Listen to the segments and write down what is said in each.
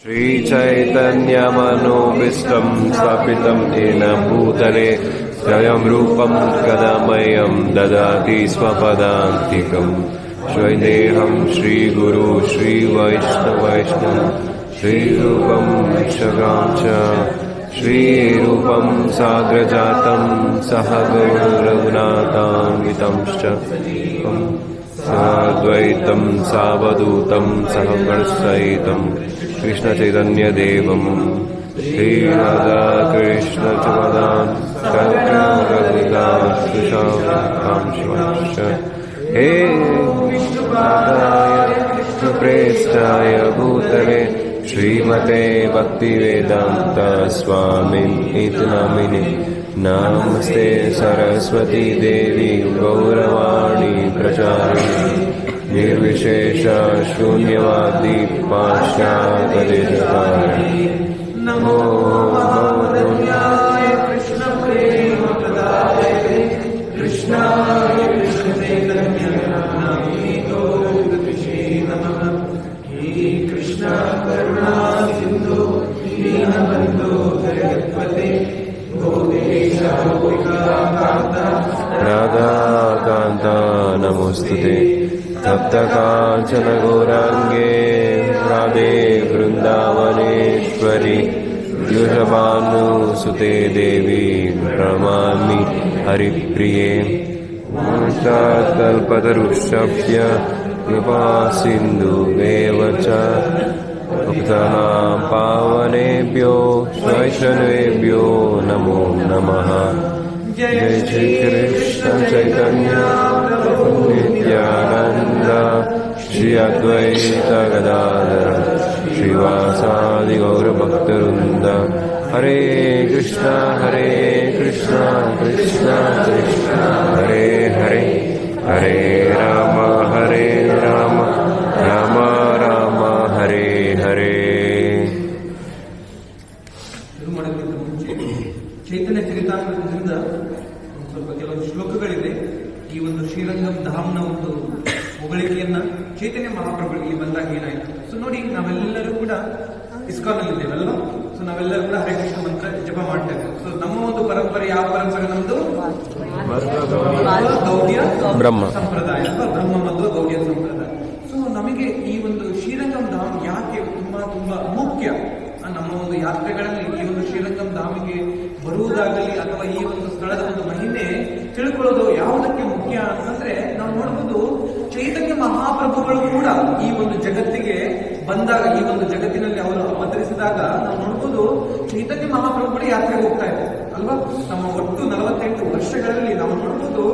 श्रीचैतन्यमनोभीष्टं स्थापितं येन भूतले स्वयं रूपं कदामह्यं ददाति स्वपदान्तिकम् श्रीदेहं श्रीगुरु श्रीवैष्णवैष्णव श्रीरूपं भिक्षकां च श्रीरूपं साग्रजातं सहगौरघुनाथान्वितं च साद्वैतं सावधूतं सहगणसहितं कृष्णचैतन्यदेवं श्रीराधाकृष्णचपदां सत्यरघुदाश्रुशांश्च हे कृष्णप्रेष्ठाय भूतले श्रीमते भक्तिवेदान्त स्वामिनिति नामिने नमस्ते सरस्वती देवी गौरवाणी प्रचारिणी निर्विशेष शून्यवादी पाश्चात्यदेशकारिणी नमो भगवद्गीताय कृष्ण प्रेम प्रदायते कृष्णाय कृष्ण चैतन्य नामितो विदुषे नमः हे कृष्ण करुणा सिन्धु दीनबन्धो जगत्पते गोपेश गोपिकान्त राधाकान्त नमोस्तुते तप्तकाञ्चन गौराङ्गे राधे वृन्दावनेश्वरि द्युषभानुसुते देवी प्रणमामि हरिप्रिये कल्पतरुषभ्य कृपासिन्धुवेव च भक्तानां पावनेभ्यो वैष्णवेभ्यो नमो नमः। जय श्री कृष्ण चैतन्य नित्यानंद श्री अद्वैत गदाधर श्रीवासादि गौर भक्तवृंद हरे कृष्ण कृष्ण कृष्ण हरे हरे हरे राम राम राम हरे हरे। ಚೈತನ್ಯ ಚರಿತಾಮೃತದಿಂದ ಸ್ವಲ್ಪ ಕೆಲವೊಂದು ಶ್ಲೋಕಗಳಿದೆ. ಈ ಒಂದು ಶ್ರೀರಂಗಂ ಧಾಮ್ನ ಒಂದು ಹೊಗಳಿಕೆಯನ್ನ ಚೈತನ್ಯ ಮಹಾಪ್ರಭುಗಳಿಗೆ ಬಂದಾಗ ಏನಾಯ್ತು. ಸೊ ನೋಡಿ, ನಾವೆಲ್ಲರೂ ಕೂಡ ಇಸ್ಕಾನ್ ಅಲ್ಲಿ ಇದ್ದೇವಲ್ವಾ. ಸೊ ನಾವೆಲ್ಲರೂ ಕೂಡ ಹರೇ ಕೃಷ್ಣ ಮಂತ್ರ ಜಪ ಮಾಡ್ತೇವೆ. ಸೊ ನಮ್ಮ ಒಂದು ಪರಂಪರೆ ಯಾವ ಪರಂಪರೆ? ನಮ್ದು ಗೌಡಿಯ ಬ್ರಹ್ಮ ಸಂಪ್ರದಾಯ ಅಥವಾ ಬ್ರಹ್ಮ ಮತ್ತು ಗೌಡಿಯ ಸಂಪ್ರದಾಯ. ಸೊ ನಮಗೆ ಈ ಒಂದು ಶ್ರೀರಂಗಂ ಧಾಮ್ ಯಾಕೆ ತುಂಬಾ ತುಂಬಾ ಮುಖ್ಯ? ನಮ್ಮ ಒಂದು ಯಾತ್ರೆಗಳಲ್ಲಿ ಈ ಒಂದು ಶ್ರೀರಂಗಂ ಧಾಮಿಗೆ ಬರುವುದಾಗಲಿ ಅಥವಾ ಈ ಒಂದು ಸ್ಥಳದ ಒಂದು ಮಹಿಮೆ ತಿಳ್ಕೊಳ್ಳೋದು ಯಾವುದಕ್ಕೆ ಮುಖ್ಯ ಅಂತಂದ್ರೆ, ನಾವು ನೋಡಬಹುದು ಚೈತನ್ಯ ಮಹಾಪ್ರಭುಗಳು ಕೂಡ ಈ ಒಂದು ಜಗತ್ತಿಗೆ ಬಂದಾಗ, ಈ ಒಂದು ಜಗತ್ತಿನಲ್ಲಿ ಅವರು ಅವತರಿಸಿದಾಗ ನಾವು ನೋಡಬಹುದು ಚೈತನ್ಯ ಮಹಾಪ್ರಭುಗಳು ಯಾತ್ರೆಗೆ ಹೋಗ್ತಾ ಇದ್ದಾರೆ ಅಲ್ವಾ. ನಮ್ಮ ಒಟ್ಟು 48 ವರ್ಷಗಳಲ್ಲಿ ನಾವು ನೋಡಬಹುದು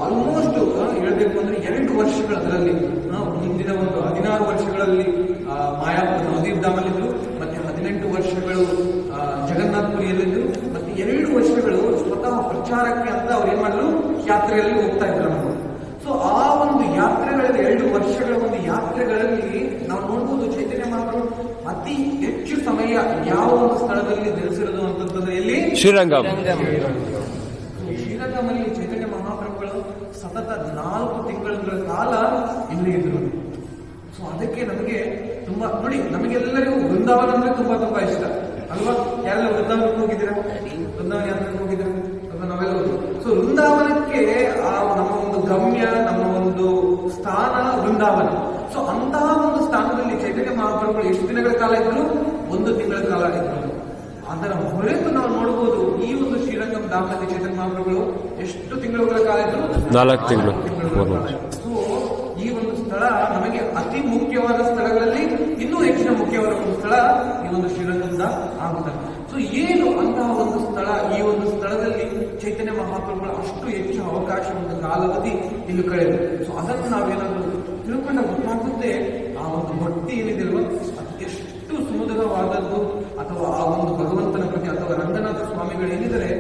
ಆಲ್ಮೋಸ್ಟ್ ಹೇಳ್ಬೇಕು ಅಂದ್ರೆ 2 ವರ್ಷಗಳಲ್ಲಿ ಮುಂದಿನ ಒಂದು 16 ವರ್ಷಗಳಲ್ಲಿ ಮಾಯಾಪುರ ನವದೀಪ್ ಧಾಮಲ್ಲಿದ್ರು, ಮತ್ತೆ 18 ವರ್ಷಗಳು ಜಗನ್ನಾಥಪುರಿಯಲ್ಲಿದ್ರು, ಮತ್ತೆ 2 ವರ್ಷಗಳು ಸ್ವತಃ ಪ್ರಚಾರಕ್ಕೆ ಅಂತ ಅವ್ರು ಏನ್ ಮಾಡಿದ್ರು, ಯಾತ್ರೆಯಲ್ಲಿ ಹೋಗ್ತಾ ಇದ್ರು ನಾವು. ಸೊ ಆ ಒಂದು ಯಾತ್ರೆಗಳಲ್ಲಿ 2 ವರ್ಷಗಳ ಒಂದು ಯಾತ್ರೆಗಳಲ್ಲಿ ನಾವು ನೋಡ್ಬೋದು ಚೈತನ್ಯ ಮಹಾಪ್ರಭು ಅತಿ ಹೆಚ್ಚು ಸಮಯ ಯಾವ ಒಂದು ಸ್ಥಳದಲ್ಲಿ ನೆಲೆಸಿರೋದು ಅಂತಂದ್ರೆ ಎಲ್ಲಿ? ಶ್ರೀರಂಗಂ. ಶ್ರೀರಂಗಮಲ್ಲಿ ಚೈತನ್ಯ ಮಹಾಪ್ರಭುಗಳು ಸತತ 4 ತಿಂಗಳ ಕಾಲ ಇಲ್ಲಿ ಇದ್ರು. ಸೊ ಅದಕ್ಕೆ ನಮಗೆ ತುಂಬಾ ನೋಡಿ, ನಮಗೆಲ್ಲರಿಗೂ ವೃಂದಾವನ ಅಂದ್ರೆ ತುಂಬಾ ತುಂಬಾ ಇಷ್ಟ ಅಲ್ವಾ. ಯಾರೆಲ್ಲ ವೃಂದಾವನಕ್ಕೆ ಹೋಗಿದ್ದೀರಾ? ವೃಂದಾವನ ಯಾತ್ರೆಗೆ ಹೋಗಿದ್ದೀರಾ ಅಲ್ವಾ? ನಾವೆಲ್ಲ ಸೊ ವೃಂದಾವನಕ್ಕೆ ನಮ್ಮ ಒಂದು ಗಮ್ಯ, ನಮ್ಮ ಒಂದು ಸ್ಥಾನ ವೃಂದಾವನ. ಸೊ ಅಂತಹ ಒಂದು ಸ್ಥಾನದಲ್ಲಿ ಚೈತನ್ಯ ಮಹಾಪ್ರಭುಗಳು ಎಷ್ಟು ದಿನಗಳ ಕಾಲ ಇದ್ರು? 1 ತಿಂಗಳ ಕಾಲ ಇದ್ರು. ಅದರ ಹೊರತು ನಾವು ನೋಡಬಹುದು ಈ ಒಂದು ಶ್ರೀರಂಗಂ ಧಾಮದಲ್ಲಿ ಚೈತನ್ಯ ಮಹಾಪ್ರಭುಗಳು ಎಷ್ಟು ತಿಂಗಳುಗಳ ಕಾಲ ಇದ್ರು? 4 ತಿಂಗಳು. ಸೊ ಈ ಒಂದು ಸ್ಥಳ ನಮಗೆ ಅತಿ ಮುಖ್ಯವಾದ ಸ್ಥಳಗಳಲ್ಲಿ ಇನ್ನೂ ಹೆಚ್ಚಿನ ಮುಖ್ಯವಾದ ಒಂದು ಸ್ಥಳ ಈ ಒಂದು ಶ್ರೀರಂಗಂ ಧಾಮ ಆಗುತ್ತದೆ. ಸೊ ಏನು ಅಂತಹ ಒಂದು ಸ್ಥಳ, ಈ ಒಂದು ಸ್ಥಳದಲ್ಲಿ ಚೈತನ್ಯ ಮಹಾಪ್ರಭುಗಳ ಅಷ್ಟು ಹೆಚ್ಚು ಅವಕಾಶ, ಒಂದು ಕಾಲಾವಧಿ ಇಲ್ಲಿ ಕಳೆದು. ಸೊ ಅದನ್ನು ನಾವೇನಾದ್ರೂ ತಿಳ್ಕೊಂಡ ಗೊತ್ತಾಗುತ್ತೆ ಆ ಒಂದು ಭಕ್ತಿ ಏನಿದೆ ಅಲ್ವಾ, ಅದು ಎಷ್ಟು ಸುಮಧುರವಾದದ್ದು. ಅಥವಾ ಆ ಒಂದು ಭಗವಂತನ ಪ್ರತಿ ಅಥವಾ ರಂಗನಾಥ ಸ್ವಾಮಿಗಳು ಏನಿದ್ದಾರೆ,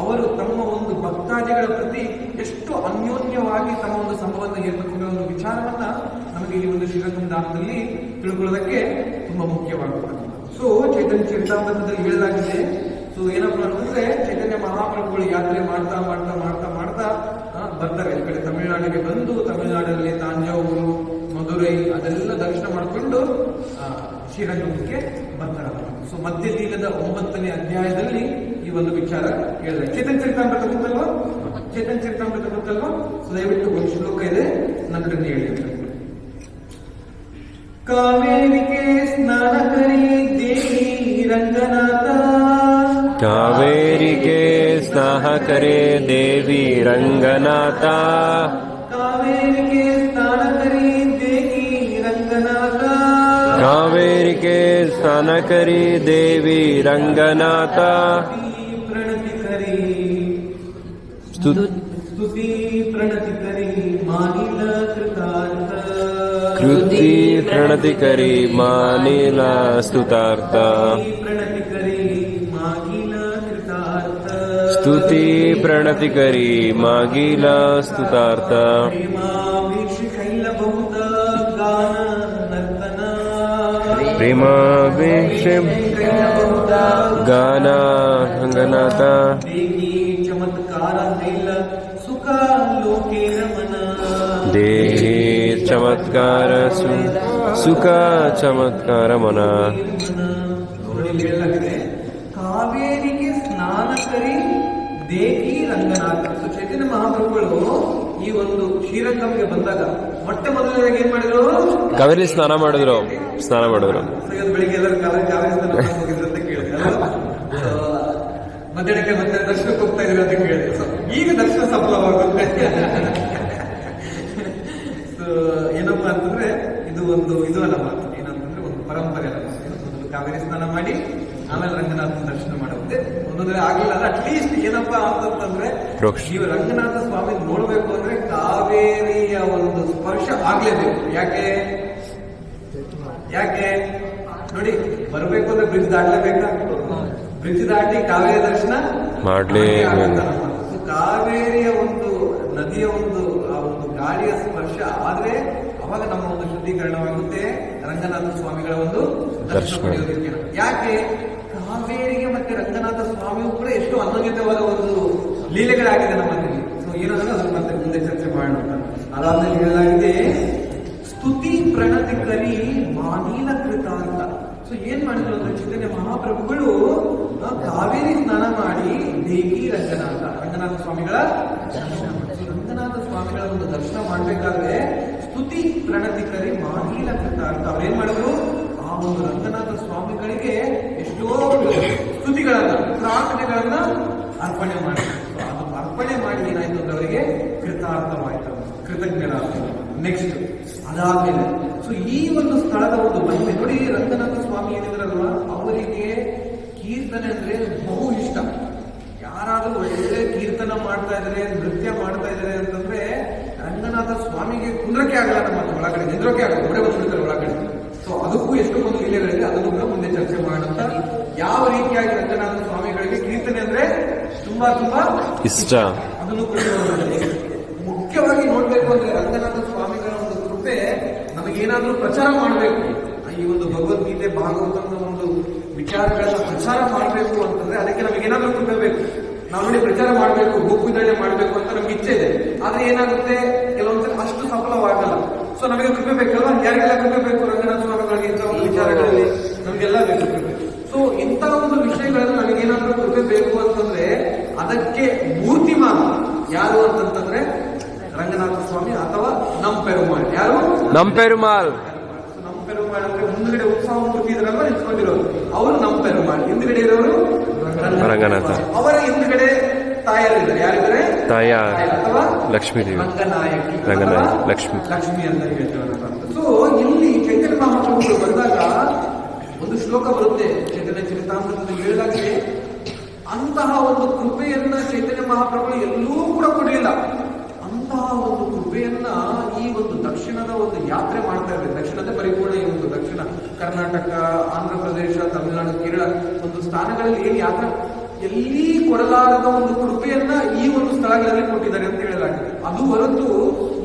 ಅವರು ತಮ್ಮ ಒಂದು ಭಕ್ತಾದಿಗಳ ಪ್ರತಿ ಎಷ್ಟು ಅನ್ಯೋನ್ಯವಾಗಿ ತಮ್ಮ ಒಂದು ಸಂಬಂಧ ಏರ್ಪಟ್ಟಿರೋ ಒಂದು ವಿಚಾರವನ್ನ ನಮಗೆ ಈ ಒಂದು ಶ್ರೀರಂಗಂ ಧಾಮದಲ್ಲಿ ತಿಳ್ಕೊಳ್ಳೋದಕ್ಕೆ ತುಂಬಾ ಮುಖ್ಯವಾಗುತ್ತದೆ. ಸೊ ಚೈತನ್ಯ ಚರಿತಾಮೃತದಲ್ಲಿ ಹೇಳಲಾಗಿದೆ. ಸೊ ಏನಪ್ಪಾ ಅಂತಂದ್ರೆ, ಚೈತನ್ಯ ಮಹಾಪ್ರಭುಗಳು ಯಾತ್ರೆ ಮಾಡ್ತಾ ಮಾಡ್ತಾ ಮಾಡ್ತಾ ಮಾಡ್ತಾ ಬರ್ತಾರೆ ಈ ಕಡೆ ತಮಿಳುನಾಡಿಗೆ ಬಂದು, ತಮಿಳುನಾಡಲ್ಲಿ ತಾಂಜಾವೂರು, ಮಧುರೈ ಅದೆಲ್ಲ ದರ್ಶನ ಮಾಡಿಕೊಂಡು ಶ್ರೀರಂಗಕ್ಕೆ ಬರ್ತಾರಲ್ಲ. ಸೊ ಮಧ್ಯ ಲೀಲದ 9ನೇ ಅಧ್ಯಾಯದಲ್ಲಿ ಈ ಒಂದು ವಿಚಾರ ಹೇಳಿದೆ. ಚೇತನ್ ಚರಿತಾಮೃತ ಗೊತ್ತಲ್ವಾ? ಚೇತನ್ ಚರಿತಾಮೃತ ಗೊತ್ತಲ್ವಾ? ಸೊ ದಯವಿಟ್ಟು ಒಂದು ಶ್ಲೋಕ ಇದೆ, ನನ್ನನ್ನು ಹೇಳಿ. ಕಾವೇರಿಗೆ ಸ್ನಾನ ಕರಿ ದೇವಿ ರಂಗನಾಥ, ಕಾವೇರಿಗೆ ಸ್ನಾಹ ಕರೆ ದೇವಿ ರಂಗನಾಥ, ಕಾವೇರಿಗೆ ಸ್ನಾನ ಕರಿ ದೇವಿ ರಂಗನಾಥ, ಕಾವೇರಿಗೆ ಸ್ನಾನ ಕರಿ ದೇವಿ ರಂಗನಾಥ, ಪ್ರಣತಿ ಕರಿ ಸ್ತುತಿ ಪ್ರಣತಿ ಕರಿ ಮಾನಿಲ ಕೃತಾರ್ಥ, ಕೃತಿ ಪ್ರಣತಿ ಕರಿ ಮಾನಿಲ ಸ್ತುತಾರ್ಥ, ಪ್ರಣತಿ ಕರಿ ಮಾಗಿಲ ಕೃತಾರ್ಥ, ಸ್ತುತಿ ಪ್ರಣತಿ ಕರಿ ಮಾಗಿಲ ಸ್ತುತಾರ್ಥ, ಪ್ರೇಮಾವೀಕ್ಷ ಕೈಲ ಬಹುದ ಗಾನ ನರ್ತನ, ಪ್ರೇಮಾವೇಶ ಕೈಲ ಬಹುದ ಗಾನ ರಂಗನಾಥ, ದೇಗಿ ಚಮತ್ಕಾರ ಕೈಲ ಸುಖ ಲೋಕೆ ರಮನ, ದೇಹಿ ಚಮತ್ಕಾರ ಸುಖ ಚಮತ್ಕಾರ ಮನ. ನೋಡಿ ಹೇಳಲಾಗಿದೆ, ಕಾವೇರಿಗೆ ಸ್ನಾನ ಕರಿ ದೇಗಿ ರಂಗನಾಥ. ಸೊ ಚೈತನ್ಯ ಮಹಾಪ್ರಭುಗಳು ಈ ಒಂದು ಶ್ರೀರಂಗಂಗೆ ಬಂದಾಗ ಮೊಟ್ಟ ಮೊದಲನೇದಾಗಿ ಏನ್ ಮಾಡಿದ್ರು? ಕಾವೇರಿ ಸ್ನಾನ ಮಾಡಿದ್ರು. ಸೊ ಇವತ್ತು ಬೆಳಿಗ್ಗೆ ಎಲ್ಲರೂ ಕಾವೇರಿ ಸ್ನಾನ ಹೋಗಿದ್ರು ಅಂತ ಕೇಳಿದೆ. ಮಧ್ಯಾಹ್ನಕ್ಕೆ ಮತ್ತೆ ದರ್ಶನಕ್ಕೆ ಹೋಗ್ತಾ ಇದ್ರು ಅಂತ ಕೇಳಿದೆ. ಸೊ ಈಗ ದರ್ಶನ ಸಫಲವಾಗುತ್ತೆ. ಸೊ ಏನಪ್ಪಾ ಅಂತಂದ್ರೆ ಇದು ಅಲ್ಲ ಮಾತು, ಏನಂತಂದ್ರೆ ಒಂದು ಪರಂಪರೆ ಅಲ್ಲ. ಮೊದಲು ಕಾವೇರಿ ಸ್ನಾನ ಮಾಡಿ ಆಮೇಲೆ ರಂಗನಾಥನ ದರ್ಶನ ಮಾಡುತ್ತೆ. ಒಂದೊಂದ್ರೆ ಆಗಿಲ್ಲ ಅಂದ್ರೆ ಅಟ್ಲೀಸ್ಟ್ ಏನಪ್ಪಾ ಅಂತಂದ್ರೆ ನೀವು ರಂಗನಾಥ ಸ್ವಾಮಿ ನೋಡ್ಬೇಕು ಅಂದ್ರೆ ಕಾವೇರಿಯ ಒಂದು ಸ್ಪರ್ಶ ಆಗ್ಲೇಬೇಕು. ಯಾಕೆ ನೋಡಿ, ಬರ್ಬೇಕು ಅಂದ್ರೆ ಬ್ರಿಡ್ಜ್ ದಾಟ್ಲೇಬೇಕಾ? ಬ್ರಿಡ್ಜ್ ದಾಟಿ ಕಾವೇರಿ ದರ್ಶನ ಮಾಡ್ಲೇಬೇಕು. ಕಾವೇರಿಯ ಒಂದು ನದಿಯ ಒಂದು ಆ ಒಂದು ಗಾಳಿಯ ಸ್ಪರ್ಶ ಆದ್ರೆ ಅವಾಗ ನಮ್ಮ ಒಂದು ಶುದ್ಧೀಕರಣವಾಗುತ್ತೆ, ರಂಗನಾಥ ಸ್ವಾಮಿಗಳ ಒಂದು ದರ್ಶನ ಪಡೆಯೋದಕ್ಕೆ. ಯಾಕೆ ಕಾವೇರಿಗೆ ಮತ್ತೆ ರಂಗನಾಥ ಸ್ವಾಮಿಯು ಕೂಡ ಎಷ್ಟು ಅನ್ಯೋನ್ಯವಾದ ಒಂದು ಲೀಲೆಗಳಾಗಿದೆ ನಮ್ಮಲ್ಲಿ. ಸೊ ಏನಂದ್ರೆ ಅದ್ರ ಮತ್ತೆ ಮುಂದೆ ಚರ್ಚೆ ಮಾಡೋಣ. ಅದಾದ್ಮೇಲೆ ಹೇಳಲಾಗಿದೆ, ಸ್ತುತಿ ಪ್ರಣತಿ ಕರಿ ಮಾನೀಲ ಕೃತಾರ್ಥ. ಸೊ ಏನ್ ಮಾಡಿದ್ರು ಅಂದ್ರೆ ಚೈತನ್ಯ ಮಹಾಪ್ರಭುಗಳು ಕಾವೇರಿ ಸ್ನಾನ ಮಾಡಿ ದೇಗಿ ರಂಗನಾಥ ಸ್ವಾಮಿಗಳ ದರ್ಶನ ಮಾಡಿ, ರಂಗನಾಥ ಸ್ವಾಮಿಗಳ ಒಂದು ದರ್ಶನ ಮಾಡ್ಬೇಕಾದ್ರೆ ಸ್ತುತಿ ಪ್ರಣತಿ ಕರಿ ಮಾನೀಲ ಕೃತಾರ್ಥ. ಅವ್ರೇನ್ ಮಾಡಿದ್ರು, ಆ ಒಂದು ರಂಗನಾಥ ಸ್ವಾಮಿಗಳಿಗೆ ಎಷ್ಟೋ ಸ್ತುತಿಗಳನ್ನ ಪ್ರಾರ್ಥನೆಗಳನ್ನ ಅರ್ಪಣೆ ಮಾಡಿದ್ರು. ಅದು ಅರ್ಪಣೆ ಮಾಡಿ ಏನಾಯ್ತು ಅಂದ್ರೆ ಅವರಿಗೆ ಕೃತಾರ್ಥವಾಯ್ತು, ಕೃತಜ್ಞರಾದ್ರು. ನೆಕ್ಸ್ಟ್ ಅದಾದ್ಮೇಲೆ ಸೊ ಈ ಒಂದು ಸ್ಥಳದ ಒಂದು ಮಹಿಮೆ ನೋಡಿ. ರಂಗನಾಥ ಸ್ವಾಮಿ ಏನಿದ್ರಲ್ವ, ಅವರಿಗೆ ಕೀರ್ತನೆ ಅಂದ್ರೆ ಬಹು ಇಷ್ಟ. ಯಾರಾದ್ರೂ ಒಳ್ಳೆ ಕೀರ್ತನ ಮಾಡ್ತಾ ಇದಾರೆ, ನೃತ್ಯ ಮಾಡ್ತಾ ಇದಾರೆ ಅಂತಂದ್ರೆ ರಂಗನಾಥ ಸ್ವಾಮಿಗೆ ಕುಂದ್ರಕ್ಕೆ ಆಗಲ್ಲ, ನಮ್ಮ ಒಳಗಡೆ ನಿಂದ್ರಕ್ಕೆ ಆಗಲ್ಲ, ಒಬ್ಬರೇ ಬಂದ್ಬಿಡ್ತಾರೆ ಒಳಗಡೆ. ಸೊ ಅದಕ್ಕೂ ಎಷ್ಟೊಂದು ಲೀಲೆಗಳಿದೆ, ಅದನ್ನು ಕೂಡ ಮುಂದೆ ಚರ್ಚೆ ಮಾಡೋಣ. ಯಾವ ರೀತಿಯಾಗಿ ರಂಗನಾಥ ಸ್ವಾಮಿಗಳಿಗೆ ಕೀರ್ತನೆ ಅಂದ್ರೆ ತುಂಬಾ ಇಷ್ಟ, ಅದನ್ನು ಕೂಡ ಮುಖ್ಯವಾಗಿ ನೋಡ್ಬೇಕು ಅಂದ್ರೆ ರಂಗನಾಥ ಸ್ವಾಮಿಗಳ ಒಂದು ಕೃಪೆ ನಮಗೇನಾದ್ರೂ ಪ್ರಚಾರ ಮಾಡಬೇಕು, ಈ ಒಂದು ಭಗವದ್ಗೀತೆ ಭಾಗವತನ ಒಂದು ವಿಚಾರಗಳನ್ನ ಪ್ರಚಾರ ಮಾಡಬೇಕು ಅಂತಂದ್ರೆ ಅದಕ್ಕೆ ನಮಗೇನಾದ್ರೂ ಕೃಪೆ ಬೇಕು. ನಾವು ನೋಡಿ ಪ್ರಚಾರ ಮಾಡಬೇಕು, ಬುಕ್ ವಿತರಣೆ ಮಾಡಬೇಕು ಅಂತ ನಮ್ಗೆ ಇಚ್ಛೆ ಇದೆ, ಆದ್ರೆ ಏನಾಗುತ್ತೆ ಕೆಲವೊಂದ್ಸಲ ಅಷ್ಟು ಸಫಲವಾಗಲ್ಲ. ಸೊ ನಮಗೆ ಕೃಪೆ ಬೇಕಲ್ವಾ? ಯಾರಿಗೆಲ್ಲ ಕೃಪೆ ಬೇಕು? ರಂಗನಾಥ ಸ್ವಾಮಿಗಳಿಗೆ ಇಂಥ ಒಂದು ವಿಚಾರಗಳಲ್ಲಿ ನಮಗೆಲ್ಲ ಬೇಕು ಕೃಪೆ. ಸೊ ಇಂಥ ಒಂದು ವಿಷಯಗಳಲ್ಲಿ ನಮಗೇನಾದ್ರೂ ಕೃಪೆ ಬೇಕು ಅಂತಂದ್ರೆ ಅದಕ್ಕೆ ಮೂರ್ತಿಮಾನ ಯಾರು ಅಂತಂತಂದ್ರೆ ರಂಗನಾಥ ಸ್ವಾಮಿ ಅಥವಾ ನಮ್ ಪೆರುಮಾಳ್. ಯಾರು? ನಮ್ ಪೆರುಮಾಳ್. ನಮ್ ಪೆರುಮಾಳ್ ಅಂದ್ರೆ ಮುಂದ್ಗಡೆ ಉತ್ಸವ ಮೂರ್ತಿ ಇದ್ರಲ್ಲ ನಿಂತ್ಕೊಂಡಿರೋರು, ಅವರು ನಮ್ ಪೆರುಮಾಳ್. ಹಿಂದ್ಗಡೆ ಇರೋರು ರಂಗನಾಥ. ಅವರ ಹಿಂದ್ಗಡೆ ತಾಯಾರಿದ್ದಾರೆ. ಯಾರಿದ್ದಾರೆ? ತಾಯಾರ್ ಅಥವಾ ಲಕ್ಷ್ಮೀ ದೇವಿ, ಲಕ್ಷ್ಮಿ ಅಂತ ಹೇಳ್ತೇವೆ. ಸೊ ಇಲ್ಲಿ ಚೈತನ್ಯ ಮಹಾಪ್ರಭುಗಳು ಬಂದಾಗ ಒಂದು ಶ್ಲೋಕ ಬರುತ್ತೆ ಚೈತನ್ಯ ಚರಿತಾಮೃತದಲ್ಲಿ ಹೇಳಲಾಗಿದೆ, ಅಂತಹ ಒಂದು ಕೃಪೆಯನ್ನ ಚೈತನ್ಯ ಮಹಾಪ್ರಭುಗಳು ಎಲ್ಲೂ ಕೂಡ ಕೊಡಲಿಲ್ಲ. ಅಂತಹ ಒಂದು ಕೃಪೆಯನ್ನ ಈ ಒಂದು ದಕ್ಷಿಣದ ಒಂದು ಯಾತ್ರೆ ಮಾಡ್ತಾ ಇದ್ದಾರೆ. ದಕ್ಷಿಣದ ಪರಿಪೂರ್ಣ ಈ ಒಂದು ದಕ್ಷಿಣ ಕರ್ನಾಟಕ, ಆಂಧ್ರ ಪ್ರದೇಶ, ತಮಿಳುನಾಡು, ಕೇರಳ ಒಂದು ಸ್ಥಾನಗಳಲ್ಲಿ ಏನ್ ಯಾತ್ರೆ ಎಲ್ಲಿ ಕೊಡಲಾರದ ಒಂದು ಕೃಪೆಯನ್ನ ಈ ಒಂದು ಸ್ಥಳಗಳಲ್ಲಿ ಕೊಟ್ಟಿದ್ದಾರೆ ಅಂತ ಹೇಳಲಾಗಿದೆ. ಅದು ಹೊರತು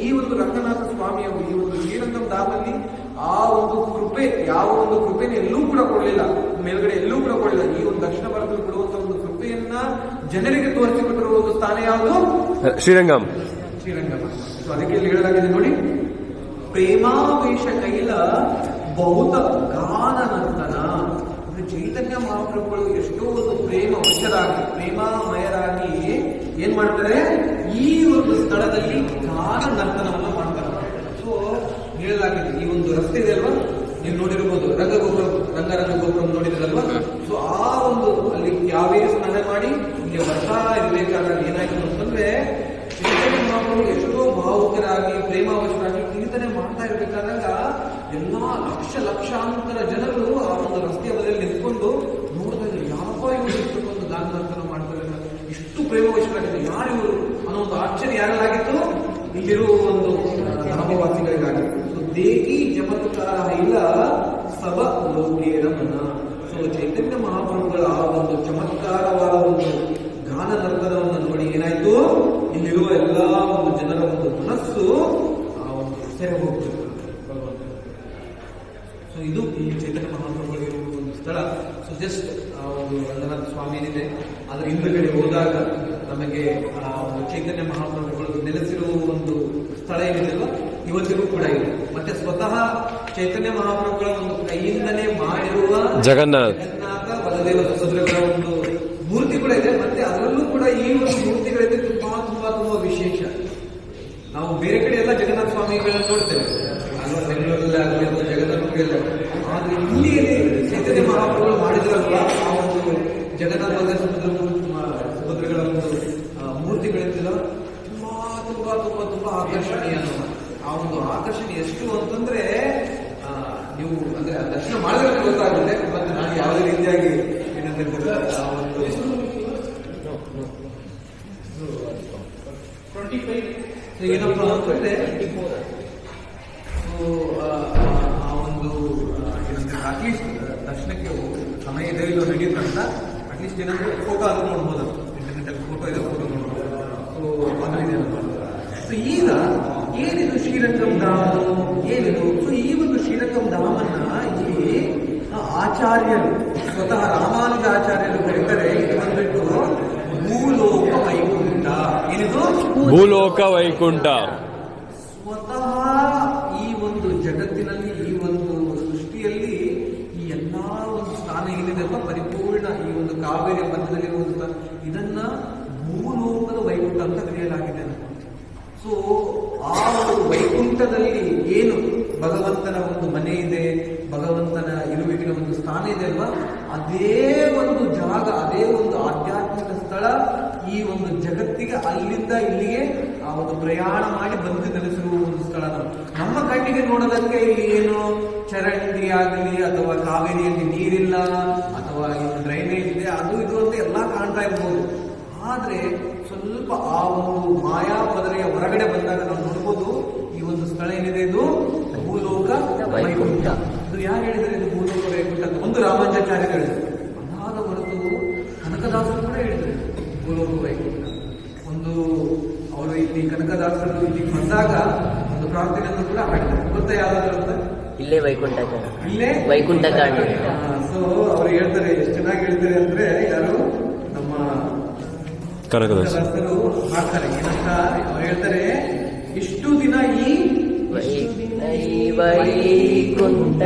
ಈ ಒಂದು ರಂಗನಾಥ ಸ್ವಾಮಿಯ ಈ ಒಂದು ಶ್ರೀರಂಗಂ ಧಾಮಲ್ಲಿ ಆ ಒಂದು ಕೃಪೆ, ಯಾವ ಒಂದು ಕೃಪೆನ ಎಲ್ಲೂ ಕೂಡ ಕೊಡಲಿಲ್ಲ, ಮೇಲ್ಗಡೆ ಎಲ್ಲೂ ಕೂಡ ಕೊಡಲಿಲ್ಲ. ಈ ಒಂದು ದಕ್ಷಿಣ ಭಾರತದಲ್ಲಿ ಕೊಡುವಂತ ಒಂದು ಕೃಪೆಯನ್ನ ಜನರಿಗೆ ತೋರಿಸಿಕೊಟ್ಟಿರುವ ಒಂದು ಸ್ಥಾನ ಯಾವುದು? ಶ್ರೀರಂಗಂ. ಸೊ ಅದಕ್ಕೆ ಇಲ್ಲಿ ಹೇಳಲಾಗಿದೆ ನೋಡಿ, ಪ್ರೇಮಾವೇಶ ಕೈಲ ಬಹುತ ಗಾನ ನರ್ತನ. ಚೈತನ್ಯ ಮಹಾಪ್ರಭುಗಳು ಎಷ್ಟೋ ಒಂದು ಪ್ರೇಮ ವಶರಾಗಿ ಪ್ರೇಮಾಮಯರಾಗಿ ಏನ್ ಮಾಡ್ತಾರೆ, ಈ ಒಂದು ಸ್ಥಳದಲ್ಲಿ ಗಾನ ನರ್ತನವನ್ನು ಮಾಡ್ತಾರೆ. ಸೊ ಹೇಳಲಾಗಿದೆ, ಈ ಒಂದು ರಸ್ತೆ ಇದೆ ಅಲ್ವಾ, ನೀವು ನೋಡಿರ್ಬೋದು, ರಂಗರಂಗ ಗೋಪುರ ನೋಡಿದ್ರಲ್ವಾ. ಸೊ ಆ ಒಂದು ಅಲ್ಲಿ ಕಾವೇರಿ ಸ್ನಾನ ಮಾಡಿ ಇಲ್ಲಿ ಬರ್ತಾ ಇರ್ಬೇಕಾದ್ರೆ ಏನಾಯ್ತು ಅಂತಂದ್ರೆ, ಚೈತನ್ಯ ಮಹಾಪ್ರಭು ಎಷ್ಟೋ ಭಾವುಕರಾಗಿ ಪ್ರೇಮಾವಶರಾಗಿ ಕೀರ್ತನೆ ಮಾಡ್ತಾ ಇರ್ಬೇಕಾದಾಗ ಎಲ್ಲಾ ಲಕ್ಷಾಂತರ ಜನರು ಆ ಒಂದು ರಸ್ತೆಯ ಬದಿಯಲ್ಲಿ ನಿಂತ್ಕೊಂಡು ನೋಡ್ತಾ ಇದ್ರು, ಯಾವ ಇವರು ಇಷ್ಟೊಂದು ಗಾನ ನರ್ತನ ಮಾಡ್ತಾರೆ, ಇಷ್ಟು ಪ್ರೇಮವಶರಾಗಿದೆ, ಯಾರು ಇವರು ಅನ್ನೋ ಒಂದು ಆಶ್ಚರ್ಯ ಯಾರಲ್ಲಾಗಿತ್ತು, ಇಲ್ಲಿರುವ ಒಂದು ಧಾಮವಾಸಿಗಳಿಗಾಗಿತ್ತು. ಸೊ ದೇಹಿ ಚಮತ್ಕಾರ ಇಲ್ಲ ಸಭ ಲೋಕೇರ ಮನ. ಸೊ ಚೈತನ್ಯ ಮಹಾಪ್ರಭುಗಳ ಆ ಒಂದು ಚಮತ್ಕಾರವಾದ ಒಂದು ಗಾನ ನರ್ತನವನ್ನು ನೋಡಿ ಏನಾಯ್ತು, ಇಲ್ಲಿರುವ ಎಲ್ಲಾ ಒಂದು ಜನರ ಒಂದು ಮನಸ್ಸು ಆ ಒಂದು ಸೆರೆ ಹೋಗ್ತದೆ. ಸೊ ಇದು ಈ ಚೈತನ್ಯ ಮಹಾಪ್ರಭುಗಳಿರುವ ಒಂದು ಸ್ಥಳ. ಸೊ ಜಸ್ಟ್ ಆ ಒಂದು ರಂಗನಾಥ ಸ್ವಾಮಿ ಏನಿದೆ ಅದರ ಹಿಂದುಗಡೆ ಹೋದಾಗ ನಮಗೆ ಆ ಒಂದು ಚೈತನ್ಯ ಮಹಾಪ್ರಭುಗಳು ನೆಲೆಸಿರುವ ಒಂದು ಸ್ಥಳ ಏನಿದೆಯಲ್ಲ ಇವತ್ತಿಗೂ ಕೂಡ ಇದೆ. ಮತ್ತೆ ಸ್ವತಃ ಚೈತನ್ಯ ಮಹಾಪ್ರಭುಗಳ ಒಂದು ಕೈಯಿಂದಲೇ ಮಾಡಿರುವ ಜಗನ್ನಾಥ ಬಲದೇವ ಸುಭದ್ರಗಳ ಒಂದು ಮೂರ್ತಿ ಕೂಡ ಇದೆ. ಮತ್ತೆ ಅದರಲ್ಲೂ ಕೂಡ ಈ ಒಂದು ಮೂರ್ತಿಗಳಿದೆ ತುಂಬಾ ತುಂಬಾ ತುಂಬಾ ವಿಶೇಷ. ನಾವು ಬೇರೆ ಕಡೆ ಎಲ್ಲ ಜಗನ್ನಾಥ ಸ್ವಾಮಿಗಳನ್ನ ನೋಡ್ತೇವೆ, ಅಲ್ವಾ, ಬೆಂಗಳೂರಲ್ಲಿ ಆಗಲಿ ಅಥವಾ ಜಗನ್ನಾಥಪುರಿಯಲ್ಲಿ. ಆದ್ರೆ ಇಲ್ಲಿಯಲ್ಲಿ ಚೈತನ್ಯ ಮಹಾಪ್ರಭುಗಳು ಮಾಡಿದ್ರಲ್ವಾ ಆ ಒಂದು ಜಗನ್ನಾಥ ಸುಭದ್ರಗಳ ಒಂದು ಮೂರ್ತಿಗಳಿಂದ ತುಂಬಾ ತುಂಬಾ ತುಂಬಾ ತುಂಬಾ ಆಕರ್ಷಣೀಯ. ಆ ಒಂದು ಆಕರ್ಷಣೆ ಎಷ್ಟು ಅಂತಂದ್ರೆ ನೀವು ಅಂದ್ರೆ ದರ್ಶನ ಮಾಡಿದ್ರೆ ಗೊತ್ತಾಗುತ್ತೆ. ಮತ್ತೆ ನಾನು ಯಾವುದೇ ರೀತಿಯಾಗಿ ಏನಂತ ಏನಪ್ಪ ಅಂತಂದ್ರೆ ಆ ಒಂದು ಅಟ್ಲೀಸ್ಟ್ ದರ್ಶನಕ್ಕೆ ಸಮಯ ಇದೆ ಇಲ್ಲ ನಡೆಯುತ್ತಂತ ಅಟ್ಲೀಸ್ಟ್ ಏನಂದ್ರೆ ಫೋಟೋ ಅದು ನೋಡ್ಬೋದು, ಇಂಟರ್ನೆಟ್ ಫೋಟೋ ಇದೆ, ಫೋಟೋ ನೋಡ್ಬೋದು. ಸೊ ಅದರಿಂದ ಸೊ ಈಗ ಏನಿದು ಶ್ರೀರಂಗಂ ಧಾಮ ಏನಿದು? ಸೊ ಈ ಒಂದು ಶ್ರೀರಂಗಂ ಧಾಮನ್ನ ಇಲ್ಲಿ ಆಚಾರ್ಯರು ಸ್ವತಃ ರಾಮಾನುಜ ಆಚಾರ್ಯರು ಕರೀತಾರೆ, ಇದು ಬಂದ್ಬಿಟ್ಟು ಭೂಲೋಕ ವೈಕುಂಠ. ಏನಿದು? ಭೂಲೋಕ ವೈಕುಂಠ. ಸ್ವತಃ ಈ ಒಂದು ಜಗತ್ತಿನಲ್ಲಿ ಈ ಒಂದು ಸೃಷ್ಟಿಯಲ್ಲಿ ಈ ಎಲ್ಲಾ ಒಂದು ಸ್ಥಾನ ಏನಿದೆ ಪರಿಪೂರ್ಣ ಈ ಒಂದು ಕಾವೇರಿಯ ಮಧ್ಯದಲ್ಲಿರುವಂತಹ ಇದನ್ನ ಭೂಲೋಕದ ವೈಕುಂಠ ಅಂತ ಕರೆಯಲಾಗಿದೆ. ಸೊ ಆ ಒಂದು ವೈಕುಂಠದಲ್ಲಿ ಏನು ಭಗವಂತನ ಒಂದು ಮನೆ ಇದೆ, ಭಗವಂತನ ಇರುವಿಕೆಯ ಒಂದು ಸ್ಥಾನ ಇದೆ ಅಲ್ವಾ, ಅದೇ ಒಂದು ಜಾಗ, ಅದೇ ಒಂದು ಆಧ್ಯಾತ್ಮಿಕ ಸ್ಥಳ ಈ ಒಂದು ಜಗತ್ತಿಗೆ ಅಲ್ಲಿಂದ ಇಲ್ಲಿಗೆ ಆ ಒಂದು ಪ್ರಯಾಣ ಮಾಡಿ ಬಂದು ನೆಲೆಸಿರುವ ಒಂದು ಸ್ಥಳ. ನಮ್ಮ ಕಣ್ಣಿಗೆ ನೋಡೋದಕ್ಕೆ ಇಲ್ಲಿ ಏನು ಚರಂಡಿ ಆಗಲಿ ಅಥವಾ ಕಾವೇರಿಯಲ್ಲಿ ನೀರಿಲ್ಲ ಅಥವಾ ಏನು ಡ್ರೈನೇಜ್ ಇದೆ ಅದು ಇದು ಅಂತ ಎಲ್ಲಾ ಕಾಣ್ತಾ ಇರ್ಬೋದು. ಆದ್ರೆ ಸ್ವಲ್ಪ ಆ ಒಂದು ಮಾಯಾ ಪದರೆಯ ಹೊರಗಡೆ ಬಂದಾಗ ನಾವು ನೋಡ್ಬೋದು ಈ ಒಂದು ಸ್ಥಳ ಏನಿದೆ, ಇದು ಭೂಲೋಕ ವೈಕುಂಠ. ಇದು ಯಾರು ಹೇಳಿದರೆ ಇದು ಭೂಲೋಕ ವೈಕುಂಠ ಅಂತ? ಒಂದು ರಾಮಾನುಜಾಚಾರ್ಯರು ಹೇಳಿದರು. ಅದಾದ ಹೊರತು ಕನಕದಾಸರು ಕೂಡ ಹೇಳಿದರು ಭೂಲೋಕ ವೈಕುಂಠ. ಒಂದು ಅವರು ಇಲ್ಲಿ ಕನಕದಾಸರು ಇಲ್ಲಿ ಬಂದಾಗ ಒಂದು ಪ್ರಾರ್ಥನೆಯನ್ನು ಕೂಡ ಮಾಡಿದ್ದಾರೆ. ಗೊತ್ತಾ ಯಾವ್ದಾದ್ರು ಅಂತ? ಇಲ್ಲೇ ವೈಕುಂಠ, ಇಲ್ಲೇ ವೈಕುಂಠ ಕಾಣಿ. ಸೊ ಅವ್ರು ಹೇಳ್ತಾರೆ, ಎಷ್ಟು ಚೆನ್ನಾಗಿ ಹೇಳ್ತಾರೆ ಅಂದ್ರೆ, ಯಾರು ನಮ್ಮ ಕನಕದಾಸರು ಮಾಡ್ತಾರೆ ಏನಂತ ಅವ್ರು ಹೇಳ್ತಾರೆ, ಇಷ್ಟು ದಿನ ಈ ವೈಕುಂಠ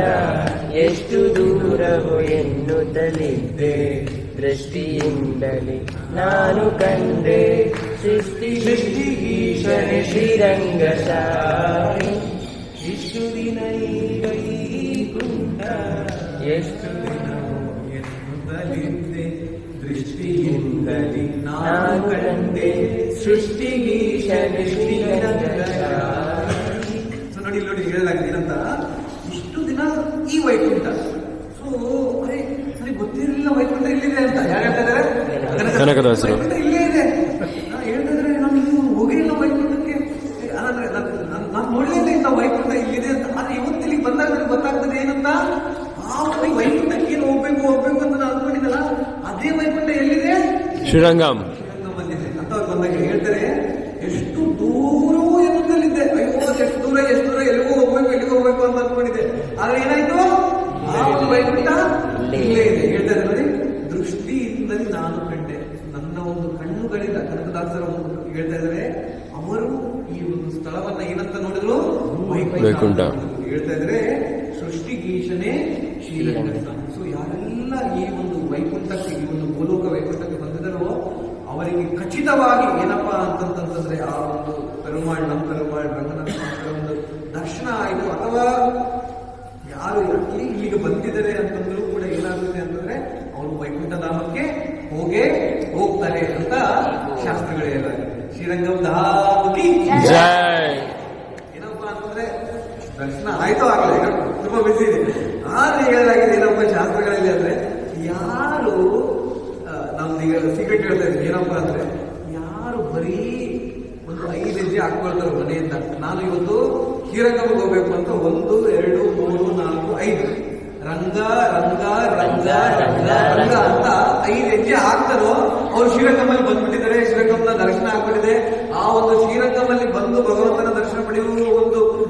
ಎಷ್ಟು ದೂರವೋ ಎನ್ನುತ್ತಲಿದ್ದೆ, ದೃಷ್ಟಿಯಿಂದಲೇ ನಾನು ಕಂಡೆ ಸೃಷ್ಟಿ ಈಶನೆ ಶ್ರೀರಂಗಶಾಹಿ. ಇಷ್ಟು ದಿನ ಈ ವೈಕುಂಠ ಎಷ್ಟು ದಿನವೋ ಎನ್ನುತ್ತಲಿದ್ದೆ, ದೃಷ್ಟಿಯಿಂದಲೇ ನಾನು ಕಂಡೆ ಸೃಷ್ಟಿಗೀಶನೆ ಶ್ರೀರಂಗಶಾಹಿ. ನೋಡಿ ನೋಡಿ ಹೇಳಲಾಗಿದೆ ಏನಂತ, ಇಷ್ಟು ದಿನ ಈ ವೈಕುಂಠ. ಸೊ ಅರೆ ನನಗೆ ಗೊತ್ತಿರಲಿಲ್ಲ ವೈಕುಂಠ ಇಲ್ಲಿದೆ ಅಂತ. ಯಾರು ಹೇಳ್ತಾ ಇದ್ದಾರೆ? ಕನಕದಾಸರು. ವೈಕುಂಠ ಇಲ್ಲೇ ಇದೆ ಹೇಳ್ತಿದ್ರೆ, ನಾನು ಇನ್ನೂ ಹೋಗಿರಲಿಲ್ಲ ವೈಕುಂಠಕ್ಕೆ, ಅಂದ್ರೆ ನಾನು ನೋಡಲಿಲ್ಲ ಇಂಥ ವೈಕುಂಠ ಇಲ್ಲಿದೆ ಅಂತ. ಆದ್ರೆ ಇವತ್ತು ಇಲ್ಲಿಗೆ ಬಂದಾಗ ನನಗೆ ಗೊತ್ತಾಗ್ತದೆ ಏನಂತ, ಆ ವೈಕುಂಠಕ್ಕೆ ಏನು ಹೋಗ್ಬೇಕು ಅಂತ ನಾನು ಅನ್ಕೊಂಡಿದ್ದಲ್ಲ, ಅದೇ ವೈಕುಂಠ ಎಲ್ಲಿದೆ? ಶ್ರೀರಂಗಂ ಬಂದಿದೆ ಅಂತ ಅವ್ರು ಬಂದಾಗ ಹೇಳ್ತಾರೆ, ಎಷ್ಟು ದೂರವೂ ಎನ್ನುತ್ತಲಿದ್ದೆ. ಅಯ್ಯೋ ಎಷ್ಟು ದೂರ ಎಲ್ಲಿಗೂ ಹೋಗ್ಬೇಕು ಅಂತ ಅನ್ಕೊಂಡಿದ್ದೆ. ಆದ್ರೆ ಏನಾಯ್ತು, ಆ ಒಂದು ವೈಕುಂಠ ಇಲ್ಲೇ ಇದೆ. ಹೇಳ್ತಾರೆ ನೋಡಿ, ದೃಷ್ಟಿಯಿಂದಲೇ ನಾನು ಕಂಡೆ. ನನ್ನ ಒಂದು ಕಣ್ಣುಗಳಿಂದ ಕನಕದಾಸರ ಹೇಳ್ತಾ ಇದ್ದಾರೆ, ಅವರು ಈ ಒಂದು ಸ್ಥಳವನ್ನ ಏನಂತ ನೋಡಿದ್ರು? ವೈಕುಂಠ. ಹೇಳ್ತಾ ಇದ್ರೆ, ಸೃಷ್ಟಿ ಶ್ರೀಶನೇ ಶ್ರೀರಂಗಸ್ವಾಮಿ. ಸೊ ಯಾರೆಲ್ಲ ಈ ಒಂದು ವೈಕುಂಠಕ್ಕೆ, ಈ ಒಂದು ಭೂಲೋಕ ವೈಕುಂಠಕ್ಕೆ ಬಂದಿದ್ದಾರೋ ಅವರಿಗೆ ಖಚಿತವಾಗಿ ಏನಪ್ಪಾ ಅಂತಂತಂದ್ರೆ ಆ ಒಂದು ಪೆರುಮಾಳ್, ನಮ್ಮ ಪೆರುಮಾಳ್ ರಂಗನಾಥ ಸ್ವಾಮಿಗಳ ಒಂದು ದರ್ಶನ ಆಯಿತು. ಅಥವಾ ಯಾರು ಇಲ್ಲಿಗೆ ಬಂದಿದ್ದಾರೆ ಅಂತಂದ್ರೂ ಕೂಡ ಏನಾಗುತ್ತೆ ಅಂತಂದ್ರೆ ಅವರು ವೈಕುಂಠ ಧಾಮಕ್ಕೆ ಹೋಗ್ತಾರೆ ಅಂತ ಶಾಸ್ತ್ರಗಳು ಹೇಳಿದ್ದಾರೆ. ಶ್ರೀರಂಗಂ ಧಾಮಕ್ಕೆ ಜೈ. ಏನಪ್ಪಾ ಅಂತಂದ್ರೆ ದರ್ಶನ ಆಯ್ತು ಆಗಲ್ಲ, ಈಗ ತುಂಬಾ ಬಿಸಿ ಇದೆ. ಆದ್ರೆ ಹೇಳಲಾಗಿದೆ ಏನಪ್ಪ ಶಾಸ್ತ್ರಗಳಲ್ಲಿ ಅಂದ್ರೆ, ಯಾರು ನಮ್ದೀಗ ಸೀಕ್ರೆಟ್ ಹೇಳ್ತಾ ಇದ್ದೀವಿ ಏನಪ್ಪಾ ಅಂದ್ರೆ, ಯಾರು ಬರೀ ಒಂದು 5 ಹೆಜ್ಜೆ ಹಾಕೊಳ್ತಾರೆ ಮನೆಯಿಂದ, ನಾನು ಇವತ್ತು ಶ್ರೀರಂಗಮ್ಗೆ ಹೋಗ್ಬೇಕು ಅಂತ 1, 2, 3, 4, 5 ರಂಗ ರಂಗ ರಂಗ ರಂಗ ರಂಗ ಅಂತ 5 ಹೆಜ್ಜೆ ಹಾಕ್ತಾರೋ ಅವ್ರು ಶ್ರೀರಂಗಮಲ್ಲಿ ಬಂದ್ಬಿಟ್ಟಿದ್ದಾರೆ. ಶ್ರೀರಂಗಂನ ದರ್ಶನ ಆಗ್ಬಿಟ್ಟಿದೆ. ಆ ಒಂದು ಶ್ರೀರಂಗಮಲ್ಲಿ ಬಂದು ಭಗವಂತನ ದರ್ಶನ ಪಡೆಯುವ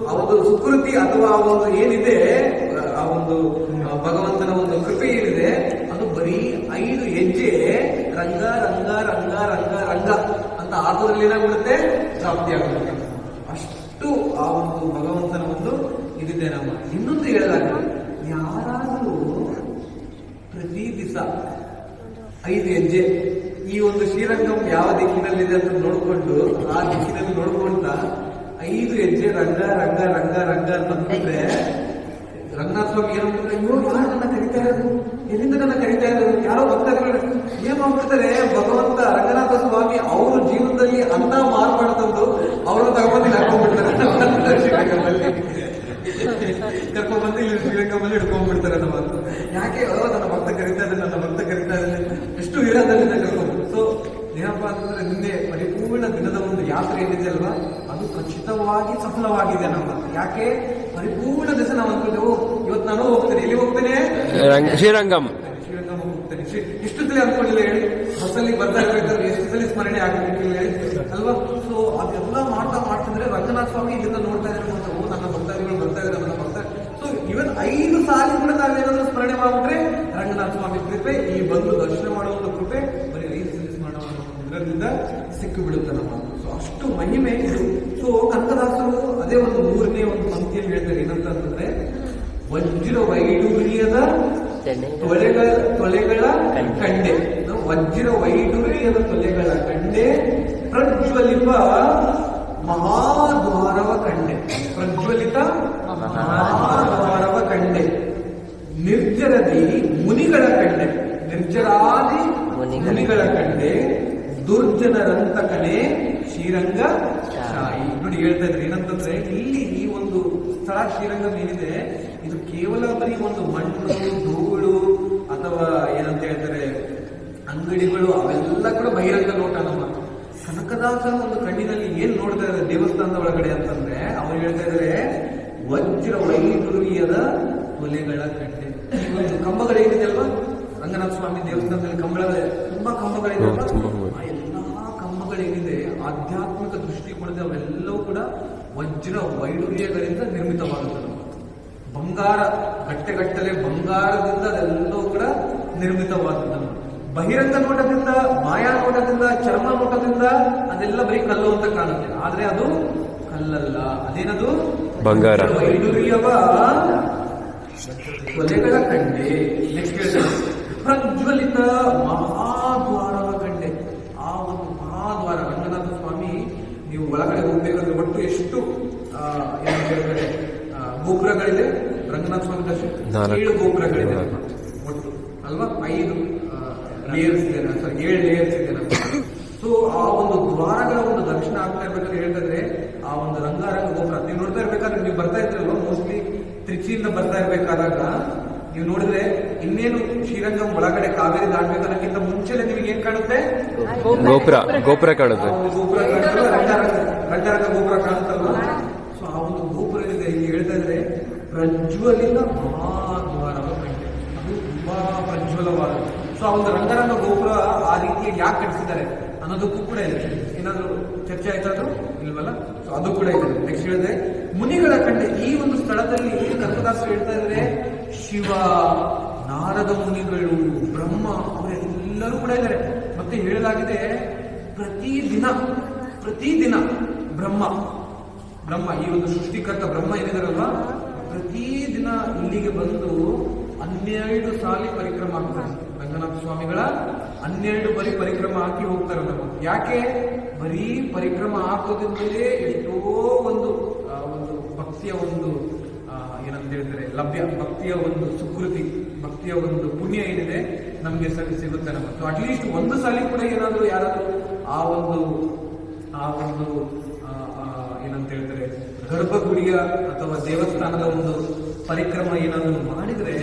ಆ ಒಂದು ಸುಕೃತಿ ಅಥವಾ ಆ ಒಂದು ಏನಿದೆ, ಆ ಒಂದು ಭಗವಂತನ ಒಂದು ಕೃಪೆ ಏನಿದೆ, ಅದು ಬರೀ 5 ಹೆಜ್ಜೆ ರಂಗ ರಂಗ ರಂಗ ರಂಗ ರಂಗ ಅಂತ ಹಾಕೋದ್ರಲ್ಲಿ ಏನಾಗ್ಬಿಡುತ್ತೆ, ಪ್ರಾಪ್ತಿಯಾಗುತ್ತೆ. ಅಷ್ಟು ಆ ಒಂದು ಭಗವಂತನ ಒಂದು ಇದಿದೆ. ನಮ್ಮ ಇನ್ನೊಂದು ಹೇಳಿದಾಗ, ಯಾರಾದರೂ ಪ್ರತಿ ದಿವಸ 5 ಹೆಜ್ಜೆ ಈ ಒಂದು ಶ್ರೀರಂಗಂ ಯಾವ ದಿಕ್ಕಿನಲ್ಲಿದೆ ಅಂತ ನೋಡ್ಕೊಂಡು ಆ ದಿಕ್ಕಿನಲ್ಲಿ ನೋಡ್ಕೊಂತ 5 ಹೆಜ್ಜೆ ರಂಗ ರಂಗ ರಂಗ ರಂಗ ಅಂತಂದ್ರೆ ರಂಗನಾಥ ಸ್ವಾಮಿ ಏನು ಯಾರು ನನ್ನ ಕರಿತಾ ಇರೋದು, ಎಲ್ಲಿಂದ ನನ್ನ ಕರಿತಾ ಇರೋದು, ಯಾರೋ ಭಕ್ತರುಗಳು ಏನ್ ಮಾಡ್ಬಿಡ್ತಾರೆ, ಭಗವಂತ ರಂಗನಾಥ ಸ್ವಾಮಿ ಅವರು ಜೀವನದಲ್ಲಿ ಅಂತ ಮಾರ್ಪಾಡ್ತಂದು ಅವ್ರನ್ನ ತಗೊಂಡು ಹಾಕೊಂಡ್ಬಿಡ್ತಾರೆ ಶ್ರೀರಂಗಮಲ್ಲಿ, ಕರ್ಕೊಂಡ್ಬಂದು ಇಲ್ಲಿ ಶ್ರೀರಂಗಮಲ್ಲಿ ಹಿಡ್ಕೊಂಡ್ಬಿಡ್ತಾರೆ ನಮ್ಮ. ಯಾಕೆ ನನ್ನ ಭಕ್ತ ಕರಿತಾ ಇದ್ದಾರೆ, ನನ್ನ ಭಕ್ತ ಕರಿತಾ ಇದ್ದಾರೆ, ಎಷ್ಟು ವಿರಾದಲ್ಲಿ ಕರ್ಕೊಂಡು. ಸೊ ಏನಪ್ಪಾ ಅಂತಂದ್ರೆ, ನಿನ್ನೆ ಪರಿಪೂರ್ಣ ದಿನದ ಒಂದು ಯಾತ್ರೆ ಏನಿದೆ ಅಲ್ವಾ, ಅದು ಖಚಿತವಾಗಿ ಸಫಲವಾಗಿದೆ ನಮ್ಮ. ಯಾಕೆ ಪರಿಪೂರ್ಣ ದಿವಸ ನಾವು ಅನ್ಕೊಂಡೆವು, ಇವತ್ತು ನಾನು ಹೋಗ್ತೇನೆ, ಎಲ್ಲಿ ಹೋಗ್ತೇನೆ, ಶ್ರೀರಂಗಂ ಹೋಗ್ತೇನೆ. ಎಷ್ಟು ಸಲ ಅನ್ಕೊಂಡಿಲ್ಲ ಹೇಳಿ, ಬಸ್ಸಲ್ಲಿ ಬರ್ತಾ ಇರ್ಬೇಕಾದ್ರೆ ಎಷ್ಟು ಸಲ ಸ್ಮರಣೆ ಆಗಬೇಕಿಲ್ಲ ಹೇಳಿ ಅಲ್ವಾ. ಸೊ ಅದೆಲ್ಲ ಮಾಡ್ತಿದ್ರೆ ರಂಗನಾಥ ಸ್ವಾಮಿ ಇಲ್ಲಿಂದ ನೋಡ್ತಾ ಇದ್ದಾರೆ, ನನ್ನ ಭಕ್ತಾದಿಗಳು ಬರ್ತಾ ಇದ್ದಾರೆ, ನನ್ನ ಭಕ್ತ. ಸೊ ಇವನ್ 5 ಸಾಲಿ ಕೂಡ ನಾವೇನಾದ್ರೂ ಸ್ಮರಣೆ ಮಾಡ್ಬಿಟ್ರೆ ರಂಗನಾಥ ಸ್ವಾಮಿ ಕೃಪೆ, ಈ ಬಂದು ದರ್ಶನ ಮಾಡುವಂತ ಕೃಪೆ ಬರೀ 5 ಸಲ ಸ್ಮರಣ ಇದರಿಂದ ಸಿಕ್ಕಿ ಬಿಡುತ್ತೆ ನಮ್ಮ. ಸೊ ಅಷ್ಟು ಮಹಿಮೆ ಇದು. ಸೊ ಕನಕದಾಸರು ಅದೇ ಒಂದು 3ನೇ ಒಂದು ಪಂಕ್ತಿಯಲ್ಲಿ ಹೇಳ್ತಾರೆ ಏನಂತಂದ್ರೆ, ವಜ್ರ ವೈಡೂರ್ಯದ ತೊಲೆಗಳ ಕಂಡೆ, ವಜ್ರ ವೈಡೂರ್ಯದ ತೊಲೆಗಳ ಕಂಡೆ, ಪ್ರಜ್ವಲಿತ ಮಹಾದ್ವಾರವ ಕಂಡೆ, ಪ್ರಜ್ವಲಿತ ಮಹಾದ್ವಾರವ ಕಂಡೆ, ನಿರ್ಜರದಿ ಮುನಿಗಳ ಕಂಡೆ, ನಿರ್ಜರಾದಿ ಮುನಿಗಳ ಕಂಡೆ, ದುರ್ಜನರಂತಕನೇ ಶ್ರೀರಂಗ ಶಾಯಿ. ನೋಡಿ ಹೇಳ್ತಾ ಇದ್ರೆ ಏನಂತಂದ್ರೆ, ಇಲ್ಲಿ ಈ ಒಂದು ಸ್ಥಳ ಶ್ರೀರಂಗಂ ಏನಿದೆ, ಇದು ಕೇವಲ ಬರೀ ಒಂದು ಮಣ್ಣು ಧೂಳು ಅಥವಾ ಏನಂತ ಹೇಳ್ತಾರೆ ಅಂಗಡಿಗಳು ಅವೆಲ್ಲ ಕೂಡ ಬಹಿರಂಗ ನೋಟ. ನಮ್ಮ ಕನಕದಾಸರ ಒಂದು ಕಣ್ಣಿನಲ್ಲಿ ಏನ್ ನೋಡ್ತಾ ಇದ್ದಾರೆ ದೇವಸ್ಥಾನದ ಒಳಗಡೆ ಅಂತಂದ್ರೆ, ಅವ್ರು ಹೇಳ್ತಾ ಇದ್ದಾರೆ ವಜ್ರ ವೈಡೂರ್ಯದ ತೊಲೆಗಳ ಕಂಡೆ. ಈ ಒಂದು ಕಂಬಗಳೇನಿದೆ ಅಲ್ವಾ, ರಂಗನಾಥ ಸ್ವಾಮಿ ದೇವಸ್ಥಾನದಲ್ಲಿ ತುಂಬಾ ಕಂಬಗಳಿದೆ. ಆ ಎಲ್ಲಾ ಕಂಬಗಳೇನಿದೆ ಆಧ್ಯಾತ್ಮಿಕ ದೃಷ್ಟಿಕೋನದ ಅವೆಲ್ಲವೂ ಕೂಡ ವಜ್ರ ವೈಡೂರ್ಯಗಳಿಂದ ನಿರ್ಮಿತವಾಗುತ್ತದೆ. ಬಂಗಾರ ಗಟ್ಟೆಗಟ್ಟಲೆ ಬಂಗಾರದಿಂದ ಅದೆಲ್ಲವೂ ಕೂಡ ನಿರ್ಮಿತವಾದದ್ದು. ಬಹಿರಂಗ ನೋಟದಿಂದ, ಮಾಯಾ ನೋಟದಿಂದ, ಚರ್ಮ ನೋಟದಿಂದ ಅದೆಲ್ಲ ಬರೀ ಕಲ್ಲು ಅಂತ ಕಾಣುತ್ತೆ, ಆದ್ರೆ ಅದು ಕಲ್ಲಲ್ಲ. ಅದೇನದು ಬಂಗಾರ. ವೈಡೂರ್ಯವ ಕೊಲೆಗಳ ಕಂಡೆ. ನೆಕ್ಸ್ಟ್ ಹೇಳ್ತಾರೆ, ಪ್ರಜ್ವಲಿತ ಮಹಾದ್ವಾರವ ಕಂಡೆ. ಆ ಒಂದು ಮಹಾದ್ವಾರ ರಂಗನಾಥ ಸ್ವಾಮಿ ನೀವು ಒಳಗಡೆ ಹೋಗ್ಬೇಕಂದ್ರೆ ಒಟ್ಟು ಎಷ್ಟು ಏನು ಹೇಳ್ತಾರೆ ಗೋಪುರಗಳಿದೆ ರಂಗನಾಥ ಸ್ವಾಮಿ ದರ್ಶನ, 7 ಗೋಪುರಗಳಿದೆ ಒಟ್ಟು ಅಲ್ವಾ. 5 ಲೇಯರ್ಸ್ ಇದೆ, 7 ಲೇಯರ್ಸ್ ಇದೆ ನಮ್ಗೆ. ಸೊ ಆ ಒಂದು ದ್ವಾರಗಳ ಒಂದು ದರ್ಶನ ಆಗ್ತಾ ಇರ್ಬೇಕಾದ್ರೆ ಹೇಳ್ತಾರೆ, ಆ ಒಂದು ರಂಗಾರಂಗ ಗೋಪುರ ನೀವು ನೋಡ್ತಾ ಇರ್ಬೇಕಾದ್ರೆ, ನೀವು ಬರ್ತಾ ಇದ್ರಲ್ವ ಮೋಸ್ಟ್ಲಿ ತ್ರಿಚಿಯಿಂದ ಬರ್ತಾ ಇರ್ಬೇಕಾದಾಗ ನೀವು ನೋಡಿದ್ರೆ ಇನ್ನೇನು ಶ್ರೀರಂಗಂ ಒಳಗಡೆ ಕಾವೇರಿ ದಾಟ್ಬೇಕನ್ನಕ್ಕಿಂತ ಮುಂಚೆನೆ ನಿಮಗೆ ಏನ್ ಕಾಣುತ್ತೆ, ಗೋಪುರ ಕಾಣುತ್ತೆ, ಗೋಪುರ ರಂಗಾರಂಗ ಗೋಪುರ ಕಾಣುತ್ತಲ್ವ. ಸೊ ಆ ಒಂದು ಗೋಪುರ ಇದೆ, ಇಲ್ಲಿ ಹೇಳ್ತಾ ಇದ್ರೆ ಪ್ರಜ್ವಲಿತ ಮಹಾದ್ವಾರವ ಕಂಡೆ, ಅದು ತುಂಬಾ ಪ್ರಜ್ವಲವಾದ. ಸೊ ಆ ಒಂದು ರಂಗರಂಗ ಗೋಪುರ ಆ ರೀತಿಯಾಗಿ ಯಾಕೆ ಕಟ್ಟಿಸಿದ್ದಾರೆ ಅನ್ನೋದಕ್ಕೂ ಕೂಡ ಇದೆ. ಏನಾದ್ರು ಚರ್ಚೆ ಆಯ್ತಾದ್ರು ಇಲ್ವಲ್ಲ. ಸೊ ಅದು ಕೂಡ ಇದೆ. ನೆಕ್ಸ್ಟ್ ಹೇಳಿದ್ರೆ ಮುನಿಗಳ ಕಂಡೆ. ಈ ಒಂದು ಸ್ಥಳದಲ್ಲಿ ಕನಕದಾಸರು ಹೇಳ್ತಾ ಇದ್ರೆ ಶಿವ, ನಾರದ ಮುನಿಗಳು, ಬ್ರಹ್ಮ ಅವರೆಲ್ಲರೂ ಕೂಡ ಇದ್ದಾರೆ. ಮತ್ತೆ ಹೇಳಲಾಗಿದೆ ಪ್ರತಿದಿನ ಬ್ರಹ್ಮ ಈ ಒಂದು ಸೃಷ್ಟಿಕರ್ತ ಬ್ರಹ್ಮ ಏನಿದಾರಲ್ವಾ, ಪ್ರತಿದಿನ ಇಲ್ಲಿಗೆ ಬಂದು 12 ಸಾಲಿ ಪರಿಕ್ರಮ ಆಗ್ತಾರೆ. ರಂಗನಾಥ ಸ್ವಾಮಿಗಳ 12 ಬರೀ ಪರಿಕ್ರಮ ಹಾಕಿ ಹೋಗ್ತಾರೆ ನಮ್ಮ. ಯಾಕೆ? ಬರೀ ಪರಿಕ್ರಮ ಹಾಕೋದ್ರಿಂದಲೇ ಎಷ್ಟೋ ಒಂದು ಭಕ್ತಿಯ ಒಂದು ಏನಂತ ಹೇಳ್ತಾರೆ ಲಭ್ಯ, ಭಕ್ತಿಯ ಒಂದು ಸುಕೃತಿ, ಭಕ್ತಿಯ ಒಂದು ಪುಣ್ಯ ಏನಿದೆ ನಮ್ಗೆ ಸಿಗುತ್ತೆ ನಮ್ಮ. ಸೊ ಅಟ್ಲೀಸ್ಟ್ ಒಂದು ಸಾಲಿ ಕೂಡ ಏನಾದ್ರು ಯಾರಾದ್ರೂ ಆ ಒಂದು ಏನಂತ ಹೇಳ್ತಾರೆ ಗರ್ಭಗುಡಿಯ ಅಥವಾ ದೇವಸ್ಥಾನದ ಒಂದು ಪರಿಕ್ರಮ ಏನಾದರೂ ಮಾಡಿದ್ರೆ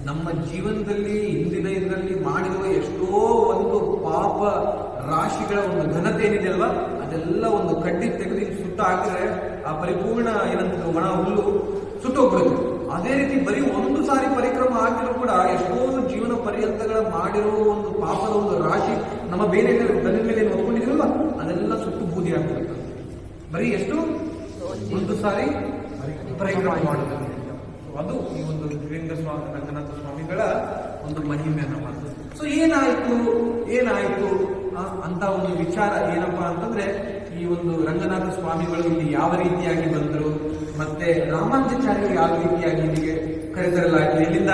ನಮ್ಮ ಜೀವನದಲ್ಲಿ ಹಿಂದಿನ ಇದರಲ್ಲಿ ಮಾಡಿರುವ ಎಷ್ಟೋ ಒಂದು ಪಾಪ ರಾಶಿಗಳ ಒಂದು ಘನತೆ ಏನಿದೆ ಅಲ್ವಾ, ಅದೆಲ್ಲ ಒಂದು ಕಡ್ಡಿ ತೆಗೆದು ಸುಟ್ಟು ಹಾಕಿದ್ರೆ ಆ ಪರಿಪೂರ್ಣ ಏನಂತ ಒಣ ಹುಲ್ಲು ಸುಟ್ಟೋಗ್ಬಿಡುತ್ತೆ. ಅದೇ ರೀತಿ ಬರೀ ಒಂದು ಸಾರಿ ಪರಿಕ್ರಮ ಆಗಿದ್ರು ಕೂಡ ಎಷ್ಟೋ ಜೀವನ ಪರ್ಯಂತಗಳ ಮಾಡಿರೋ ಒಂದು ಪಾಪದ ಒಂದು ರಾಶಿ ನಮ್ಮ ಬೇರೆ ಗನಿ ಮೇಲೆ ಒತ್ಕೊಂಡಿದ್ರಲ್ವ ಅದೆಲ್ಲ ಸುಟ್ಟು ಬೂದಿ ಆಗ್ತದೆ. ಬರೀ ಎಷ್ಟು ಒಂದು ಸಾರಿ ಪರಿಕ್ರಮ ಮಾಡೋದು, ಅದು ಈ ಒಂದು ಶ್ರೀರಂಗ ಸ್ವಾಮಿ ರಂಗನಾಥ ಸ್ವಾಮಿಗಳ ಒಂದು ಮಹಿಮೆ ನಮ್ಮ. ಸೊ ಏನಾಯ್ತು ಅಂತ ಒಂದು ವಿಚಾರ ಏನಪ್ಪಾ ಅಂತಂದ್ರೆ, ಈ ಒಂದು ರಂಗನಾಥ ಸ್ವಾಮಿಗಳು ಇಲ್ಲಿ ಯಾವ ರೀತಿಯಾಗಿ ಬಂದರು, ಮತ್ತೆ ರಾಮಾನುಜಾಚಾರ್ಯರು ಯಾವ ರೀತಿಯಾಗಿ ಇಲ್ಲಿಗೆ ಕರೆತರಲಾಯಿತು, ಎಲ್ಲಿಂದ?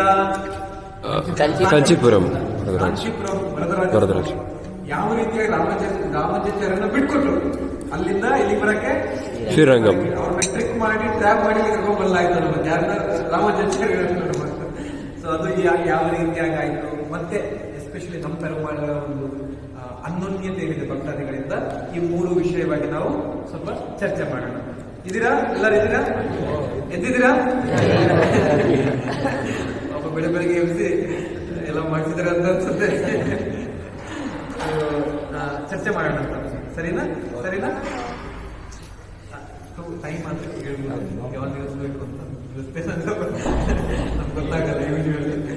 ಕಾಂಚೀಪುರಂ ವರದರಾಜ ಯಾವ ರೀತಿಯಾಗಿ ರಾಮಾನುಜಾಚಾರ್ಯರನ್ನ ಬಿಟ್ಕೊಟ್ರು, ಅಲ್ಲಿಂದ ಇಲ್ಲಿ ಬರಕ್ಕೆ ಶ್ರೀರಂಗಂ ಅವ್ರನ್ನ ಟ್ರಿಕ್ ಮಾಡಿ ಟ್ರ್ಯಾಪ್ ಮಾಡಿ ಕರ್ಕೊಂಡ್ಬರಲಾಯ್ತು ನಮ್ಮ ಯಾರನ್ನ ರಾಮಾನುಜಾಚಾರ್ಯ. ಸೊ ಅದು ಯಾವ ರೀತಿಯಾಗಿ ಆಯ್ತು, ಮತ್ತೆ ಎಸ್ಪೆಷಲಿ ನಮ್ಮ ಪೆರುಮಾಳರ ಒಂದು ಅನ್ಯೋನ್ಯತೆ ಏನಿದೆ ಭಕ್ತಾದಿಗಳಿಂದ, ಈ 3 ವಿಷಯವಾಗಿ ನಾವು ಸ್ವಲ್ಪ ಚರ್ಚೆ ಮಾಡೋಣ. ಇದ್ದೀರಾ? ಎಲ್ಲರೂ ಇದ್ದೀರಾ? ಎದ್ದಿದ್ದೀರಾ? ಪಾಪ ಬೆಳಗ್ಗೆ ಎಬ್ಬಿಸಿ ಎಲ್ಲ ಮಾಡಿಸಿದ್ರೆ ಅಂತ ಅನ್ಸುತ್ತೆ. ಚರ್ಚೆ ಮಾಡೋಣ ಅಂತ. ಸರಿನಾ? ಟೈಮ್ ಅಂತ ಹೇಳ್ಬೋದು, ಯಾವಾಗ ನಿಲ್ಲಿಸ್ಬೇಕು ಅಂತ ನಮ್ಗೆ ಗೊತ್ತಾಗಲ್ಲ ಯೂಶುವಲಿ.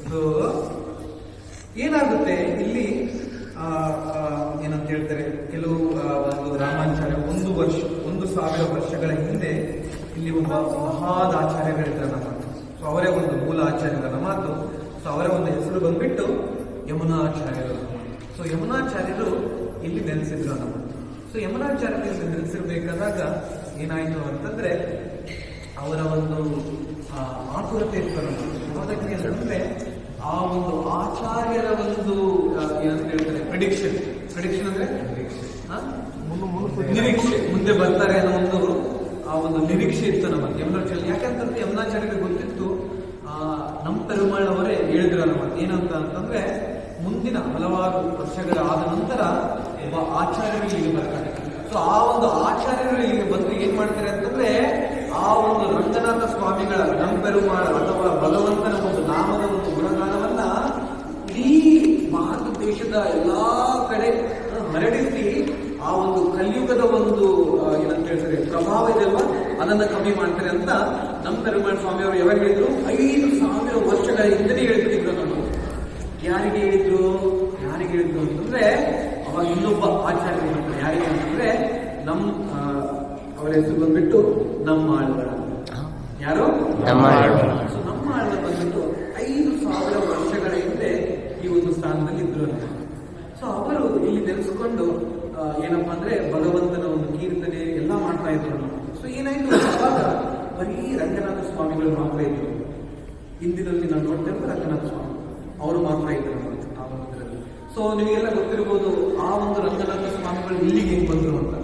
ಸೊ ಏನಾಗುತ್ತೆ ಇಲ್ಲಿ ಏನಂತ ಹೇಳ್ತಾರೆ, ಕೆಲವು ಒಂದು ರಾಮಾಚಾರ್ಯ 1,000 ವರ್ಷಗಳ ಹಿಂದೆ ಇಲ್ಲಿ ಒಬ್ಬ ಮಹಾದಾಚಾರ್ಯಗಳಿದ್ದಾರೆ ನಮ್ಮ. ಸೊ ಅವರೇ ಒಂದು ಮೂಲ ಆಚಾರ್ಯರ ಮಾತು. ಸೊ ಅವರ ಒಂದು ಹೆಸರು ಬಂದ್ಬಿಟ್ಟು ಯಮುನಾಚಾರ್ಯರು. ಸೊ ಯಮುನಾಚಾರ್ಯರು ಇಲ್ಲಿ ನೆಲೆಸಿದ್ರು ನಮ್ಮ. ಸೊ ಯಮುನಾಚಾರ್ಯರು ಇಲ್ಲಿ ನೆಲೆಸಿರ್ಬೇಕಾದಾಗ ಏನಾಯ್ತು ಅಂತಂದ್ರೆ, ಅವರ ಒಂದು ಆತುರತೆ ಇರ್ತಾರೆ ಅದಕ್ಕೆ ಅಂತಂದ್ರೆ, ಆ ಒಂದು ಆಚಾರ್ಯರ ಒಂದು ಏನಂತ ಹೇಳ್ತಾರೆ ಪ್ರೆಡಿಕ್ಷನ್ ಅಂದ್ರೆ ನಿರೀಕ್ಷೆ, ಮುಂದೆ ಬರ್ತಾರೆ ಅನ್ನೋ ಒಂದು ನಿರೀಕ್ಷೆ ಇತ್ತು ನಮ್ಮ ಯಮುನಾಚಾರ್ಯ. ಯಾಕಂತಂದ್ರೆ ಯಮುನಾಚಾರ್ಯರಿಗೆ ಗೊತ್ತಿತ್ತು, ನಮ್ಮ ಪೆರುಮಾಳ್ ಅವರೇ ಹೇಳಿದ್ರು ನಮ್ಮ ಏನಂತ ಅಂತಂದ್ರೆ, ಮುಂದಿನ ಹಲವಾರು ವರ್ಷಗಳಾದ ನಂತರ ಒಬ್ಬ ಆಚಾರ್ಯರು ಇಲ್ಲಿಗೆ ಬರ್ತಾರೆ. ಸೊ ಆ ಒಂದು ಆಚಾರ್ಯರು ಇಲ್ಲಿಗೆ ಬಂದು ಏನ್ ಮಾಡ್ತಾರೆ ಅಂತಂದ್ರೆ, ಆ ಒಂದು ರಂಗನಾಥ ಸ್ವಾಮಿಗಳ ನಮ್ಮ ಪೆರುಮಾಳ್ ಅಥವಾ ಭಗವಂತನ ಒಂದು ನಾಮದ ಒಂದು ಗುಣಗಾನವನ್ನ ಇಡೀ ಭಾರತ ದೇಶದ ಎಲ್ಲಾ ಕಡೆ ಹರಡಿಸಿ ಆ ಒಂದು ಕಲಿಯುಗದ ಒಂದು ಏನಂತ ಹೇಳ್ತಾರೆ ಪ್ರಭಾವ ಇದೆಯಲ್ವಾ ಅದನ್ನ ಕಮ್ಮಿ ಮಾಡ್ತಾರೆ ಅಂತ ನಮ್ಮ ಪೆರುಮಾಳ್ ಸ್ವಾಮಿ ಅವರು ಯಾವಾಗ ಹೇಳಿದ್ರು, 5,000 ವರ್ಷಗಳ ಹಿಂದೆ ಹೇಳ್ತಿದ್ರು. ನಮ್ಮ ಯಾರಿಗೆ ಹೇಳಿದ್ರು ಅಂತಂದ್ರೆ, ಅವಾಗ ಇನ್ನೊಬ್ಬ ಆಚಾರ್ಯ ಹೇಳ್ತಾರೆ. ಯಾರಿಗೆ ಅಂತಂದ್ರೆ ಅವರ ಹೆಸರು ಬಂದ್ಬಿಟ್ಟು ನಮ್ಮ ಆಳ್ವಾರ. ಯಾರು? ನಮ್ಮ ಆಳ್ವಾರ. ಸೊ ನಮ್ಮ ಆಳ್ವಾರ ಬಂದ್ಬಿಟ್ಟು 5,000 ವರ್ಷಗಳ ಹಿಂದೆ ಈ ಒಂದು ಸ್ಥಾನದಲ್ಲಿ ಇದ್ರು ಅಂತ. ಸೊ ಅವರು ಇಲ್ಲಿ ನೆಲೆಸ್ಕೊಂಡು ಏನಪ್ಪಾ ಅಂದ್ರೆ ಭಗವಂತನ ಒಂದು ಕೀರ್ತನೆ ಎಲ್ಲ ಮಾಡ್ತಾ ಇದ್ರು. ಸೊ ಏನಾಯ್ತು, ಅವಾಗ ಬರೀ ರಂಗನಾಥ ಸ್ವಾಮಿಗಳು ಮಾತ್ರ ಇದ್ರು. ಹಿಂದಿನಲ್ಲಿ ನಾವು ನೋಡ್ತೇವೆ ರಂಗನಾಥ ಸ್ವಾಮಿ ಅವರು ಮಾತ್ರ ಇದ್ರು ಆ ಒಂದು ಇದರಲ್ಲಿ. ಸೊ ನಿಮಗೆಲ್ಲ ಗೊತ್ತಿರ್ಬೋದು, ಆ ಒಂದು ರಂಗನಾಥ ಸ್ವಾಮಿಗಳು ಇಲ್ಲಿಗೆ ಹೆಂಗ್ ಬಂದ್ರು ಅಂತ.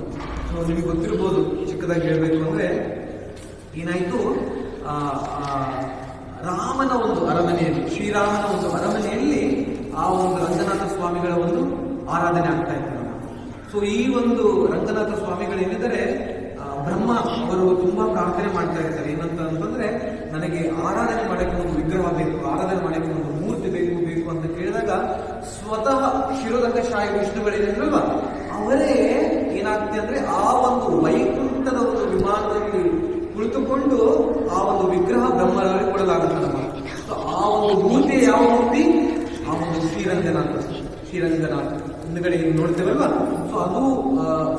ಸೊ ನಿಮಗೆ ಗೊತ್ತಿರ್ಬೋದು, ಚಿಕ್ಕದಾಗಿ ಹೇಳ್ಬೇಕು ಅಂದ್ರೆ ಏನಾಯ್ತು, ರಾಮನ ಒಂದು ಅರಮನೆಯಲ್ಲಿ, ಶ್ರೀರಾಮನ ಒಂದು ಅರಮನೆಯಲ್ಲಿ ಆ ಒಂದು ರಂಗನಾಥ ಸ್ವಾಮಿಗಳ ಒಂದು ಆರಾಧನೆ ಆಗ್ತಾ ಇತ್ತು. ಸೊ ಈ ಒಂದು ರಂಗನಾಥ ಸ್ವಾಮಿಗಳೇನಿದ್ದಾರೆ, ಬ್ರಹ್ಮ ಅವರು ತುಂಬಾ ಪ್ರಾರ್ಥನೆ ಮಾಡ್ತಾ ಇರ್ತಾರೆ. ಏನಂತ ಅಂತಂದ್ರೆ, ನನಗೆ ಆರಾಧನೆ ಮಾಡಕ್ಕೆ ಒಂದು ವಿಗ್ರಹ ಬೇಕು, ಆರಾಧನೆ ಮಾಡಕ್ಕೆ ಒಂದು ಮೂರ್ತಿ ಬೇಕು ಅಂತ ಕೇಳಿದಾಗ, ಸ್ವತಃ ಶಿರೋದಂಡಶಾಹಿ ವಿಷ್ಣುಗಳೇನಿದ್ರಲ್ವಾ ಅವರೇ ಏನಾಗ್ತದೆ ಅಂದ್ರೆ, ಆ ಒಂದು ವೈಕುಂಠದ ಒಂದು ವಿಮಾನದಲ್ಲಿ ಕುಳಿತುಕೊಂಡು ಆ ಒಂದು ವಿಗ್ರಹ ಬ್ರಹ್ಮರಲ್ಲಿ ಕೊಡಲಾಗುತ್ತೆ ನಮ್ಮ. ಸೊ ಆ ಒಂದು ಮೂರ್ತಿ ಯಾವ ಮೂರ್ತಿ? ಆ ಒಂದು ಶ್ರೀರಂಗನಾಥ ಹಿಂದುಗಡೆ ನೋಡ್ತೇವಲ್ವಾ. ಸೊ ಅದು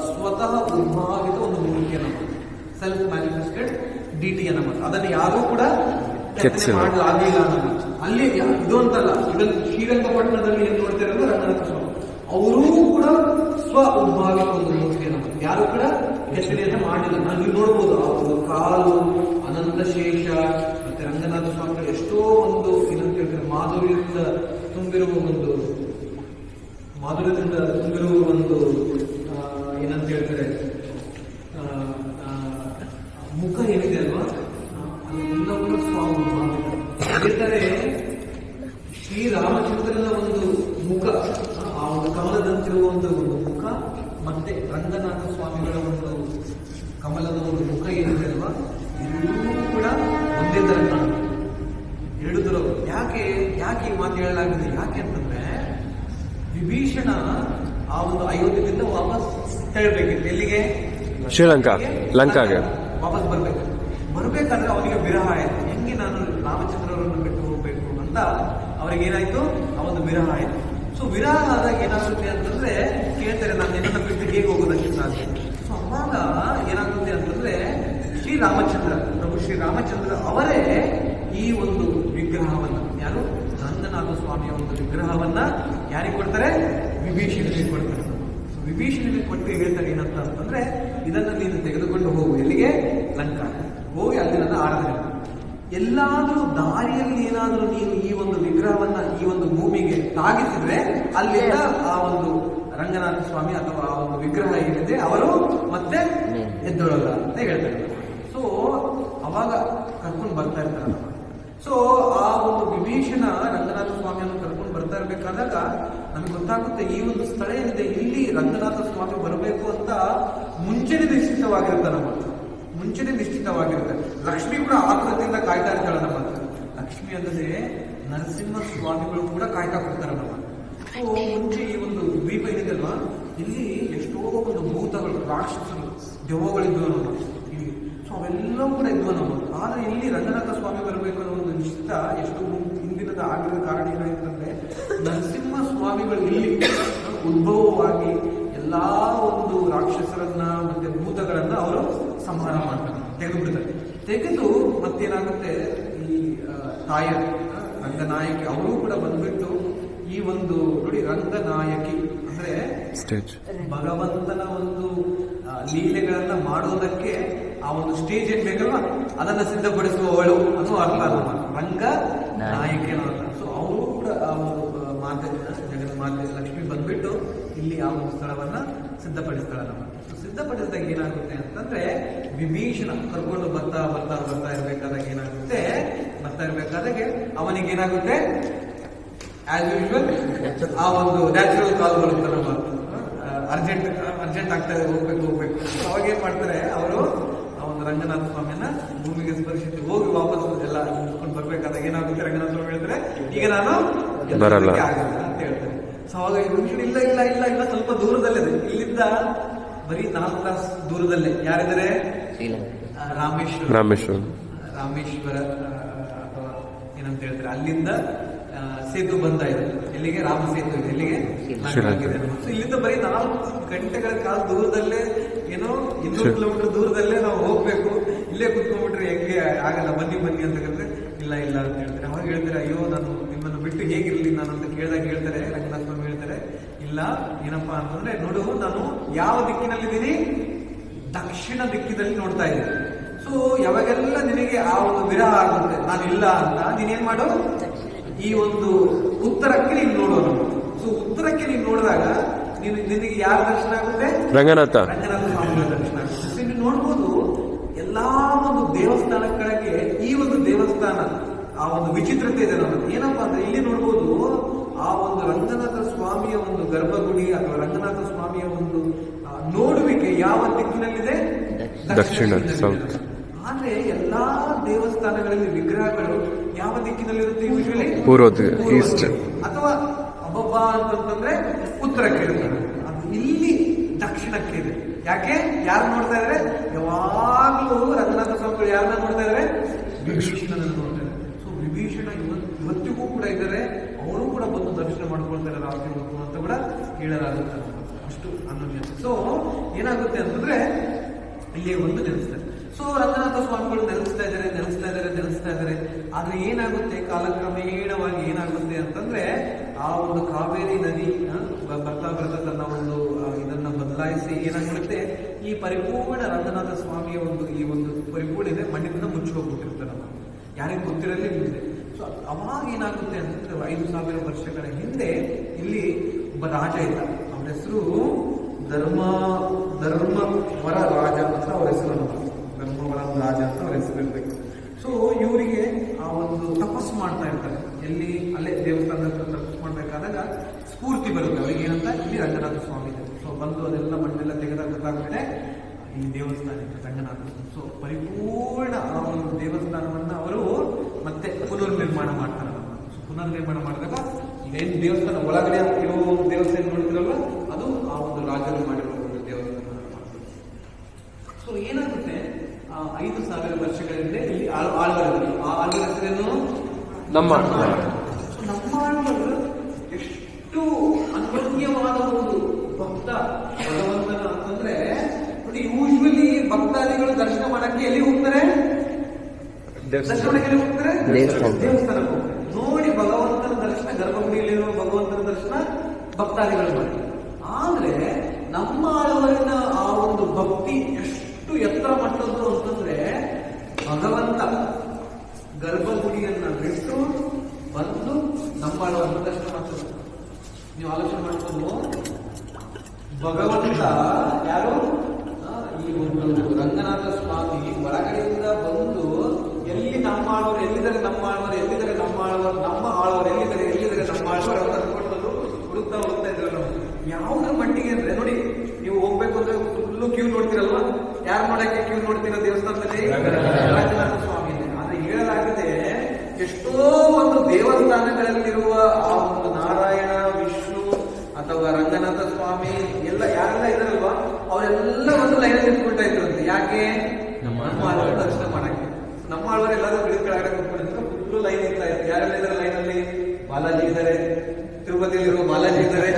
ಸ್ವತಃ ಉದ್ಭವಿತ ಒಂದು ಮೂರ್ತಿಯನ್ನು, ಸೆಲ್ಫ್ ಮ್ಯಾನಿಫೆಸ್ಟೆಡ್ ಡಿಟಿಯನ್ನು ಮಾತ್ರ. ಅದನ್ನು ಯಾರೂ ಕೂಡ ಮಾಡಲಾಗಿಲ್ಲ ನಮ್ಮ. ಅಲ್ಲಿ ಇದು ಅಂತಲ್ಲ, ಇವನ್ ಶ್ರೀರಂಗಪಟ್ಟಣದಲ್ಲಿ ಏನ್ ನೋಡ್ತಿರೋದು ರಂಗನಾಥ ಸ್ವಾಮಿ, ಅವರೂ ಕೂಡ ಸ್ವ ಉದ್ಭವಿತ ಒಂದು ಮೂರ್ತಿಯನ್ನು, ಯಾರು ಕೂಡ ಕೆತ್ತನೆಯನ್ನ ಮಾಡಿಲ್ಲ. ನಾವು ಇಲ್ಲಿ ನೋಡ್ಬೋದು ಆ ಒಂದು ಕಾಲು, ಅನಂತ ಶೇಷ, ಮತ್ತೆ ರಂಗನಾಥ ಸ್ವಾಮಿಗಳು ಎಷ್ಟೋ ಒಂದು ಏನಂತ ಹೇಳ್ತಾರೆ ಮಾಧುರ್ಯದಿಂದ ತುಂಬಿರುವ ಒಂದು ಏನಂತ ಹೇಳ್ತಾರೆ ಮುಖ ಏನಿದೆ ಅಲ್ವಾ, ಅದೆಲ್ಲವೂ ಸ್ವಾಮಿ ಹೇಳ್ತಾರೆ. ಶ್ರೀರಾಮಚಂದ್ರನ ಒಂದು ಮುಖ, ಆ ಒಂದು ಕಮಲದಂತಿರುವಂತಹ ಒಂದು ಮುಖ, ಮತ್ತೆ ರಂಗನಾಥ ಸ್ವಾಮಿಗಳ ಒಂದು ಕಮಲದ ಒಂದು ಮುಖ ಏನಿದೆ ಅಲ್ವಾ, ಎರಡೂ ಕೂಡ ಒಂದೇ ತರ ಕಾಣುತ್ತೆ. ಎರಡು ತರ. ಯಾಕೆ ಈ ಮಾತು ಹೇಳಲಾಗಿದೆ? ಯಾಕೆ ಅಂತಂದ್ರೆ ವಿಭೀಷಣ ಆ ಒಂದು ಅಯೋಧ್ಯೆಯಿಂದ ವಾಪಸ್ ತೆರಳಬೇಕಿತ್ತು. ಎಲ್ಲಿಗೆ? ಲಂಕಾಗೆ ವಾಪಸ್ ಬರ್ಬೇಕಾದ್ರೆ ಅವನಿಗೆ ವಿರಹ ಆಯ್ತು. ಹೆಂಗೆ ನಾನು ರಾಮಚಂದ್ರವರನ್ನು ಬಿಟ್ಟು ಹೋಗ್ಬೇಕು ಅಂತ ಅವ್ರಿಗೆ ಏನಾಯ್ತು, ಆ ಒಂದು ವಿರಹ ಆಯ್ತು. ಸೊ ವಿರಹ ಆದಾಗ ಏನಾಗುತ್ತೆ ಅಂತಂದ್ರೆ ಕೇಳ್ತಾರೆ, ನಾನು ನಿನ್ನನ್ನು ಬಿಟ್ಟು ಹೇಗೆ ಹೋಗೋದಕ್ಕೆ ಸಾಧ್ಯ? ಸೊ ಅವಾಗ ಏನಾಗುತ್ತೆ ಅಂತಂದ್ರೆ ಪ್ರಭು ಶ್ರೀರಾಮಚಂದ್ರ ಅವರೇ ಈ ಒಂದು ವಿಗ್ರಹವನ್ನ, ಯಾರು ರಂಗನಾಥ ಸ್ವಾಮಿಯ ಒಂದು ವಿಗ್ರಹವನ್ನ ಯಾರಿಗೆ ಕೊಡ್ತಾರೆ? ವಿಭೀಷಣನಿಗೆ ಕೊಡ್ತಾರೆ. ವಿಭೀಷಣನಿಗೆ ಕೊಟ್ಟು ಹೇಳ್ತಾರೆ ಏನಂತ ಅಂತಂದ್ರೆ, ಇದನ್ನ ನೀನು ತೆಗೆದುಕೊಂಡು ಹೋಗು. ಎಲ್ಲಿಗೆ? ಲಂಕಾ ಹೋಗಿ ಅಲ್ಲಿ ನನ್ನ ಆರಾಧನೆ. ಎಲ್ಲಾದ್ರೂ ದಾರಿಯಲ್ಲಿ ಏನಾದ್ರೂ ನೀನು ಈ ಒಂದು ವಿಗ್ರಹವನ್ನ ಈ ಒಂದು ಭೂಮಿಗೆ ತಾಗಿಸಿದ್ರೆ ಅಲ್ಲಿಂದ ಆ ಒಂದು ರಂಗನಾಥ ಸ್ವಾಮಿ ಅಥವಾ ಆ ಒಂದು ವಿಗ್ರಹ ಏನಿದೆ ಅವರು ಮತ್ತೆ ಎದ್ದೊಳಲ್ಲ ಅಂತ ಹೇಳ್ತಾರೆ. ಸೊ ಅವಾಗ ಕರ್ಕೊಂಡು ಬರ್ತಾ ಇರ್ತಾರೆ. ಸೊ ಆ ಒಂದು ವಿಭೀಷಣ ರಂಗನಾಥ ಸ್ವಾಮಿಯನ್ನು ಕರ್ಕೊಂಡು ಬರ್ತಾ ಇರ್ಬೇಕಾದಾಗ ನಮ್ಗೆ ಗೊತ್ತಾಗುತ್ತೆ, ಈ ಒಂದು ಸ್ಥಳ ಏನಿದೆ ಇಲ್ಲಿ ರಂಗನಾಥ ಸ್ವಾಮಿ ಬರಬೇಕು ಅಂತ ಮುಂಚೆನೆ ನಿಶ್ಚಿತವಾಗಿರುತ್ತೆ. ಲಕ್ಷ್ಮಿ ಕೂಡ ಆತುರತೆಯಿಂದ ಕಾಯ್ತಾ ಇರ್ತಾಳೆ ನಮ್ಮ. ಲಕ್ಷ್ಮಿ ಅಂದರೆ ನರಸಿಂಹ ಸ್ವಾಮಿಗಳು ಕೂಡ ಕಾಯ್ತಾ ಕೊಡ್ತಾರೆ ನಮ್ಮ. ಸೊ ಮುಂಚೆ ಈ ಒಂದು ದ್ವೀಪ ಏನಿದೆಲ್ವಾ, ಇಲ್ಲಿ ಎಷ್ಟೋ ಒಂದು ಭೂತಗಳು, ರಾಕ್ಷಸರು, ದೆವ್ವಗಳಿದ್ವು ನಮ್ಮ ಇಲ್ಲಿ. ಸೊ ಅವೆಲ್ಲವೂ ಕೂಡ ಇದ್ವು ನಮ್ಮ. ಆದ್ರೆ ಇಲ್ಲಿ ರಂಗನಾಥ ಸ್ವಾಮಿ ಬರಬೇಕು ಅನ್ನೋ ಒಂದು ನಿಶ್ಚಿತ ಎಷ್ಟು ಹಿಂದಿನದ ಆಗಿರೋ ಕಾರಣ ಏನಾಯ್ತಂದ್ರೆ, ನರಸಿಂಹ ಸ್ವಾಮಿಗಳು ಇಲ್ಲಿ ಉದ್ಭವವಾಗಿ ಎಲ್ಲಾ ಒಂದು ರಾಕ್ಷಸರನ್ನ ಮತ್ತೆ ಭೂತಗಳನ್ನ ಅವರು ಸಂಹಾರ ಮಾಡ್ತಾರೆ, ತೆಗೆದು ಮತ್ತೇನಾಗುತ್ತೆ, ಈ ತಾಯ ರಂಗನಾಯಕಿ ಅವರು ಕೂಡ ಬಂದ್ಬಿಟ್ಟು ಈ ಒಂದು ನೋಡಿ, ರಂಗನಾಯಕಿ ಅಂದ್ರೆ ಭಗವಂತನ ಒಂದು ಲೀಲೆಗಳನ್ನ ಮಾಡೋದಕ್ಕೆ ಆ ಒಂದು ಸ್ಟೇಜ್ ಏನ್ ಬೇಕಲ್ವಾ ಅದನ್ನ ಸಿದ್ಧಪಡಿಸುವವಳು ಅನ್ನೋ ಅರ್ಥ ನಮ್ಮ ರಂಗ ನಾಯಕಿ ಅನ್ನೋ ಅರ್ಥ. ಸೊ ಅವರು ಕೂಡ ಆ ಒಂದು ಜಗನ್ಮಾತೆ ಲಕ್ಷ್ಮಿ ಬಂದ್ಬಿಟ್ಟು ಇಲ್ಲಿ ಆ ಒಂದು ಸ್ಥಳವನ್ನ ಸಿದ್ಧಪಡಿಸ್ತಾಳೆ ನಮ್ಮ. ಸಿದ್ಧಪಡಿಸಿದಾಗ ಏನಾಗುತ್ತೆ ಅಂತಂದ್ರೆ, ವಿಭೀಷಣ ಕರ್ಕೊಂಡು ಬರ್ತಾ ಇರ್ಬೇಕಾದಾಗ ಏನಾಗುತ್ತೆ, ಅವನಿಗೆ ಏನಾಗುತ್ತೆ, ಆಸ್ ಯೂಶುವಲ್ ಆ ಒಂದು ನ್ಯಾಚುರಲ್ ಕಾಲ್ ಬರುತ್ತೆ ನಮ್ಮ, ಅರ್ಜೆಂಟ್ ಆಗ್ತದೆ, ಹೋಗ್ಬೇಕು. ಅವಾಗ ಏನ್ ಮಾಡ್ತಾರೆ ಅವರು, ಆ ಒಂದು ರಂಗನಾಥ ಸ್ವಾಮಿಯನ್ನ ಭೂಮಿಗೆ ಸ್ಪರ್ಶಿಸಿ ಹೋಗಿ ವಾಪಸ್ ಎಲ್ಲ ಮುಗಿಸ್ಕೊಂಡು ಬರ್ಬೇಕಾದಾಗ ಏನಾಗುತ್ತೆ, ರಂಗನಾಥ ಸ್ವಾಮಿ ಹೇಳ್ತಾರೆ, ಈಗ ನಾನು ಬರಲ್ಲ ಅಂತ ಹೇಳ್ತಾರೆ. ಸೊ ಅವಾಗ ವಿಭೀಷಣ ಇಲ್ಲ ಸ್ವಲ್ಪ ದೂರದಲ್ಲಿದೆ, ಇಲ್ಲಿಂದ ಬರೀ 4 ತಾಸು ದೂರದಲ್ಲೇ ಯಾರಿದ್ದಾರೆ, ರಾಮೇಶ್ವರ ಅಥವಾ ಏನಂತ ಹೇಳ್ತಾರೆ, ಅಲ್ಲಿಂದ ಸೇತು ಬಂದ ಇದೆ. ಎಲ್ಲಿಗೆ? ರಾಮ ಸೇತು ಇದೆ. ಎಲ್ಲಿಗೆ? ಸೊ ಇಲ್ಲಿಂದ ಬರೀ 4 ಗಂಟೆಗಳ ಕಾಲ ದೂರದಲ್ಲೇ, ಏನೋ 200 ಕಿಲೋಮೀಟರ್ ದೂರದಲ್ಲೇ ನಾವು ಹೋಗ್ಬೇಕು. ಇಲ್ಲೇ ಕುತ್ಕೊಂಡ್ಬಿಟ್ರೆ ಹೆಂಗೆ ಆಗಲ್ಲ, ಬನ್ನಿ ಅಂತ ಹೇಳಿದ್ರೆ ಇಲ್ಲ ಅಂತ ಹೇಳ್ತಾರೆ. ಅವಾಗ ಹೇಳ್ತಾರೆ, ಅಯ್ಯೋ ನಾನು ನಿಮ್ಮನ್ನು ಬಿಟ್ಟು ಹೇಗಿರ್ಲಿ ನಾನು ಅಂತ ಕೇಳಿದಾಗ ಹೇಳ್ತಾರೆ, ರಂಗನಾಥ ಸ್ವಾಮಿ ಹೇಳ್ತಾರೆ, ಇಲ್ಲ ಏನಪ್ಪಾ ಅಂತಂದ್ರೆ, ನೋಡು ನಾನು ಯಾವ ದಿಕ್ಕಿನಲ್ಲಿದ್ದೀನಿ, ದಕ್ಷಿಣ ದಿಕ್ಕಿನಲ್ಲಿ ನೋಡ್ತಾ ಇದ್ದೀನಿ. ಸೊ ಯಾವಾಗೆಲ್ಲ ನಿನಗೆ ಆ ಒಂದು ವಿರಹ ಆಗುತ್ತೆ, ನಾನು ಇಲ್ಲ ಅಂತ ನೀನೇನ್ ಮಾಡು, ಈ ಒಂದು ಉತ್ತರಕ್ಕೆ ನೀನು ನೋಡೋಣ. ಸೊ ಉತ್ತರಕ್ಕೆ ನೀನು ನೋಡಿದಾಗ ನಿನಗೆ ಯಾರ ದರ್ಶನ ಆಗುತ್ತೆ? ರಂಗನಾಥ ಸ್ವಾಮಿಗಳ ದರ್ಶನ ಆಗುತ್ತೆ. ನೀವು ನೋಡ್ಬೋದು, ಎಲ್ಲಾ ಒಂದು ದೇವಸ್ಥಾನಗಳಿಗೆ ಈ ಒಂದು ದೇವಸ್ಥಾನ ಆ ಒಂದು ವಿಚಿತ್ರತೆ ಇದೆ ನಮ್ಮದು. ಏನಪ್ಪಾ ಅಂದ್ರೆ ಇಲ್ಲಿ ನೋಡ್ಬೋದು, ಆ ಒಂದು ರಂಗನಾಥ ಸ್ವಾಮಿಯ ಒಂದು ಗರ್ಭಗುಡಿ ಅಥವಾ ರಂಗನಾಥ ಸ್ವಾಮಿಯ ಒಂದು ನೋಡುವಿಕೆ ಯಾವ ದಿಕ್ಕಿನಲ್ಲಿದೆ? ದಕ್ಷಿಣ. ಆದ್ರೆ ಎಲ್ಲಾ ದೇವಸ್ಥಾನಗಳಲ್ಲಿ ವಿಗ್ರಹಗಳು ಯಾವ ದಿಕ್ಕಿನಲ್ಲಿರುತ್ತೆ? ಯೂಶಲಿ ಈಸ್ಟ್ ಅಥವಾ ಅಬ್ಬಬ್ಬ ಅಂತಂದ್ರೆ ಉತ್ತರಕ್ಕೆ ಇರುತ್ತೆ. ಅದು ಇಲ್ಲಿ ದಕ್ಷಿಣಕ್ಕೆ ಇದೆ. ಯಾಕೆ? ಯಾರು ನೋಡ್ತಾ ಇದಾರೆ? ಯಾವಾಗ್ಲೂ ರಂಗನಾಥ ಸ್ವಾಮಿಗಳು ಯಾರನ್ನ ನೋಡ್ತಾ ಇದಾರೆ? ವಿಭೀಷಣನ ನೋಡ್ತಾ ಇದ್ದಾರೆ. ಸೊ ವಿಭೀಷಣ ಇವತ್ತಿಗೂ ಕೂಡ ಇದ್ದಾರೆ, ಅವರು ಕೂಡ ಬಂದು ದರ್ಶನ ಮಾಡ್ಕೊಳ್ತಾರೆ ರಾತ್ರಿ ಹೊತ್ತು ಅಂತ ಕೂಡ ಹೇಳಲಾಗುತ್ತೆ. ಅಷ್ಟು ಅನನ್ಯ. ಸೊ ಏನಾಗುತ್ತೆ ಅಂತಂದ್ರೆ ಇಲ್ಲಿ ಒಂದು ನೆಲೆಸ್ತಾರೆ. ಸೊ ರಂಗನಾಥ ಸ್ವಾಮಿಗಳು ನೆಲೆಸ್ತಾ ಇದ್ದಾರೆ. ಆದ್ರೆ ಏನಾಗುತ್ತೆ, ಕಾಲಕ್ರಮೇಣವಾಗಿ ಏನಾಗುತ್ತೆ ಅಂತಂದ್ರೆ, ಆ ಒಂದು ಕಾವೇರಿ ನದಿ ಬರ್ತಾ ತನ್ನ ಒಂದು ಇದನ್ನ ಬದಲಾಯಿಸಿ ಏನಾಗುತ್ತೆ, ಈ ಪರಿಪೂರ್ಣ ರಂಗನಾಥ ಸ್ವಾಮಿಯ ಈ ಒಂದು ಪರಿಪೂರ್ಣ ಇದೆ ಮಣ್ಣಿನಿಂದ ಮುಚ್ಚಿ ಹೋಗ್ಬಿಟ್ಟಿರ್ತಾರೆ ನಮ್ಮ ಯಾರಿಗೆ ಗೊತ್ತಿರಲಿ ಇದೆ. ಸೊ ಅವಾಗ ಏನಾಗುತ್ತೆ ಅಂತಂದ್ರೆ 5,000 ವರ್ಷಗಳ ಹಿಂದೆ ಇಲ್ಲಿ ಒಬ್ಬ ರಾಜ ಇದ್ದ. ಅವನ ಹೆಸರು ಧರ್ಮವರ ರಾಜ ಅಂತ ಅವ್ರ ಹೆಸರು. ಧರ್ಮವರ ರಾಜ ಅಂತ ಅವ್ರ ಹೆಸರು ಇರ್ಬೇಕು. ಸೊ ಇವರಿಗೆ ಆ ಒಂದು ತಪಸ್ಸು ಮಾಡ್ತಾ ಇರ್ತಾರೆ. ಅಲ್ಲೇ ದೇವಸ್ಥಾನದ ಹತ್ರ ತಪಸ್ಸು ಮಾಡ್ಬೇಕಾದಾಗ ಸ್ಫೂರ್ತಿ ಬರುತ್ತೆ ಅವ್ರಿಗೆ ಏನಂತ, ಇಲ್ಲಿ ರಂಗನಾಥ ಸ್ವಾಮಿ ಇದೆ. ಸೊ ಬಂದು ಅದೆಲ್ಲ ಮಣ್ಣೆಲ್ಲ ತೆಗೆದಾಗ ಗೊತ್ತಾಗ್ಮೇಲೆ ಈ ದೇವಸ್ಥಾನ ಇದೆ ರಂಗನಾಥ. ಸೊ ಪರಿಪೂರ್ಣ ಆ ಒಂದು ದೇವಸ್ಥಾನವನ್ನ ಅವರು ಮತ್ತೆ ಪುನರ್ನಿರ್ಮಾಣ ಮಾಡ್ತಾರೆ. ಪುನರ್ನಿರ್ಮಾಣ ಮಾಡಿದಾಗ ಇದೇನು ದೇವಸ್ಥಾನ ಒಳಗಡೆ ಇರೋ ದೇವಸ್ಥಾನ ನೋಡ್ತಿರಲ್ಲ, ಅದು ಆ ಒಂದು ರಾಜರು ಮಾಡಿರೋ ಒಂದು ದೇವಸ್ಥಾನ. ಸೊ ಏನಾಗುತ್ತೆ, 5,000 ವರ್ಷಗಳಿಂದ ಇಲ್ಲಿ ಆಳ್ವರು. ಆ ಆಳ್ವರ ಹೆಸರೇನು? ನಮ್ಮ ಆಳ್ವರು ಎಷ್ಟು ಅನನ್ಯವಾದ ಒಂದು ಭಕ್ತ ಭಗವಂತನ ಅಂತಂದ್ರೆ ನೋಡಿ. ಯೂಶ್ವಲಿ ಭಕ್ತಾದಿಗಳು ದರ್ಶನ ಮಾಡಕ್ಕೆ ಎಲ್ಲಿ ಹೋಗ್ತಾರೆ? ದರ್ಶನ ಮಾಡಕ್ಕೆ ಎಲ್ಲಿ ಹೋಗ್ತಾರೆ? ದೇವಸ್ಥಾನಕ್ಕೆ ಹೋಗ್ತಾರೆ. ನೋಡಿ ಭಗವಂತನ ದರ್ಶನ, ಗರ್ಭಗುಡಿಯಲ್ಲಿರುವ ಭಗವಂತನ ದರ್ಶನ ಭಕ್ತಾದಿಗಳು ಮಾಡಿ. ಆದ್ರೆ ನಮ್ಮ ಆಳ್ವರಿನ ಆ ಒಂದು ಭಕ್ತಿ ಎಷ್ಟು ಎತ್ತರ ಮಟ್ಟದ್ದು ಅಂತಂದ್ರೆ, ಭಗವಂತ ಗರ್ಭಗುಡಿಯನ್ನ ಬಿಟ್ಟು ಬಂದು ನಮ್ಮ ಆಳ್ವರನ್ನ ದರ್ಶನ ಮಾಡ್ತಾರೆ. ನೀವು ಆಲೋಚನೆ ಮಾಡ್ಕೊಂಡು, ಭಗವಂತ ಯಾರು? ಈ ಒಂದು ರಂಗನಾಥ ಸ್ವಾಮಿ ಒಳಗಡೆಯಿಂದ ಬಂದು ಎಲ್ಲಿ ನಮ್ಮ ಆಳ್ವರು ಎಲ್ಲಿದ್ದಾರೆ, ನಮ್ಮ ಆಳ್ವರು ಎಲ್ಲಿದ್ದಾರೆ, ನಮ್ಮ ಆಳ್ವರು ಎಲ್ಲಿದ್ದಾರೆ ನಮ್ಮ ಆಳ್ವರು ಅಂತ ಅನ್ಕೊಂಡು ಹುಡುಕ್ತಾ ಇದ್ರು. ಯಾವುದ್ರ ಮಟ್ಟಿಗೆ ಅಂದ್ರೆ ನೋಡಿ, ನೀವು ಹೋಗ್ಬೇಕು ಅಂದ್ರೆ ಫುಲ್ಲು ಕ್ಯೂ ನೋಡ್ತಿರಲ್ವಾ? ಯಾರು ನೋಡಕ್ಕೆ ಕ್ಯೂ ನೋಡ್ತೀರ ದೇವಸ್ಥಾನದಲ್ಲಿ? ರಂಗನಾಥ ಸ್ವಾಮಿ. ಆದ್ರೆ ಹೇಳಲಾಗಿದೆ, ಎಷ್ಟೋ ಒಂದು ದೇವಸ್ಥಾನಗಳಲ್ಲಿರುವ ಆ ಒಂದು ನಾರಾಯಣ, ವಿಷ್ಣು ಅಥವಾ ರಂಗನಾಥ ಸ್ವಾಮಿ ಎಲ್ಲ ಯಾರೆಲ್ಲ ಇದಾರಲ್ವಾ, ಅವರೆಲ್ಲ ಒಂದು ಲೈನ್ ನಿಂತ್ಕೊಳ್ತಾ ಇದ್ರಂತೆ. ಯಾಕೆ? ನಮ್ಮ ಆಳ್ವರ ದರ್ಶನ ಮಾಡಕ್ಕೆ. ನಮ್ಮ ಆಳ್ವರು ಎಲ್ಲಾದ್ರೂ ಗಿಡ ಕೆಳಗಡೆ ಕೂತ್ಕೊಂಡಿದ್ರು, ಫುಲ್ಲು ಲೈನ್ ಇರ್ತಾ ಇತ್ತು. ಯಾರೆಲ್ಲ ಇದ್ದಾರೆ ಲೈನಲ್ಲಿ? ಬಾಲಾಜಿ ಇದ್ದಾರೆ, ತಿರುಪತಿಯಲ್ಲಿರುವ ಬಾಲಾಜಿ ಇದ್ದಾರೆ,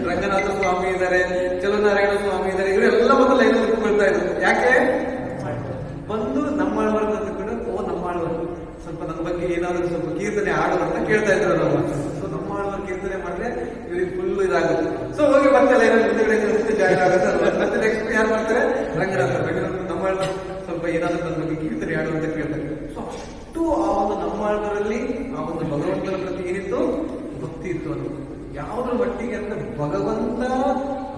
ರಂಗನಾಥ ಸ್ವಾಮಿ ಇದ್ದಾರೆ, ಚಲುನಾರಾಯಣ ಸ್ವಾಮಿ ಇದ್ದಾರೆ. ಇವರೆಲ್ಲ ಒಂದು ಲೈನ್ ನಿಂತ್ಕೊಳ್ತಾ ಇದ್ರು. ಯಾಕೆ? ಬಂದು ನಮ್ಮ ಆಳ್ವರನ್ನ ತಗೊಂಡು, ನಮ್ಮ ಆಳ್ವರು ಸ್ವಲ್ಪ ನನ್ನ ಬಗ್ಗೆ ಏನಾದ್ರು ಸ್ವಲ್ಪ ಕೀರ್ತನೆ ಹಾಡು ಅಂತ ಕೇಳ್ತಾ ಇದ್ರು ನಾವು. ಸೊ ನಮ್ಮ ಆಳ್ವರು ಕೀರ್ತನೆ ಮಾಡಿದ್ರೆ ಇವ್ರಿಗೆ ಫುಲ್ ಇದಾಗುತ್ತೆ. ಸೊ ಹೋಗಿ ಮತ್ತೆ ಲೈನಲ್ಲಿ ಮುಂದೆ ಜಾಯಿನ್ ಆಗುತ್ತೆ. ಮತ್ತೆ ನೆಕ್ಸ್ಟ್ ಯಾರು ಮಾಡ್ತಾರೆ? ರಂಗನಾಥ. ನಮ್ಮ ಆಳ್ವರು ಸ್ವಲ್ಪ ಏನಾದ್ರು ನನ್ನ ಬಗ್ಗೆ ಕೀರ್ತನೆ ಹಾಡು ಅಂತ ಕೇಳ್ತಾರೆ. ಸೊ ಅಷ್ಟು ಆ ಒಂದು ನಮ್ಮ ಆಳ್ವರಲ್ಲಿ ಆ ಒಂದು ಭಗವಂತನ ಪ್ರತಿ ಏನಿತ್ತು? ಭಕ್ತಿ ಇತ್ತು. ಅದು ಯಾವುದ್ರ ಮಟ್ಟಿಗೆ ಅಂದ್ರೆ, ಭಗವಂತ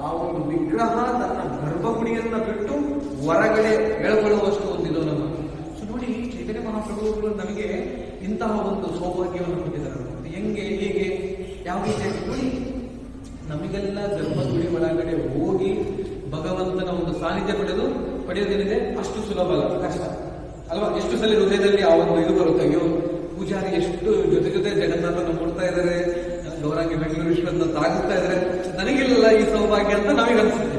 ಆ ಒಂದು ವಿಗ್ರಹ ತನ್ನ ಗರ್ಭಗುಡಿಯನ್ನ ಬಿಟ್ಟು ಹೊರಗಡೆ ಎಳಗೊಳ್ಳುವಷ್ಟು ಒಂದಿದು ನಮ್ಮ. ಸೊ ನೋಡಿ, ಚೈತನ್ಯ ಮಹಾಪ್ರಭುಗಳು ನಮಗೆ ಇಂತಹ ಒಂದು ಸೌಭಾಗ್ಯವನ್ನು ಕೊಟ್ಟಿದ್ದಾರೆ. ಹೇಗೆ ಯಾವ ರೀತಿ ನೋಡಿ, ನಮಗೆಲ್ಲ ಗರ್ಭಗುಡಿ ಒಳಗಡೆ ಹೋಗಿ ಭಗವಂತನ ಒಂದು ಸಾನ್ನಿಧ್ಯ ಪಡೆಯೋದೇನಿದೆ ಅಷ್ಟು ಸುಲಭ ಅಲ್ಲ, ಕಷ್ಟ ಅಲ್ವಾ? ಎಷ್ಟು ಸಲ ಹೃದಯದಲ್ಲಿ ಆ ಒಂದು ಇದು ಬರುತ್ತೆ, ಅಯ್ಯೋ ಪೂಜಾರಿ ಎಷ್ಟು ಜೊತೆ ಜಗನ್ನಾಥನ ಕೊಡ್ತಾ ಇದ್ದಾರೆ, ಗೌರಾಂಗಿ ಬೆಂಗಳೂರು ವಿಶ್ವನ ತಾಗುತ್ತಾ ಇದ್ದಾರೆ, ನನಗಿಲ್ಲ ಈ ಸೌಭಾಗ್ಯ ಅಂತ ನಮಗೆ ಅನ್ಸುತ್ತೆ.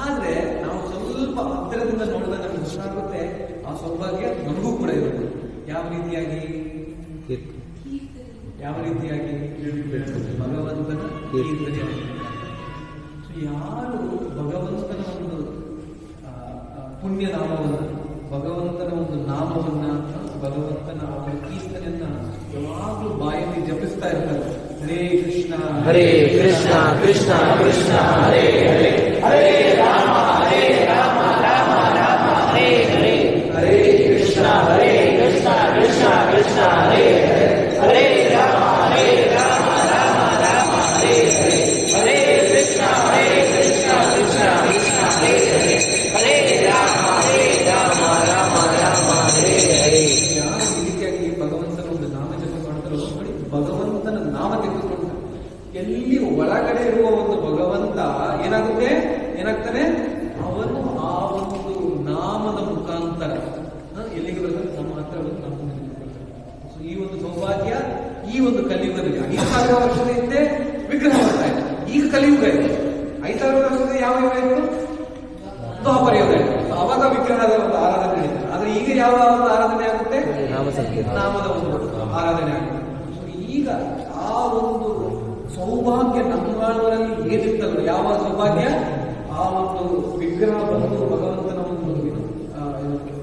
ಆದ್ರೆ ನಾವು ಸ್ವಲ್ಪ ಹತ್ತಿರದಿಂದ ನೋಡಿದಾಗ ನಮ್ಗೆ ಗೊತ್ತಾಗುತ್ತೆ ಆ ಸೌಭಾಗ್ಯ ನಮಗೂ ಕೂಡ ಇರುತ್ತೆ. ಯಾವ ರೀತಿಯಾಗಿ ಭಗವಂತನ ಕೀರ್ತನೆ. ಯಾರು ಭಗವಂತನ ಒಂದು ಪುಣ್ಯನಾಮವನ್ನ, ಭಗವಂತನ ಒಂದು ನಾಮವನ್ನ, ಭಗವಂತನ ಅವರ ಕೀರ್ತನೆಯನ್ನ ಯಾವಾಗಲೂ ಬಾಯಲ್ಲಿ ಜಪಿಸ್ತಾ ಇರ್ತಾರೆ. ಹರೇ ಕೃಷ್ಣ ಕೃಷ್ಣ ಕೃಷ್ಣ ಹರೇ ಹರೇ, ಹರೇ ರಾಮ ರಾಮ ರಾಮ ಹರೇ ಹರೇ, ಹರೇ ಕೃಷ್ಣ ಕೃಷ್ಣ ಕೃಷ್ಣ ಹರೇ ಹರೇ, ಹರೇ ರಾಮ ರಾಮ ರಾಮ ಹರೇ ಹರೇ, ಹರೇ ಕೃಷ್ಣ ಕೃಷ್ಣ ಕೃಷ್ಣ ಹರೇ ಹರೇ, ಹರೇ ರಾಮ ರಾಮ ರಾಮ ಹರೇ ಹರೇ. ಯಾರು ಈ ರೀತಿಯಾಗಿ ಭಗವಂತನ ಒಂದು ನಾಮ ಜಪ ಮಾಡ್ತಾರೋ ನೋಡಿ, ಭಗವಂತನ ನಾಮ ತೆಗೆದುಕೊಂಡು ಎಲ್ಲಿ ಒಳಗಡೆ ಇರುವ ಒಂದು ಭಗವಂತ ಏನಾಗ್ತಾನೆ, ಅವನು ಆ ಒಂದು ನಾಮದ ಮುಖಾಂತರ ಎಲ್ಲಿಗೆ ಬರ್ತಾನೆ, ನಮ್ಮ ಹತ್ರ ನಮ್ಮ. ಸೊ ಈ ಒಂದು ಸೌಭಾಗ್ಯ ಈ ಒಂದು ಕಲಿಯುಗದಲ್ಲಿ 5,000 ವರ್ಷದ ಹಿಂದೆ ವಿಗ್ರಹ ಬರ್ತಾ ಇದೆ. ಈಗ ಕಲಿಯುಗ ಇದೆ. 5,000 ವರ್ಷದ ಯಾವ ಯುಗ ಇತ್ತು? ದ್ವಾಪರ ಯುಗ ಇತ್ತು. ಅವಾಗ ವಿಗ್ರಹದ ಒಂದು ಆರಾಧನೆ ನಡೀತದೆ. ಆದ್ರೆ ಈಗ ಯಾವ ಒಂದು ಆರಾಧನೆ ಆಗುತ್ತೆ? ನಾಮದ ಒಂದು ಆರಾಧನೆ ಆಗುತ್ತೆ. ಸೊ ಈಗ ಆ ಒಂದು ಸೌಭಾಗ್ಯ ನಮ್ಮವರಲ್ಲಿ ಏನಿರ್ತದೆ, ಯಾವ ಸೌಭಾಗ್ಯ? ಆ ಒಂದು ವಿಗ್ರಹ ಬಂದು ಭಗವಂತನ ಒಂದು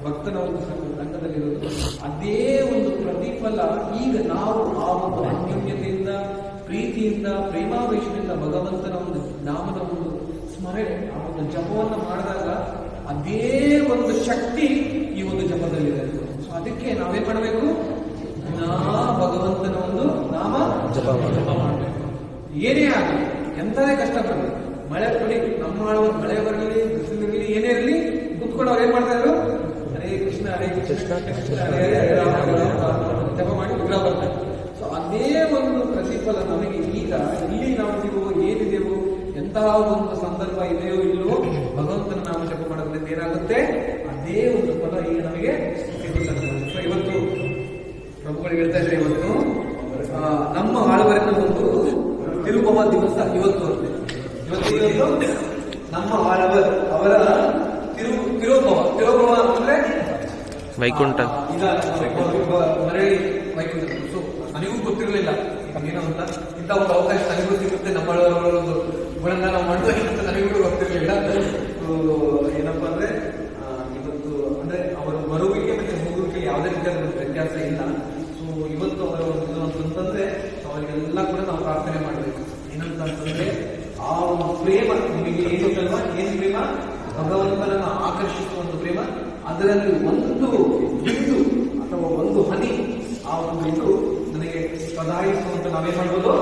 ಭಕ್ತನ ಒಂದು ರಂಗದಲ್ಲಿರೋದು, ಅದೇ ಒಂದು ಪ್ರತಿಫಲ ಈಗ ನಾವು ಆ ಒಂದು ಅನ್ಯೋನ್ಯತೆಯಿಂದ, ಪ್ರೀತಿಯಿಂದ, ಪ್ರೇಮಾವೇಶದಿಂದ ಭಗವಂತನ ಒಂದು ನಾಮದ ಒಂದು ಸ್ಮರಣೆ, ಆ ಒಂದು ಜಪವನ್ನು ಮಾಡಿದಾಗ ಅದೇ ಒಂದು ಶಕ್ತಿ ಈ ಒಂದು ಜಪದಲ್ಲಿದೆ. ಸೊ ಅದಕ್ಕೆ ನಾವೇನ್ ಮಾಡಬೇಕು, ದಿನಾ ಭಗವಂತನ ಒಂದು ನಾಮ ಜಪ ಮಾಡಬೇಕು. ಏನೇ ಆಗಲಿ, ಎಂತದೇ ಕಷ್ಟ ಬರಲಿ, ಮಳೆ ಬರಲಿ, ನಮ್ಮ ಮಳೆ ಬರಲಿ, ಬಿಸಿಲಿರಲಿ, ಏನೇ ಇರಲಿ, ಕುತ್ಕೊಂಡು ಅವ್ರು ಏನ್ ಮಾಡ್ತಾ ಇದ್ರು, ಹರೇ ಕೃಷ್ಣ ಹರೇ ಕೃಷ್ಣ ಕೃಷ್ಣ ಹರೇ ಹರೇ ರಾಮ ರಾಮ ರಾಮ ಜಪ ಮಾಡಿ ವಿಗ್ರಹ ಬರ್ತಾರೆ. ಸೊ ಅದೇ ಒಂದು ಪ್ರತಿಫಲ ನಮಗೆ ಈಗ ಇಲ್ಲಿ ನಾವಿದೆವೋ ಏನಿದೆವೋ, ಎಂತಹ ಒಂದು ಸಂದರ್ಭ ಇದೆಯೋ ಇಲ್ಲವೋ, ಭಗವಂತನ ನಾಮ ಜಪ ಮಾಡೋದ್ರಿಂದ ಏನಾಗುತ್ತೆ, ಅದೇ ಒಂದು ಫಲ ಈಗ ನಮಗೆ ಸಿಗುತ್ತದೆ. ಸೊ ಇವತ್ತು ಪ್ರಭುಗಳು ಹೇಳ್ತಾ ಇದ್ರೆ, ಇವತ್ತು ನಮ್ಮ ಆಳ್ವರಿನ ಒಂದು ತಿರುಭವ ದಿವಸ ಇವತ್ತು ಅಂತೆ. ಇವತ್ತು ನಮ್ಮ ಆಳ್ವರ್ ಅವರ ತಿರುಭವ ಅಂದ್ರೆ ವೈಕುಂಠ, ಮರಳಿ ವೈಕುಂಠ. ಸೊ ನನಗೂ ಗೊತ್ತಿರಲಿಲ್ಲ ಏನೋ ಅಂತ, ಇಂಥ ಒಂದು ಅವಕಾಶ ನನಗೂ ಸಿಗುತ್ತೆ, ನಮ್ಮ ಒಂದು ಗುಣಗಾನ ಮಾಡುವ ಅಂತ ನನಗೂ ಗೊತ್ತಿರಲಿಲ್ಲ. ಏನಪ್ಪಾ ಅಂದ್ರೆ ಇವತ್ತು ಅಂದ್ರೆ ಅವರ ಬರುವಿಕೆ ಮತ್ತೆ ಹೋಗುವಿಕೆ ಯಾವುದೇ ರೀತಿಯ ವ್ಯತ್ಯಾಸ ಇಲ್ಲ. ಸೊ ಇವತ್ತು ಅವರ ಒಂದು ಅಂತಂದ್ರೆ ಅವರಿಗೆಲ್ಲ ಕೂಡ ನಾವು ಪ್ರಾರ್ಥನೆ ಮಾಡಬೇಕು. ಏನಂತ ಅಂತಂದ್ರೆ, ಆ ಒಂದು ಪ್ರೇಮ ನಿಮಗೆ ಏನಿಲ್ಲಲ್ವಾ, ಏನ್ ಪ್ರೇಮ, ಭಗವಂತನನ್ನು ಆಕರ್ಷಿಸುವ ಒಂದು ಪ್ರೇಮ, ಅದರಲ್ಲಿ ಒಂದು ಬಿಂದು ಅಥವಾ ಒಂದು ಹನಿ, ಆ ಒಂದು ಇದು ನನಗೆ ಪ್ರದಾಯಿಸುವಂತ ನಾವೇನ್ ಮಾಡ್ಬೋದು,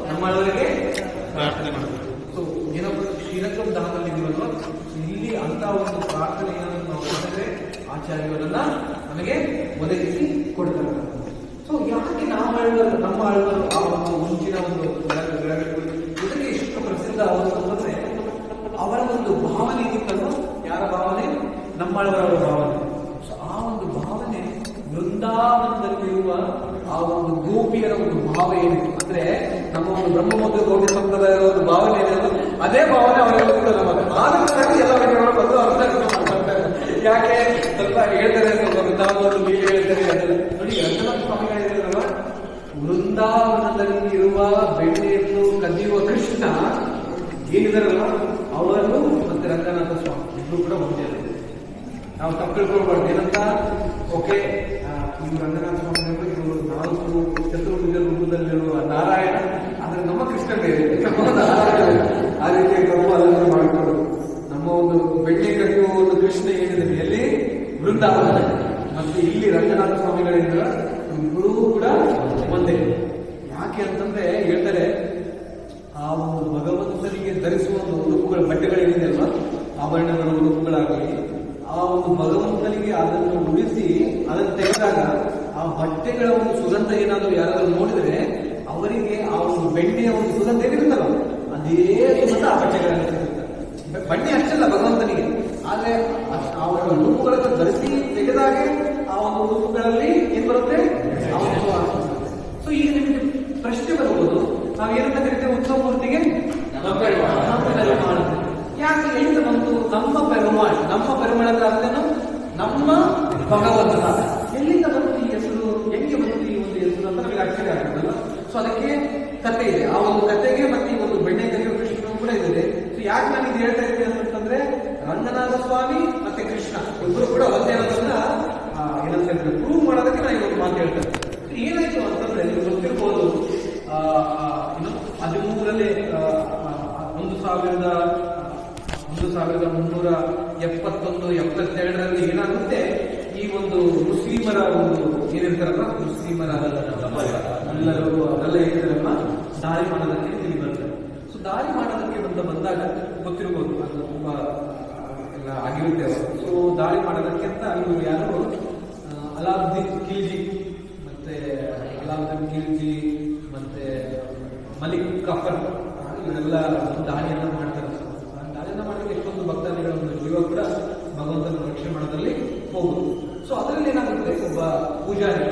ನಮ್ಮವರಿಗೆ ಪ್ರಾರ್ಥನೆ ಮಾಡಬೇಕು. ಸೊ ಏನಪ್ಪ, ಶ್ರೀರಂಗಂ ಧಾಮದಲ್ಲಿ ಇರುವಲ್ವ, ಇಲ್ಲಿ ಅಂತ ಒಂದು ಪ್ರಾರ್ಥನೆಯನ್ನು ನಾವು ಮಾಡಿದ್ರೆ ಆಚಾರ್ಯವರನ್ನ ನಮಗೆ ಒದಗಿಸಿ ಕೊಡ್ತಾರೆ. ಸೊ ಯಾಕೆ ನಮ್ಮ ಆಳ್ವರು ಆ ಒಂದು ಮುಂಚಿನ ಒಂದು ಇದಕ್ಕೆ ಎಷ್ಟು ಪ್ರಸಿದ್ಧ ಅವರು ಅಂತಂದ್ರೆ, ಅವರ ಒಂದು ಭಾವನೆ ಇತ್ತಲ್ಲ, ಯಾರ ಭಾವನೆ, ನಮ್ಮಳವರ ಭಾವನೆ. ಸೊ ಆ ಒಂದು ಭಾವನೆ ವೃಂದಾವನದಲ್ಲಿರುವ ಆ ಒಂದು ಗೋಪಿಯರ ಒಂದು ಭಾವ ಏನಿತ್ತು ಅಂದ್ರೆ, ನಮ್ಮ ಒಂದು ಬ್ರಹ್ಮಮುದ್ರ ಗೌಡಿ ಸಂಪ್ರದಾಯದ ಒಂದು ಭಾವನೆ ಏನಿದೆ, ಅದೇ ಭಾವನೆ ಅವರೆಲ್ಲ ನಮಗೆ ಆನಂದವಾಗಿ ಎಲ್ಲ ಬಂದು ಅರ್ಥ ಮಾಡ್ತಾರೆ. ಯಾಕೆ ಸ್ವಲ್ಪ ಹೇಳ್ತಾರೆ, ಸ್ವಲ್ಪ ವೃಂದಾವನದಲ್ಲಿ ಲೀಲೆ ಹೇಳ್ತಾರೆ. ಅದೆಲ್ಲ ನೋಡಿ, ರಂಗನಾಥ ಸ್ವಾಮಿಗಳು ಹೇಳಿದ್ರಲ್ವ, ವೃಂದಾವನದಲ್ಲಿ ಇರುವ ಬೆಣ್ಣೆಯನ್ನು ಕದಿಯುವ ಕೃಷ್ಣ ಏನಿದಾರಲ್ವ, ಅವರು ಮತ್ತೆ ರಂಗನಾಥ ಸ್ವಾಮಿ ಇಬ್ರು ಕೂಡ ಒಂದೇ. ನಾವು ತಪ್ಪು ತಿಳ್ಕೊಳ್ಬಾರ್ದು. ಏನಂತ, ಓಕೆ ಇವು ರಂಗನಾಥ ಸ್ವಾಮಿ, ಇವರು 4 ಚತುರ್ಭುಜ ರೂಪದಲ್ಲಿರುವ ನಾರಾಯಣ, ಆದ್ರೆ ನಮ್ಮ ಕೃಷ್ಣ ಬೇರೆ, ನಮ್ಮ ನಾರಾಯಣ. ಆ ರೀತಿ ನಾವು ಅದನ್ನು ಮಾಡಿಕೊಳ್ಳೋದು. ನಮ್ಮ ಒಂದು ಬೆಣ್ಣೆ ಕಡಿಯುವ ಒಂದು ಕೃಷ್ಣ ಏನಿದೆ ಎಲ್ಲಿ, ವೃಂದಾವನ, ಮತ್ತೆ ಇಲ್ಲಿ ರಂಗನಾಥ ಸ್ವಾಮಿಗಳಿಂದ ಇಬ್ಬರೂ ಕೂಡ ಒಂದೇ. ಯಾಕೆ ಅಂತಂದ್ರೆ ಹೇಳ್ತಾರೆ, ಆ ಒಂದು ಭಗವಂತನಿಗೆ ಧರಿಸುವ ಒಂದು ಉಡುಪುಗಳ ಬಟ್ಟೆಗಳೇನಿದೆ ಅಲ್ವಾ, ಆಭರಣಗಳು, ಉಡುಪುಗಳಾಗಲಿ, ಆ ಒಂದು ಭಗವಂತನಿಗೆ ಅದನ್ನು ಉಳಿಸಿ ಅದನ್ನು ತೆಗೆದಾಗ ಆ ಬಟ್ಟೆಗಳ ಒಂದು ಸುಗಂಧ ಏನಾದರೂ ಯಾರಾದರೂ ನೋಡಿದ್ರೆ ಅವರಿಗೆ ಆ ಒಂದು ಬೆಣ್ಣೆಯ ಒಂದು ಸುಗಂಧ ಏನಿರುತ್ತಲ್ಲ, ಅದೇ ಸುಗಂಧ ಆ ಬಟ್ಟೆಗಳಲ್ಲಿ ಸಿಗುತ್ತೆ. ಬಣ್ಣೆ ಅಷ್ಟಲ್ಲ ಭಗವಂತನಿಗೆ, ಆದ್ರೆ ಆ ಒಂದು ಉಡುಪುಗಳನ್ನು ಧರಿಸಿ ತೆಗೆದಾಗೆ ಆ ಒಂದು ಉಡುಪುಗಳಲ್ಲಿ ಏನ್ ಬರುತ್ತೆ, ಆ ಒಂದು. ಸೊ ಈಗ ನಿಮಗೆ ಪ್ರಶ್ನೆ ಬರ್ಬೋದು, ನಾವೇನಂತ ಕರಿತೇವೆ ಉತ್ಸವ ಮೂರ್ತಿಗೆ, ಯಾಕೆ ಎಲ್ಲಿಂದ ಬಂತು ನಮ್ಮ ಪೆರುಮಾಳ್? ನಮ್ಮ ಪೆರುಮಾಳ್ ಅಂದ್ರೆ ಅರ್ಥೇನು, ನಮ್ಮ ಭಗವಂತನ. ಎಲ್ಲಿಂದ ಬಂತು ಈ ಹೆಸರು, ಹೆಂಗೆ ಬಂತು ಈ ಒಂದು ಹೆಸರು ಅಂತ ನಮಗೆ ಆಶ್ಚರ್ಯ ಆಗ್ತದಲ್ಲ. ಸೊ ಅದಕ್ಕೆ ಕಥೆ ಇದೆ. ಆ ಒಂದು ಕಥೆಗೆ ಮತ್ತೆ ಈ ಒಂದು ಬೆಣ್ಣೆ ಕರಿಯುವ ಕೃಷ್ಣ ಕೂಡ ಇದೆ. ಸೊ ಯಾಕೆ ನಾನು ಇದು ಹೇಳ್ತಾ ಇದ್ದೀನಿ ಅಂತಂದ್ರೆ, ರಂಗನಾಥ ಸ್ವಾಮಿ ಮತ್ತೆ ಕೃಷ್ಣ ಇಬ್ಬರು ಕೂಡ ಒಂದೇ ಅನ್ನೋದನ್ನ ಏನಂತ ಹೇಳ್ತಾರೆ, ಪ್ರೂವ್ ಮಾಡೋದಕ್ಕೆ ನಾನು ಇವತ್ತು ಮಾತು ಹೇಳ್ತೇನೆ. ಏನಾಯ್ತು ಅಂತಂದ್ರೆ, ನೀವು ಗೊತ್ತಿರ್ಬೋದು, 13ರಲ್ಲಿ 1371-72ರಲ್ಲಿ ಏನಾಗುತ್ತೆ, ಈ ಒಂದು ಮುಸ್ಲಿಮರ ಒಂದು ಏನಿರ್ತಾರಲ್ಲ, ಮುಸ್ಲಿಮರ ಎಲ್ಲರೂ ಅದೆಲ್ಲ ಏನಿರಲ್ಲ, ದಾಳಿ ಮಾಡೋದಕ್ಕೆ ಇಲ್ಲಿ ಬರ್ತಾರೆ. ಸೊ ದಾಳಿ ಮಾಡೋದಕ್ಕೆ ಬಂದಾಗ ಗೊತ್ತಿರ್ಬೋದು, ಅದು ತುಂಬಾ ಎಲ್ಲ ಆಗಿರುತ್ತೆ. ಸೊ ದಾಳಿ ಮಾಡೋದಕ್ಕೆ ಅಂತ ಇವರು ಯಾರು, ಅಲಾವುದ್ದೀನ್ ಖಿಲ್ಜಿ ಮತ್ತೆ ಮಲಿಕ್ ಕಫರ್, ಇವರೆಲ್ಲ ದಾಳಿಯನ್ನ ಮಾಡ್ತಾರೆ. ದಾಳಿಯನ್ನ ಮಾಡೋದಕ್ಕೆ ಎಷ್ಟೊಂದು ಭಕ್ತಾದಿಗಳ ಒಂದು ಜೀವ ಕೂಡ ಭಗವಂತನ ರಕ್ಷಣೆ ಮಾಡೋದ್ರಲ್ಲಿ ಹೋಗುದು. ಸೊ ಅದರಲ್ಲಿ ಏನಾಗುತ್ತೆ, ಒಬ್ಬ ಪೂಜಾರಿ,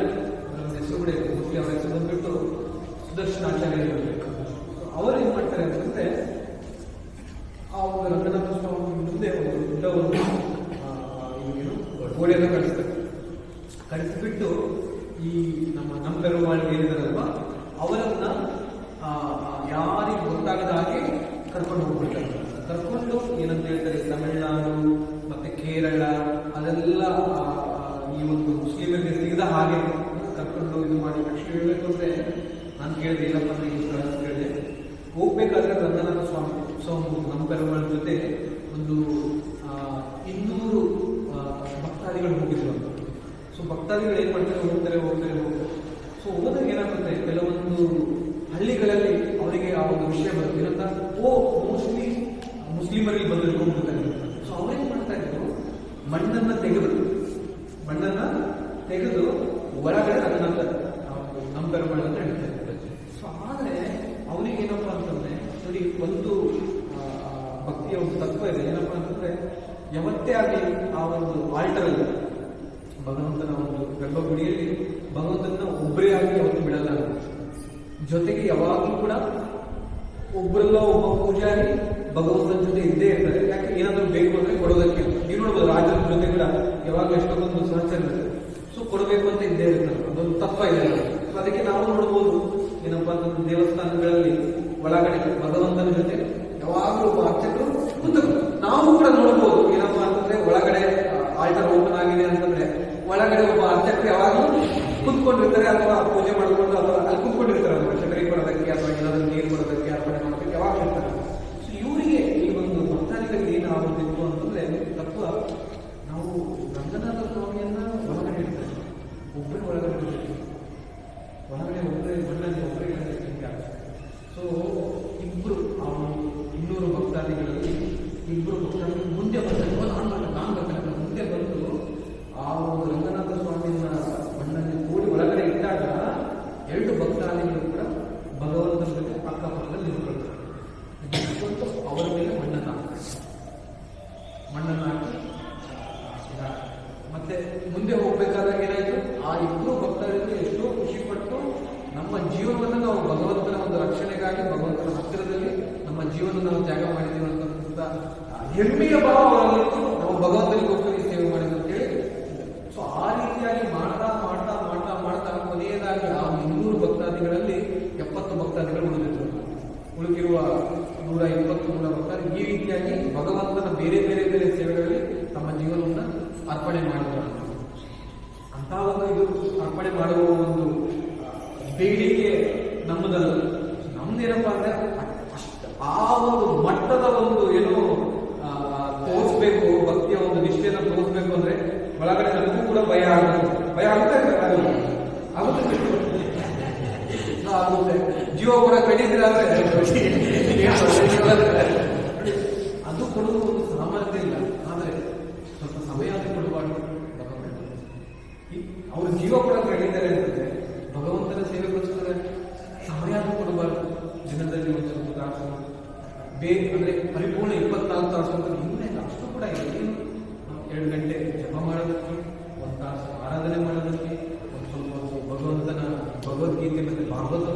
ಅವರ ಹೆಸರು ಕೂಡ ಇದೆ, ಮುಖ್ಯ ಅವರ ಹೆಸರು ಬಂದ್ಬಿಟ್ಟು ಸುದರ್ಶನಾಚಾರ್ಯ ಇರಬೇಕು. ಅವರು ಏನ್ ಮಾಡ್ತಾರೆ ಅಂತಂದ್ರೆ, ಆ ಒಂದು ರಂಗನಾಥ ಸ್ವಾಮಿ ಮುಂದೆ ಒಂದು ದೊಡ್ಡ ಒಂದು ಗೋಡೆಯನ್ನು ಕಳಿಸಿಬಿಟ್ಟು ಈ ನಮ್ಮ ಪೆರುಮಾಳಿಗೆ ಏನಿದಾರಲ್ವಾ ಅವರನ್ನ ಯಾರಿಗೆ ಗೊತ್ತಾಗದ ಹಾಗೆ ಕರ್ಕೊಂಡು ಹೋಗ್ಬಿಡ್ತಾರೆ. ಕರ್ಕೊಂಡು ಏನಂತ ಹೇಳ್ತಾರೆ, ತಮಿಳುನಾಡು ಮತ್ತೆ ಕೇರಳ ಅದೆಲ್ಲ ಈ ಒಂದು ಮುಸ್ಲಿಮರಿಗೆ ಸಿಗದ ಹಾಗೆ ಕರ್ಕೊಂಡು ಇದು ಮಾಡಿ. ಕೃಷ್ಣ ಹೇಳ್ಬೇಕು ಅಂದ್ರೆ ನಾನು ಕೇಳಿದೆ, ಏನಪ್ಪ ಅಂದ್ರೆ ಈ ಕೇಳಿದೆ, ಹೋಗ್ಬೇಕಾದ್ರೆ ರಂಗನಾಥ ಸ್ವಾಮಿ ನಮ್ಮ ಪೆರುಮಾಳ ಜೊತೆ ಒಂದು 200 ಭಕ್ತಾದಿಗಳು ಹೋಗಿದ್ರು ಅಂತ. ಸೊ ಭಕ್ತಾದಿಗಳು ಏನ್ ಮಾಡ್ತಾರೆ, ಹೋಗ್ತಾರೆ. ಸೊ ಹೋದಾಗ ಏನಾಗುತ್ತೆ, ಕೆಲವೊಂದು ಹಳ್ಳಿಗಳಲ್ಲಿ ಅವರಿಗೆ ಆ ಒಂದು ವಿಷಯ ಬರುತ್ತೆ ಏನಂತ, ಮೋಸ್ಟ್ಲಿ ಮುಸ್ಲಿಮರಿಗೆ ಬಂದಿರ್ಕೊಂಡ್ಬಿಡ್ತಾರೆ. ಸೊ ಅವ್ರೇನ್ ಮಾಡ್ತಾ ಇದ್ರು, ಮಣ್ಣನ್ನ ತೆಗೆದು ಒಳಗಡೆ ಅದನ್ನ ನಂಬರ್ಗಳು ಅಂತ ಹೇಳ್ತಾ ಇದ್ದಾರೆ. ಸೊ ಆದ್ರೆ ಅವ್ರಿಗೆ ಏನಪ್ಪಾ ಅಂತಂದ್ರೆ ನೋಡಿ, ಒಂದು ಭಕ್ತಿಯ ಒಂದು ತತ್ವ ಇದೆ. ಏನಪ್ಪಾ ಅಂತಂದ್ರೆ ಯಾವತ್ತೇ ಆಗಲಿ ಆ ಒಂದು ಆಲ್ಟರಲ್ಲಿ ಭಗವಂತನ ಒಂದು ಗರ್ಭಗುಡಿಯಲ್ಲಿ ಭಗವಂತನ ಒಬ್ಬರೇ ಆಗಿ ಯಾವತ್ತು ಬಿಡಲ್ಲ. ಜೊತೆಗೆ ಯಾವಾಗಲೂ ಕೂಡ ಒಬ್ಬರಲ್ಲ ಒಬ್ಬ ಪೂಜಾರಿ ಭಗವಂತನ ಜೊತೆ ಇದ್ದೇ ಇರ್ತಾರೆ. ಯಾಕೆ, ಏನಾದ್ರೂ ಬೇಕು ಅಂದ್ರೆ ಕೊಡೋದಕ್ಕೆ. ನೀವು ನೋಡ್ಬೋದು, ರಾಜರ ಜೊತೆ ಕೂಡ ಯಾವಾಗಲೂ ಎಷ್ಟೊಂದು ಸಹಚರ ಇರುತ್ತೆ. ಸೊ ಕೊಡಬೇಕು ಅಂತ ಇದ್ದೇ ಇರ್ತಾರೆ, ಅದೊಂದು ತಪ್ಪ ಇದೆ. ಸೊ ಅದಕ್ಕೆ ನಾವು ನೋಡ್ಬೋದು, ಏನಪ್ಪಾ ಅಂತಂದ್ರೆ ದೇವಸ್ಥಾನಗಳಲ್ಲಿ ಒಳಗಡೆ ಭಗವಂತನ ಜೊತೆ ಯಾವಾಗಲೂ ಒಬ್ಬ ಅರ್ಚಕರು ಕೂತರು. ನಾವು ಕೂಡ ನೋಡ್ಬೋದು, ಏನಪ್ಪಾ ಅಂತಂದ್ರೆ ಒಳಗಡೆ ಆಲ್ಟರ್ ಓಪನ್ ಆಗಿದೆ ಅಂತಂದ್ರೆ ಒಳಗಡೆ ಒಬ್ಬ ಅರ್ಚಕರು ಯಾವಾಗಲೂ ಕುತ್ಕೊಂಡಿರ್ತಾರೆ, ಅಥವಾ ಪೂಜೆ ಮಾಡಿಕೊಂಡು ಅಥವಾ ಅಲ್ಲಿ ಕುತ್ಕೊಂಡಿರ್ತಾರೆ, ಅರ್ಚಕರಿಗೆ ಕೊಡೋದಕ್ಕೆ ಅಥವಾ ಏನಾದ್ರೂ ನೀರು ಕೊಡೋದಕ್ಕೆ ಅರ್ಪಣೆ ಮಾಡೋದಕ್ಕೆ ಯಾವಾಗ ಇರ್ತಾರೆ. ಸೊ ಇವರಿಗೆ ಈ ಒಂದು ಭಕ್ತಾದಿಗಳಿಗೆ ಏನಾಗುತ್ತಿತ್ತು ಅಂತಂದ್ರೆ ತತ್ವ, ನಾವು ರಂಗನಾಥ ಸ್ವಾಮಿಯನ್ನ ಒಳಗಡೆ ಇಡ್ತಾರೆ, ಒಬ್ಬರು ಒಳಗಡೆ ಒಬ್ಬರೇ ಮಣ್ಣಲ್ಲಿ ಒಬ್ಬರೇ ಸೊ ಇಬ್ರು ಆ 200 ಭಕ್ತಾದಿಗಳಲ್ಲಿ ಇಬ್ರು ಭಕ್ತಾದಿಗಳು ಮುಂದೆ ಬಂದರು. ನಾನು ಬರ್ತಾರೆ ಮುಂದೆ ಬಂದು ಆ ಒಂದು ರಂಗನಾಥ ಸ್ವಾಮಿಯನ್ನ ಮಣ್ಣಲ್ಲಿ ಕೂಡಿ ಒಳಗಡೆ ಇಟ್ಟಾಗ 2 ಭಕ್ತಾದಿಗಳು ಕೂಡ ಭಗವಂತನ ಜೊತೆ ಅಕ್ಕಪಕ್ಕದಲ್ಲಿ ನಿಂತ್ಕೊಳ್ತಾರೆ. ಅವರ ಮೇಲೆ ಮಣ್ಣನ್ನು ಹಾಕಿ ಮತ್ತೆ ಮುಂದೆ ಹೋಗ್ಬೇಕಾದಾಗ ಏನಾಯ್ತು, ಆ ಇಬ್ಬರು ಭಕ್ತರಿಗೆ ಎಷ್ಟೋ ಖುಷಿ ಪಟ್ಟು ನಮ್ಮ ಜೀವನವನ್ನು ನಾವು ಭಗವಂತನ ಒಂದು ರಕ್ಷಣೆಗಾಗಿ ಭಗವಂತನ ಹತ್ತಿರದಲ್ಲಿ ನಮ್ಮ ಜೀವನ ನಾವು ತ್ಯಾಗ ಮಾಡಿದ್ದೀವಿ ಅಂತ ಹೆಮ್ಮೆಯ ಭಾವ ಅವರಲ್ಲಿತ್ತು. ನಾವು ಭಗವಂತನಿಗೋಸ್ಕರ ಸೇವೆ ಮಾಡಿದ್ವಿ ಅಂತ ಹೇಳಿ. ಸೊ ಆ ರೀತಿಯಾಗಿ ಮಾಡ್ತಾ ಕೊನೆಯದಾಗಿ ಆ 200 ಭಕ್ತಾದಿಗಳಲ್ಲಿ 70 ಭಕ್ತಾದಿಗಳು ಉಳಿದಿರುವ 120 ಭಕ್ತಾದಿ ಈ ರೀತಿಯಾಗಿ ಭಗವಂತನ ಬೇರೆ ಸೇವೆಗಳಲ್ಲಿ ತಮ್ಮ ಜೀವನವನ್ನು ಅರ್ಪಣೆ ಮಾಡಿದ್ರು. ಅಂತ ಒಂದು ಇದು ಅರ್ಪಣೆ ಮಾಡುವ ಒಂದು ಬೇಡಿಕೆ ನಮ್ಮದಲ್ಲ. ನಮ್ದೇನಪ್ಪಾ ಅಂದ್ರೆ ಆ ಒಂದು ಮಟ್ಟದ ಒಂದು ಏನು ತೋರಿಸ್ಬೇಕು, ಭಕ್ತಿಯ ಒಂದು ನಿಷ್ಠೆಯನ್ನು ತೋರಿಸ್ಬೇಕು ಅಂದ್ರೆ ಒಳಗಡೆ ನಮಗೂ ಕೂಡ ಭಯ ಆಗುತ್ತೆ. ಜೀವ ಕೂಡ ಕಡಿದ್ರೆ ಅದು ಕೊಡುವುದು ಒಂದು ಸಾಮರ್ಥ್ಯ ಇಲ್ಲ. ಆದ್ರೆ ಸ್ವಲ್ಪ ಸಮಯ ಕೊಡಬಾರ್ದು. ಅವ್ರ ಜೀವ ಕೂಡ ಕಡಿತಾರೆ ಅಂತಂದ್ರೆ ಭಗವಂತನ ಸೇವೆಗೋಸ್ಕರ ಸಮಯ ಕೊಡಬಾರ್ದು. ದಿನದಲ್ಲಿ ಒಂದು ಸ್ವಲ್ಪ ತಾಸು ಅಂದ್ರೆ ಪರಿಪೂರ್ಣ 24 ತಾಸು ಅಂತ ಇನ್ನೇ ಅಷ್ಟು ಕೂಡ ಇದೆ. 2 ಗಂಟೆ ಜಪ ಮಾಡೋದಕ್ಕೆ, 1 ತಾಸು ಆರಾಧನೆ ಮಾಡೋದಕ್ಕೆ, ಒಂದು ಸ್ವಲ್ಪ ಭಗವಂತನ ಭಗವದ್ಗೀತೆ ಮತ್ತೆ ಭಾಗವತ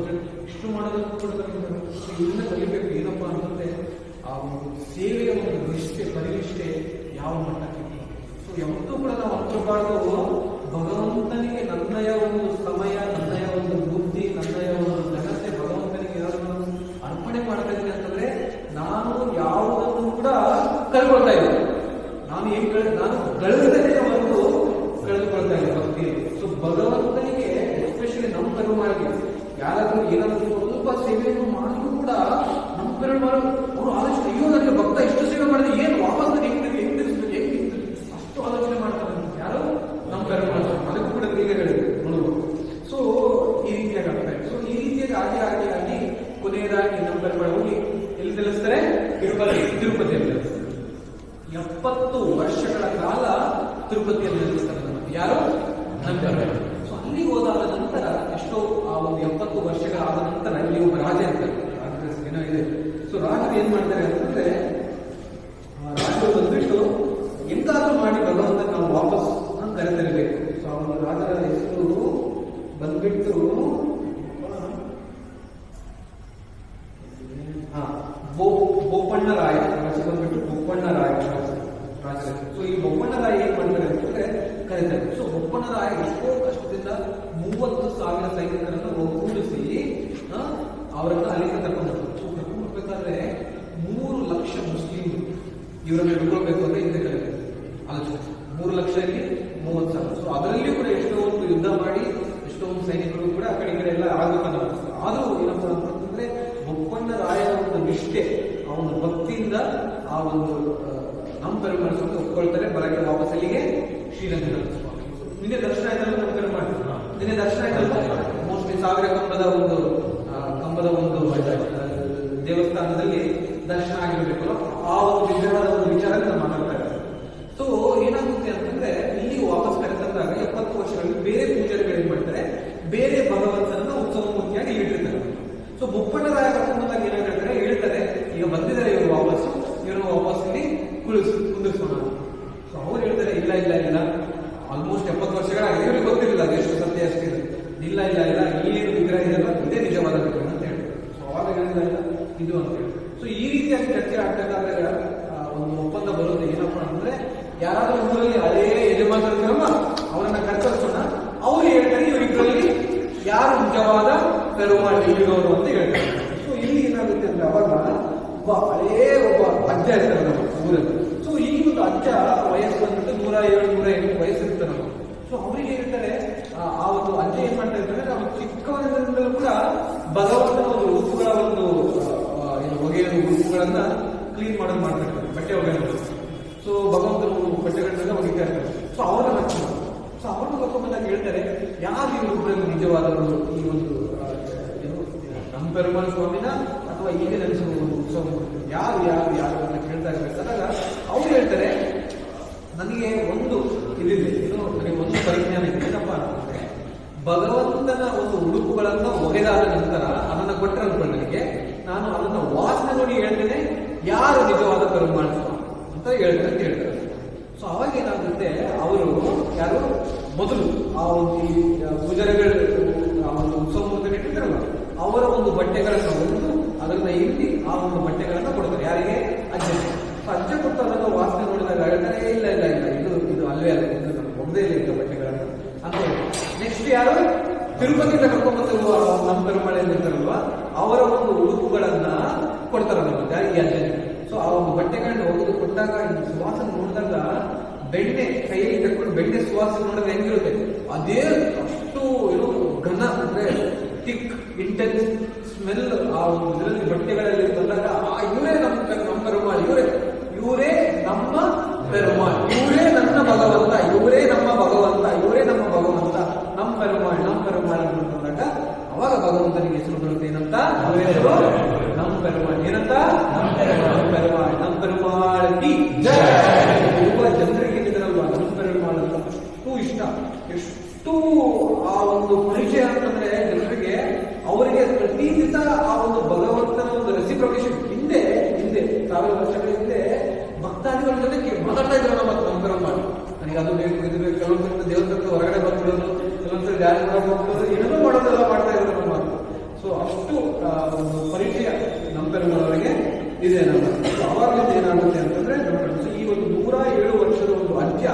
ಇಷ್ಟು ಮಾಡೋದಕ್ಕೂ ಕೂಡ ಇದನ್ನ ಕಲಿಬೇಕು. ಏನಪ್ಪಾ ಅಂತಂದ್ರೆ ಆ ಒಂದು ಸೇವೆಯ ಒಂದು ನಿಷ್ಠೆ ಪರಿನಿಷ್ಠೆ ಯಾವ ಮಟ್ಟಕ್ಕೆ. ಸೊ ಯಾವತ್ತೂ ಕೂಡ ನಾವು ಅನ್ಕೋಬಾರ್ದು, ಭಗವಂತನಿಗೆ ನನ್ನಯ ಒಂದು ಸಮಯ, ನನ್ನಯ ಒಂದು ಬುದ್ಧಿ, ನನ್ನಯ ಒಂದು ಘನತೆ ಭಗವಂತನಿಗೆ ಏನಾದರೂ ಅರ್ಪಣೆ ಮಾಡಬೇಕಿದೆ ಅಂತಂದ್ರೆ ನಾನು ಯಾವುದನ್ನು ಕೂಡ ಕಳ್ಕೊಳ್ತಾ ಇಲ್ಲ. ನಾನು ಗಳಿಸದೇ ಒಂದು ಕಳೆದುಕೊಳ್ತಾ ಇಲ್ಲ ಭಕ್ತಿ. ಸೊ ಭಗವಂತನಿಗೆ ಎಸ್ಪೆಷಲಿ ನಮ್ಮ ಕರು ಮಾಡಿ ಯಾರಾದ್ರೂ ಏನಾದ್ರೂ ಸ್ವಲ್ಪ ಸೇವೆಯನ್ನು ಮಾಡಿದ್ರು ಕೂಡ ನಮ್ಮ ಕರು ಮಾಡೋ ಅವರು ಆಲೋಚನೆ, ಅಯ್ಯೋ ನನಗೆ ಭಕ್ತ ಇಷ್ಟು ಸೇವೆ ಮಾಡಿದ್ರೆ ಏನು ವಾಪಸ್ ಹೆಂಗ್ ಅಷ್ಟು ಆಲೋಚನೆ ಮಾಡ್ತಾರೆ. ಯಾರು ನಮ್ಮ ಕರು ಮಾಡ್ತಾರೆ, ಅದಕ್ಕೂ ಕೂಡ ಕ್ರಿಯೆಗಳಿವೆ ನೋಡುವ. ಸೊ ಈ ರೀತಿಯಾಗಿ ಆಗ್ತಾ ಇದೆ. ಸೊ ಈ ರೀತಿಯಾಗಿ ಆಗಿ ಕೊನೆಯದಾಗಿ ನಮ್ಮ ಹೋಗಿ ಎಲ್ಲಿ ತಿಳಿಸ್ತಾರೆ, ತಿರುಪತಿಯಲ್ಲಿ 70 ವರ್ಷಗಳ ಕಾಲ ತಿರುಪತಿಯಲ್ಲಿ ನಿಲ್ಲಿಸ್ತಾರೆ. ಯಾರು ನಂತರ. ಸೊ ಅಲ್ಲಿ ಹೋದಾದ ನಂತರ ಎಷ್ಟೋ ಆ ಒಂದು 70 ವರ್ಷಗಳಾದ ನಂತರ ಇಲ್ಲಿ ಒಬ್ಬ ರಾಜ ಇರ್ತಾರೆ. ಏನೋ ಇದೆ. ಸೊ ರಾಜರು ಏನ್ ಮಾಡ್ತಾರೆ ಅಂತಂದ್ರೆ, ರಾಜರು ಬಂದ್ಬಿಟ್ಟು ಎಂತಾದ್ರೂ ಮಾಡಿ ಭಗವಂತ ನಾವು ವಾಪಸ್ ಕರೆತರಬೇಕು. ಸೊ ಆ ಒಂದು ರಾಜರ ಹೆಸರು ಬಂದ್ಬಿಟ್ಟು ಬೋಪಣ್ಣರಾಯ. ಬಂದ್ಬಿಟ್ಟು ಬೋಪಣ್ಣರಾಯ ರಾಜರು. ಸೊ ಈ ಬೋಪಣ್ಣರಾಯ ಏನ್ ಮಾಡ್ತಾರೆ ಅಂತಂದ್ರೆ ಕರೀತಾರೆ. ಸೊ ಬೋಪಣ್ಣರಾಯ ಎಷ್ಟೋ ಕಷ್ಟದಿಂದ 30,000 ಸೈನಿಕರನ್ನು ಒಗ್ಗೂಡಿಸಿ ಅವರನ್ನ ಅಲ್ಲಿಂದ ಕರ್ಕೊಂಡು ಹೋಗ್ಬೇಕಾದ್ರೆ 3 ಲಕ್ಷ ಮುಸ್ಲಿಂ ಇವರನ್ನು ಹಿಡ್ಕೊಳ್ಬೇಕು ಅಂತ ಹಿಂದೆ ಕರೀತಾರೆ ಆಲೋಚನೆ. 3 ಲಕ್ಷದಲ್ಲಿ 30,000. ಸೊ ಅದರಲ್ಲಿಯೂ ಕೂಡ ಎಷ್ಟೋ ಒಂದು ಯುದ್ಧ ಮಾಡಿ ಎಷ್ಟೋ ಒಂದು ಸೈನಿಕರು ಕೂಡ ಆ ಕಡೆ ಎಲ್ಲ ಆಗಬೇಕನ್ನ. ಆದ್ರೂ ಏನಪ್ಪ ಅಂತಂದ್ರೆ ಬೋಪಣ್ಣರಾಯನ ಒಂದು ನಿಷ್ಠೆ, ಆ ಒಂದು ಭಕ್ತಿಯಿಂದ ಆ ಒಂದು ನಮ್ಮ ಪೆರುಮಾಳ್ ಸ್ವಾಮಿ ಒಪ್ಕೊಳ್ತಾರೆ, ಬರಗೆ ವಾಪಸ್ ಅಲ್ಲಿಗೆ ಶ್ರೀರಂಗನಾಥ ಸ್ವಾಮಿ. ನಿನ್ನೆ ದರ್ಶನ ಆಯ್ತಲ್ಲ ನಮ್ಮ ಪೆರುಮಾಳ್, ನಿನ್ನೆ ದರ್ಶನ ಆಯ್ತಲ್ಲ. ಮೋಸ್ಟ್ಲಿ 1000 ಕಂಬದ ಒಂದು ದೇವಸ್ಥಾನದಲ್ಲಿ ದರ್ಶನ ಆಗಿರ್ಬೇಕು. ಆ ಒಂದು ವಿಗ್ರಹದ ಒಂದು ವಿಚಾರ ನಾವು ಮಾತಾಡ್ತಾ ಇದ್ದಾರೆ. ಸೊ ಏನಾಗುತ್ತೆ ಅಂತಂದ್ರೆ ಇಲ್ಲಿ ವಾಪಸ್ ಕರೆತಂದಾಗ 70 ವರ್ಷಗಳಲ್ಲಿ ಬೇರೆ ಪೂಜಾರಿಗಳು ಏನ್ ಮಾಡ್ತಾರೆ, ಬೇರೆ ಭಗವಂತನ ಉತ್ಸವ ಮೂರ್ತಿಯಾಗಿ ಇಟ್ಟಿರ್ತಾರೆ. ಸೊ ಮುಪ್ಪಣ್ಣರಾಯ ಕರ್ಕೊಂಡಾಗ ಏನಾಗಿರ್ತಾರೆ, ಹೇಳ್ತಾರೆ ಈಗ ಬಂದಿದ್ದಾರೆ ಇವರು ವಾಪಸ್ಸು, ಇವರು ವಾಪಸ್ ಇಲ್ಲಿ ಕುಂದಿರ್ಸೋಣ. ಸೊ ಅವ್ರು ಹೇಳ್ತಾರೆ ಇಲ್ಲ ಇಲ್ಲ ಇಲ್ಲ, ಆಲ್ಮೋಸ್ಟ್ 70 ವರ್ಷಗಳಾಗಿದೆ, ಇವ್ರಿಗೆ ಗೊತ್ತಿರಲಿಲ್ಲ ಅದೆಷ್ಟು ಸತ್ಯ ಅಷ್ಟಿದೆ. ಇಲ್ಲ ಇಲ್ಲ ಇಲ್ಲ, ಏನು ವಿಗ್ರಹ ಇದೆಲ್ಲ ಇದೇ ನಿಜವಾದ ವಿಗ್ರಹ ಅಂತ ಹೇಳ್ತಾರೆ. ಸೊ ಅವಾಗ ಹೇಳಿಲ್ಲ ಇದು ಅಂತ ಹೇಳಿ. ಸೊ ಈ ರೀತಿಯಾಗಿ ಚರ್ಚೆ ಆಗ್ಬೇಕಾದ್ರೆ ಒಂದು ಒಪ್ಪಂದ ಬರೋದು ಏನಪ್ಪ ಅಂದ್ರೆ, ಯಾರಾದ್ರೂ ಊರಲ್ಲಿ ಹಳೇ ಯಜಮಾನರಮ್ಮ ಅವರನ್ನ ಕರ್ಕರಿಸೋಣ, ಅವ್ರು ಹೇಳ್ತಾರೆ ಇವರಿಬ್ಬರಲ್ಲಿ ಯಾರು ನಿಜವಾದ ಪೆರುಮಾಳ್ ಇಲ್ಲಿರೋರು ಅಂತ ಹೇಳ್ತಾರೆ. ಸೊ ಇಲ್ಲಿ ಏನಾಗುತ್ತೆ ಅಂದ್ರೆ ಅವಾಗ ಒಬ್ಬ ಅಜ್ಜ ಇರ್ತಾರೆ ನಮ್ಮ ಊರಲ್ಲಿ. ಸೊ ಈ ಒಂದು ಅಜ್ಜ ವಯಸ್ಸು ಬಂದ್ಬಿಟ್ಟು 107-108 ವಯಸ್ಸಿರ್ತಾರೆ. ಸೊ ಅವರಿಗೆ ಹೇಳ್ತಾರೆ, ಆ ಒಂದು ಅಜ್ಜ ಏನ್ ಮಾಡ್ತಾ ಇರ್ತಾರೆ, ನಾವು ಚಿಕ್ಕವರಿಂದಲೂ ಕೂಡ ಭಗವಂತನ ಒಂದು ಉಡುಪುಗಳ ಒಂದು ಹೊಗೆಯ ಉಡುಪುಗಳನ್ನ ಕ್ಲೀನ್ ಮಾಡೋದು ಮಾಡ್ತಿರ್ತಾರೆ, ಬಟ್ಟೆ ಒಗೆಯೋದು. ಸೊ ಭಗವಂತನ ಬಟ್ಟೆಗಳನ್ನೆಲ್ಲ ಒಗಿತಾ ಇರ್ತಾರೆ. ಸೊ ಅವ್ರನ್ನ ಹಾಕ್ತಾರೆ. ಸೊ ಅವ್ರನ್ನ ಕರ್ಕೊಂಡ್ಬಂದಾಗ ಹೇಳ್ತಾರೆ, ಯಾರು ಇವರು ನಿಜವಾದವರು, ಈ ಒಂದು ನಮ್ಮ ಪೆರುಮಾಳ್ ಸ್ವಾಮಿನ ಅಥವಾ ಈಗ ನೆನೆಸುವ ಒಂದು ಉತ್ಸವ ಯಾರು ಯಾರು ಯಾರು ಅಂತ ಕೇಳ್ತಾ ಇರ್ಬೇಕಾದಾಗ ಅವ್ರು ಹೇಳ್ತಾರೆ, ನನಗೆ ಒಂದು ಇದಿದೆ, ನನಗೆ ಒಂದು ಪರಿಜ್ಞಾನ ಇದೆ. ಏನಪ್ಪಾ ಅಂತಂದ್ರೆ, ಭಗವಂತನ ಒಂದು ಉಡುಪುಗಳನ್ನ ಒಗೆದಾದ ನಂತರ ಅದನ್ನ ಕೊಟ್ಟರೆ ಅನ್ಕೊಂಡು ನನಗೆ, ನಾನು ಅದನ್ನ ವಾಸನೆ ನೋಡಿ ಹೇಳ್ತೇನೆ ಯಾರು ನಿಜವಾದ ಪೆರುಮಾಳ್ ಸ್ವಾಮಿ ಅಂತ ಹೇಳ್ತಾರೆ. ಸೊ ಅವಾಗ ಏನಾಗುತ್ತೆ, ಅವರು ಯಾರು ಮೊದಲು ಆ ಒಂದು ಪೂಜಾರಿಗಳು ಆ ಒಂದು ಉತ್ಸವ ಮೂರ್ತಿ ಇಟ್ಟಿದ್ರಲ್ಲ, ಅವರ ಒಂದು ಬಟ್ಟೆಗಳನ್ನ ಒಂದು ಅದನ್ನ ಇಲ್ಲಿ ಆ ಒಂದು ಬಟ್ಟೆಗಳನ್ನ ಕೊಡ್ತಾರೆ. ಯಾರಿಗೆ? ಅಜ್ಜನಿಗೆ. ಅಜ್ಜ ಕೊಟ್ಟು ಅದನ್ನು ವಾಸನೆ ನೋಡಿದಾಗ ಹೇಳ್ತಾರೆ, ಇಲ್ಲ ಇಲ್ಲ ಇಲ್ಲ, ಇದು ಅಲ್ವೇ ಅಲ್ಲ, ಇದು ನಮ್ಗೆ ಒಬ್ಬದೇ ಇಲ್ಲ ಇಂಥ ಬಟ್ಟೆಗಳನ್ನ ಅಂತ. ನೆಕ್ಸ್ಟ್ ಯಾರು ತಿರುಪತಿಯಿಂದ ಕರ್ಕೊಂಡ್ಬಂದಿರುವ ನಮ್ಮ ಪೆರುಮಾಳ್ ಇರ್ತಾರಲ್ವಾ, ಅವರ ಒಂದು ಉಡುಪುಗಳನ್ನ ಕೊಡ್ತಾರಲ್ಲ ಈ ಅಜ್ಜನಿಗೆ. ಸೊ ಆ ಒಂದು ಬಟ್ಟೆಗಳನ್ನ ಒಗೆದು ಕೊಟ್ಟಾಗ ಸುವಾಸನೆ ನೋಡಿದಾಗ ಬೆಣ್ಣೆ ಕೈಯಲ್ಲಿ ತಕೊಂಡು ಬೆಣ್ಣೆ ಸುವಾಸನೆ ನೋಡಿದ್ರೆ ಹೆಂಗಿರುತ್ತೆ, ಅದೇ ಅಷ್ಟು ಘನ ಅಂದ್ರೆ ಥಿಕ್ ಇಂಟೆನ್ಸ್ ಸ್ಮೆಲ್ ಆ ಒಂದು ಇದರಲ್ಲಿ ಬಟ್ಟೆಗಳಲ್ಲಿ ಬಂದಾಗ ಇವರೇ ನಮ್ಮ ಪೆರುಮಾಳ್, ಇವರೇ ನಮ್ಮ ಪೆರುಮಾಳ್, ಇವರೇ ನನ್ನ ಭಗವಂತ, ಇವರೇ ನಮ್ಮ ಭಗವಂತ, ಇವರೇ ನಮ್ಮ ಭಗವಂತ, ನಮ್ಮ ಪೆರುಮಾಳ್ ಅಂತ ಬಂದಾಗ ಅವಾಗ ಭಗವಂತನಿಗೆ ಹೆಸರು ಬರುತ್ತೆ. ಏನಂತ? ನಮ್ಮ ಪೆರುಮಾಳ್. ಏನಂತ? ನಮ್ಮ ಪೆರುಮಾಳ್ ಕಿ ಜೈ. ಜನರಿಗೆ ಏನಿದ್ರಲ್ವಾ ನಮ್ಮ ಪೆರುಮಾಳ್ ಅಂತ ಅಷ್ಟು ಇಷ್ಟ, ಎಷ್ಟು ಆ ಒಂದು ಪರಿಚಯ ಅಂತಂದ್ರೆ ಜನರಿಗೆ, ಅವರಿಗೆ ಪ್ರತಿ ದಿವಸ ಆ ಒಂದು ಭಗವಂತನ ಒಂದು ರೆಸಿಪ್ರೊಕೇಶನ್ ಹಿಂದೆ 1000 ವರ್ಷಗಳ ಹಿಂದೆ ಭಕ್ತಾದಿಗಳ ಜೊತೆ ಮಾತಾಡ್ತಾ ಇದ್ರು ನಮ್ಮ ಪೆರುಮಾಳ್. ನನಗೆ ಅದು ಬೇಕು ಇದು ಬೇಕು, ಕೆಲವೊಂದ್ಸರಿ ದೇವಸ್ಥಾನದ ಹೊರಗಡೆ ಬಂದ್ಬಿಡೋದು, ಕೆಲವೊಂದ್ಸರಿ ಡ್ಯಾನ್ಸ್ ಮಾಡಕ್ಕೆ ಹೋಗ್ಬೋದು, ಏನೇನೋ ಮಾಡೋದೆಲ್ಲ ಮಾಡ್ತಾ ಇದ್ರು ನಮ್ಮ ಮಾತು. ಸೊ ಅಷ್ಟು ಒಂದು ಪರಿಚಯ ನಮ್ಮ ಪೆರುಮಾಳವರಿಗೆ ಇದೆ ನಮ್ಮ. ಅವಾಗಲಿಂದ ಏನಾಗುತ್ತೆ ಅಂತಂದ್ರೆ ಈ ಒಂದು 107 ವರ್ಷದ ಒಂದು ಅಜ್ಜ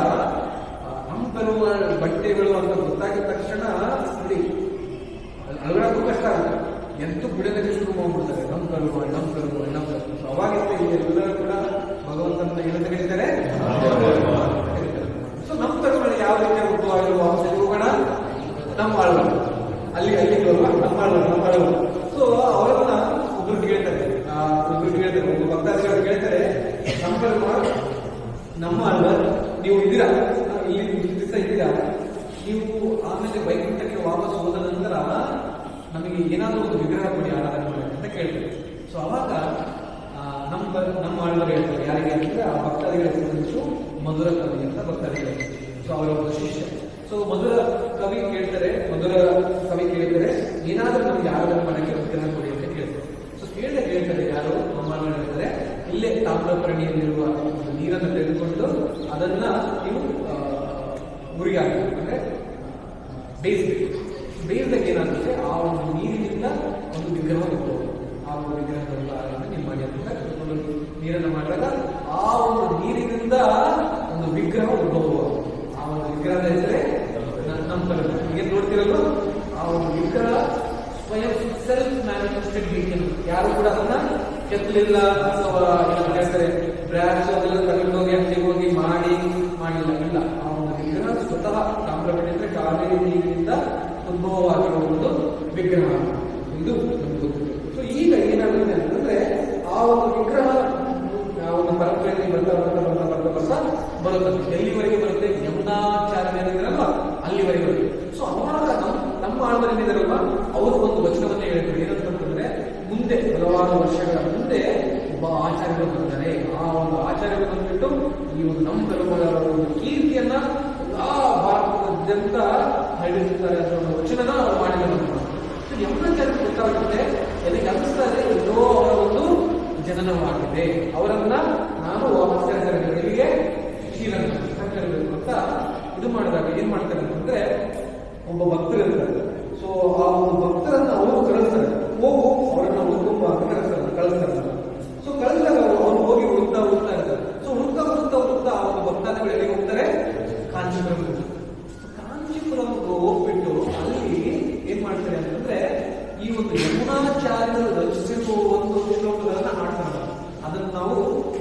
ನಮ್ಮ ಪೆರುಮಾಳ್ ಬಟ್ಟೆಗಳು ಅಂತ ಗೊತ್ತಾಗಿದ ತಕ್ಷಣ ನೋಡಿ ಅಲ್ಗಳಕ್ಕೂ ಕಷ್ಟ ಆಗುತ್ತೆ, ಎಂತೂ ಬಿಡೋದಕ್ಕೆ ಶುರು ಮಾಡ್ಬಿಡ್ತಾರೆ, ನಮ್ಮ ಪೆರುಮಾಳ್ ನಮ್ಮ ಪೆರುಮಾಳ್ ನಮ್ಮ ಪೆರುಮಾಳ್. ಸೊ ಅವಾಗಿಂದ ಎಲ್ಲರೂ ಕೂಡ ಭಗವಂತನ ಏನಂತ ಕರೀತಾರೆ? ಸೊ ನಮ್ಮ ಪೆರುಮಾಳ್ ಯಾವ ರೀತಿಯ ಉದ್ಭವ ವಾಪಸ್ ಹೋಗೋಣ, ನಮ್ಮ ಆಳ್ಗಳು ಅಲ್ಲಿ ಅಲ್ವಾ, ನಮ್ಮ ಆಳ್ಗಳು. ಸೊ ಅವರನ್ನ ಒಬ್ರು ಹೇಳ್ತಾರೆ, ಒಬ್ಬ ಭಕ್ತಾದಿಗಳು ಹೇಳ್ತಾರೆ, ನಮ್ಮ ಪೆರುಮಾಳ್ ನಮ್ಮ ಆಳ್ವರ್, ನೀವು ಇದ್ದೀರಾ ಇಲ್ಲಿ ದಿವಸ ಇದ್ದೀರಾ, ನೀವು ಆಮೇಲೆ ವೈಕುಂಠಕ್ಕೆ ವಾಪಸ್ ಹೋದ ನಂತರ ನಮಗೆ ಏನಾದರೂ ಒಂದು ವಿಗ್ರಹ ಕೊಡಿ ಆರಾಧನೆ ಮಾಡಿ ಅಂತ ಕೇಳ್ತಾರೆ. ಸೊ ಅವಾಗ ನಮ್ಮ ಆಳ್ವರು ಹೇಳ್ತಾರೆ, ಯಾರಿಗೆ ಅಂದ್ರೆ ಆ ಭಕ್ತಾದಿಗಳ ಹೆಸರು ಮಧುರ ಕವಿ ಅಂತ ಭಕ್ತಾದಿಗಳ. ಸೊ ಅವರ ಒಂದು ಶಿಷ್ಯ. ಸೊ ಮಧುರ ಕವಿ ಕೇಳ್ತಾರೆ, ಏನಾದರೂ ನಮ್ಗೆ ಆರಾಧನೆ ಮಾಡಕ್ಕೆ ವಿಗ್ರಹ ಕೊಡಿ ಅಂತ ಕೇಳ್ತಾರೆ. ಸೊ ಹೇಳ್ತಾರೆ ಯಾರು ನಮ್ಮ ಹೇಳ್ತಾರೆ, ಇಲ್ಲೇ ತಾಮ್ರಪರ್ಣಿಯಲ್ಲಿರುವ ನೀರನ್ನು ತೆಗೆದುಕೊಂಡು ಅದನ್ನ ನೀವು ಗುರಿಗೆ ಹಾಕಬೇಕು, ಅಂದ್ರೆ ಬೇಯಿಸಿದಾಗ ಏನಾಗುತ್ತೆ, ಆ ಒಂದು ನೀರಿನಿಂದ ಒಂದು ವಿಗ್ರಹ ಇರ್ಬೋದು, ಆ ಒಂದು ವಿಗ್ರಹಗಳ ನೀವು ಮಾಡಿ ಅಂತ ನೀರನ್ನು ಮಾಡಿದಾಗ ಆ ಒಂದು ನೀರಿನಿಂದ ಒಂದು ವಿಗ್ರಹ ಉದ್ಭವ. ಆ ಒಂದು ವಿಗ್ರಹದ ಹೆಸರೇ ನಮ್ಮ ಪೆರುಮಾಳ್. ಏನ್ ನೋಡ್ತಿರಲ್ಲ, ಆ ಒಂದು ವಿಗ್ರಹ ಸ್ವಯಂ ಸೆಲ್ಫ್ ಮ್ಯಾನಿಫೆಸ್ಟೆಡ್ ಬೀಯಿಂಗ್. ಯಾರು ಕೂಡ ಅದನ್ನ ಕೆತ್ತಲಿಲ್ಲ ಅಥವಾ ಹೇಳ್ತಾರೆ ಬ್ರಾಂಚ್ ಅದೆಲ್ಲ ತಗೊಂಡೋಗಿ ಅಂಗಡಿಗೆ ಹೋಗಿ ಮಾಡಿಲ್ಲ. ಇಲ್ಲ, ಆ ಒಂದು ವಿಗ್ರಹ ಸ್ವತಃ ತಾಮ್ರಪರ್ಣಿ ಅಂದ್ರೆ ಕಾವೇರಿ ನೀರಿನಿಂದ ಉದ್ಭವವಾಗಿರುವ ಒಂದು ವಿಗ್ರಹ. ಇದು ನಮ್ಗೆ ಗೊತ್ತಿದೆ. ಸೊ ಈಗ ಏನಾಗುತ್ತೆ ಅಂತಂದ್ರೆ ಆ ಒಂದು ವಿಗ್ರಹ ಆ ಒಂದು ಪರಂಪರೆಯಲ್ಲಿ ಬರ್ತಾ ಹಲವಾರು ವರ್ಷಗಳ ಮುಂದೆ ಒಬ್ಬ ಆಚಾರ್ಯರು ಬರ್ತಾರೆ. ಆ ಒಂದು ಆಚಾರ್ಯರು ಬಂದ್ಬಿಟ್ಟು ಈ ಒಂದು ನಮ್ಮ ಧರ್ಮದ ಒಂದು ಕೀರ್ತಿಯನ್ನ ಎಲ್ಲಾ ಭಾರತದಾದ್ಯಂತ ಹರಡಿಸುತ್ತಾರೆ ಅನ್ನೋ ಒಂದು ವಚನನ ಅವರು ಮಾಡಿದ್ದಾರೆ. ಯಮುನಾಚಾರ್ಯರು ಗೊತ್ತಾಗುತ್ತೆ, ನನಗೆ ಅನಿಸ್ತಾರೆ ಎಲ್ಲೋ ಅವರ ಒಂದು ಜನನವಾಗಿದೆ, ಅವರನ್ನ ನಾನು ವಾಪಸ್ ಕರೆತರಗಳಿಗೆ ಶ್ರೀಲಂಕಾ ಕರೆಬೇಕು ಅಂತ ಇದು ಮಾಡಿದಾಗ ಏನ್ ಮಾಡ್ತಾರೆ ಅಂತಂದ್ರೆ, ಒಬ್ಬ ಭಕ್ತರು ಇರ್ತಾರೆ. ಸೊ ಆ ಒಂದು ಭಕ್ತರನ್ನ ಅವರು ಕಳಿಸ್ತಾರೆ, ಹೋಗು ಅವರನ್ನ ಹುಡುಕುಂಬ ಅಂತ ಕಳಿಸ್ತಾರೆ. ಸೊ ಕಳಿಸಿದಾಗ ಅವ್ರು ಹೋಗಿ ಹುಡುಕ್ತಾ ಇರ್ತಾರೆ. ಸೊ ಹುಡುಕ್ತಾ ಆ ಒಂದು ಭಕ್ತಾದಿಗಳು ಎಲ್ಲಿಗೆ ಹೋಗ್ತಾರೆ? ಕಾಂಚೀಪುರಂ. ಕಾಂಚೀಪುರಂಗೆ ಹೋಗ್ಬಿಟ್ಟು ಅಲ್ಲಿ ಏನ್ ಮಾಡ್ತಾರೆ ಅಂತಂದ್ರೆ, ಈ ಒಂದು ಯಮುನಾಚಾರ್ಯರು ರಚಿಸಿರುವ ಒಂದು ಶ್ಲೋಕಗಳನ್ನ ಹಾಡ್ತಾರೆ. ಅದನ್ನು ನಾವು